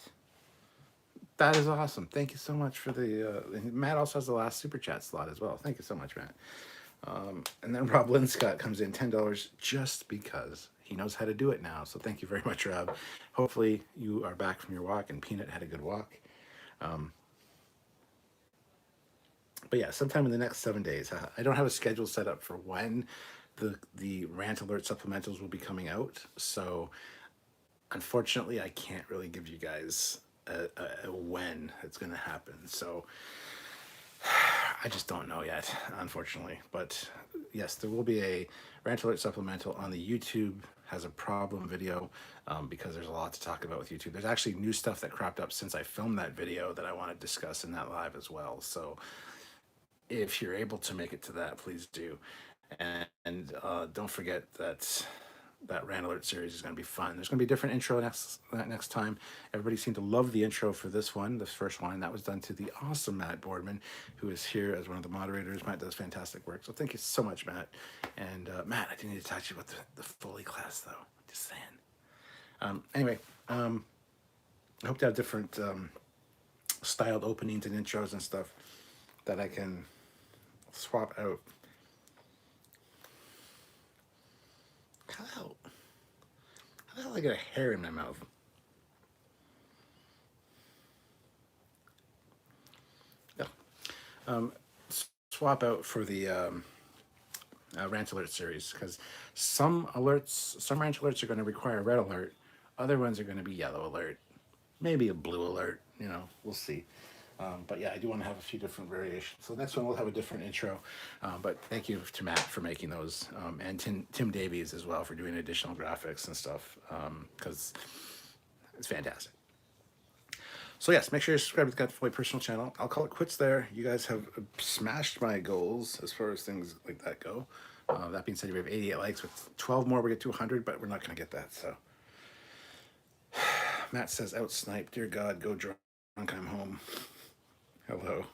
That is awesome. Thank you so much for the. Matt also has the last super chat slot as well. Thank you so much, Matt. And then Rob Linscott comes in, $10 just because he knows how to do it now. So thank you very much, Rob. Hopefully you are back from your walk and Peanut had a good walk. But yeah, sometime in the next 7 days. I don't have a schedule set up for when the rant alert supplementals will be coming out. So unfortunately, I can't really give you guys a when it's going to happen. So I just don't know yet, unfortunately. But yes, there will be a rant alert supplemental on the YouTube has a problem video, because there's a lot to talk about with YouTube. There's actually new stuff that cropped up since I filmed that video that I want to discuss in that live as well. So if you're able to make it to that, please do. And don't forget that rant alert series is going to be fun. There's going to be a different intro next time. Everybody seemed to love the intro for this first one, and that was done to the awesome Matt Boardman, who is here as one of the moderators. Matt does fantastic work, so thank you so much, Matt. And Matt, I do need to talk to you about the Foley class, though. Just saying. Anyway, I hope to have different styled openings and intros and stuff that I can swap out. How the hell I got a hair in my mouth? Yeah. Swap out for the rant alert series, because some rant alerts are going to require a red alert, other ones are going to be yellow alert, maybe a blue alert. We'll see. But yeah, I do want to have a few different variations. So next one we'll have a different intro. But thank you to Matt for making those, and Tim Davies as well for doing additional graphics and stuff, because it's fantastic. So yes, make sure you subscribe to the Captain Foley personal channel. I'll call it quits there. You guys have smashed my goals as far as things like that go. That being said, we have 88 likes. With 12 more, we get to 100, but we're not going to get that. So Matt says, out snipe. Dear God, go drunk. I'm home. Hello.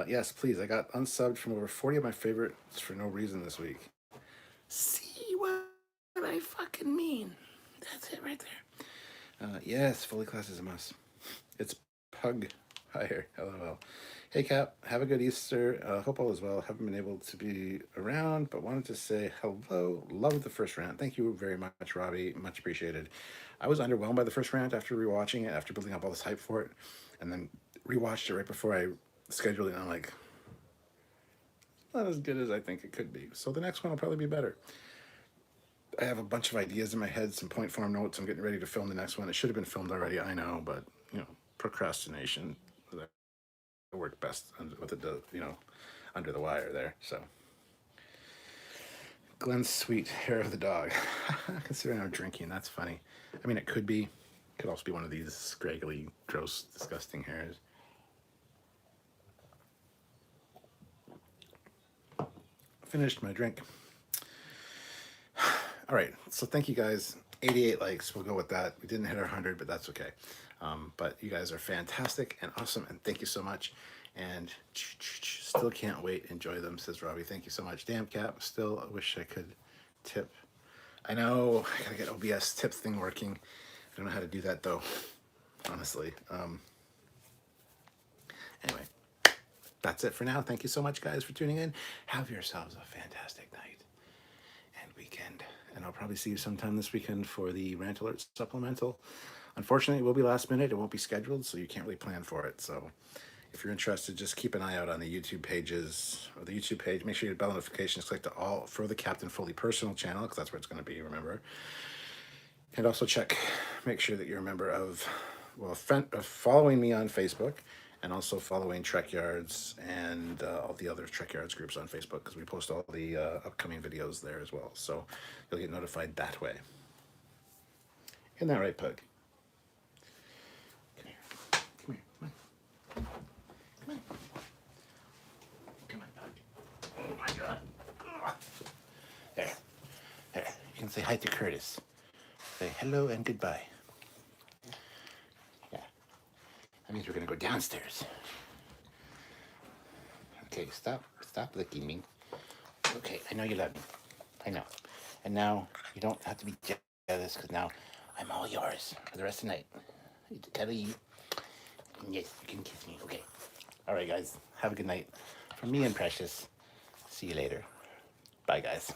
Yes, please. I got unsubbed from over 40 of my favorites for no reason this week. See what I fucking mean. That's it right there. Yes, Foley class is a must. It's Pug Higher. LOL. Hey, Cap. Have a good Easter. Hope all is well. Haven't been able to be around, but wanted to say hello. Loved the first rant. Thank you very much, Robbie. Much appreciated. I was underwhelmed by the first rant after rewatching it, after building up all this hype for it, and then rewatched it right before I scheduled it, and I'm like, not as good as I think it could be. So the next one will probably be better. I have a bunch of ideas in my head, some point form notes. I'm getting ready to film the next one. It should have been filmed already, I know, but procrastination. I worked best with it, under the wire there. So Glenn's sweet hair of the dog. Considering I'm drinking, that's funny. I mean, it could be. Could also be one of these scraggly, gross, disgusting hairs. Finished my drink. All right, so thank you guys. 88 likes, we'll go with that. We didn't hit our 100, but that's okay. But you guys are fantastic and awesome, and thank you so much. And still can't wait. Enjoy them, says Robbie. Thank you so much. Damn Cap, still wish I could tip. I know, I gotta get OBS tip thing working. I don't know how to do that though, honestly. Anyway, that's it for now. Thank you so much, guys, for tuning in. Have yourselves a fantastic night and weekend. And I'll probably see you sometime this weekend for the Rant Alert Supplemental. Unfortunately, it will be last minute. It won't be scheduled, so you can't really plan for it. So if you're interested, just keep an eye out on the YouTube pages, or the YouTube page. Make sure your bell notifications click to all for the Captain Foley personal channel, because that's where it's going to be, remember. And also make sure that you're a member of, well, following me on Facebook, and also following Trekyards and all the other Trekyards groups on Facebook, because we post all the upcoming videos there as well. So you'll get notified that way. Isn't that right, Pug? Come here. Come here. Come on. Come on. Come on, Pug. Oh my God. There. There. You can say hi to Curtis. Say hello and goodbye. Yeah. That means we're going to go downstairs. Okay, stop licking me. Okay, I know you love me. I know. And now you don't have to be jealous, because now I'm all yours for the rest of the night. I need to cuddle you. And yes, you can kiss me. Okay. All right, guys. Have a good night. From me and Precious. See you later. Bye, guys.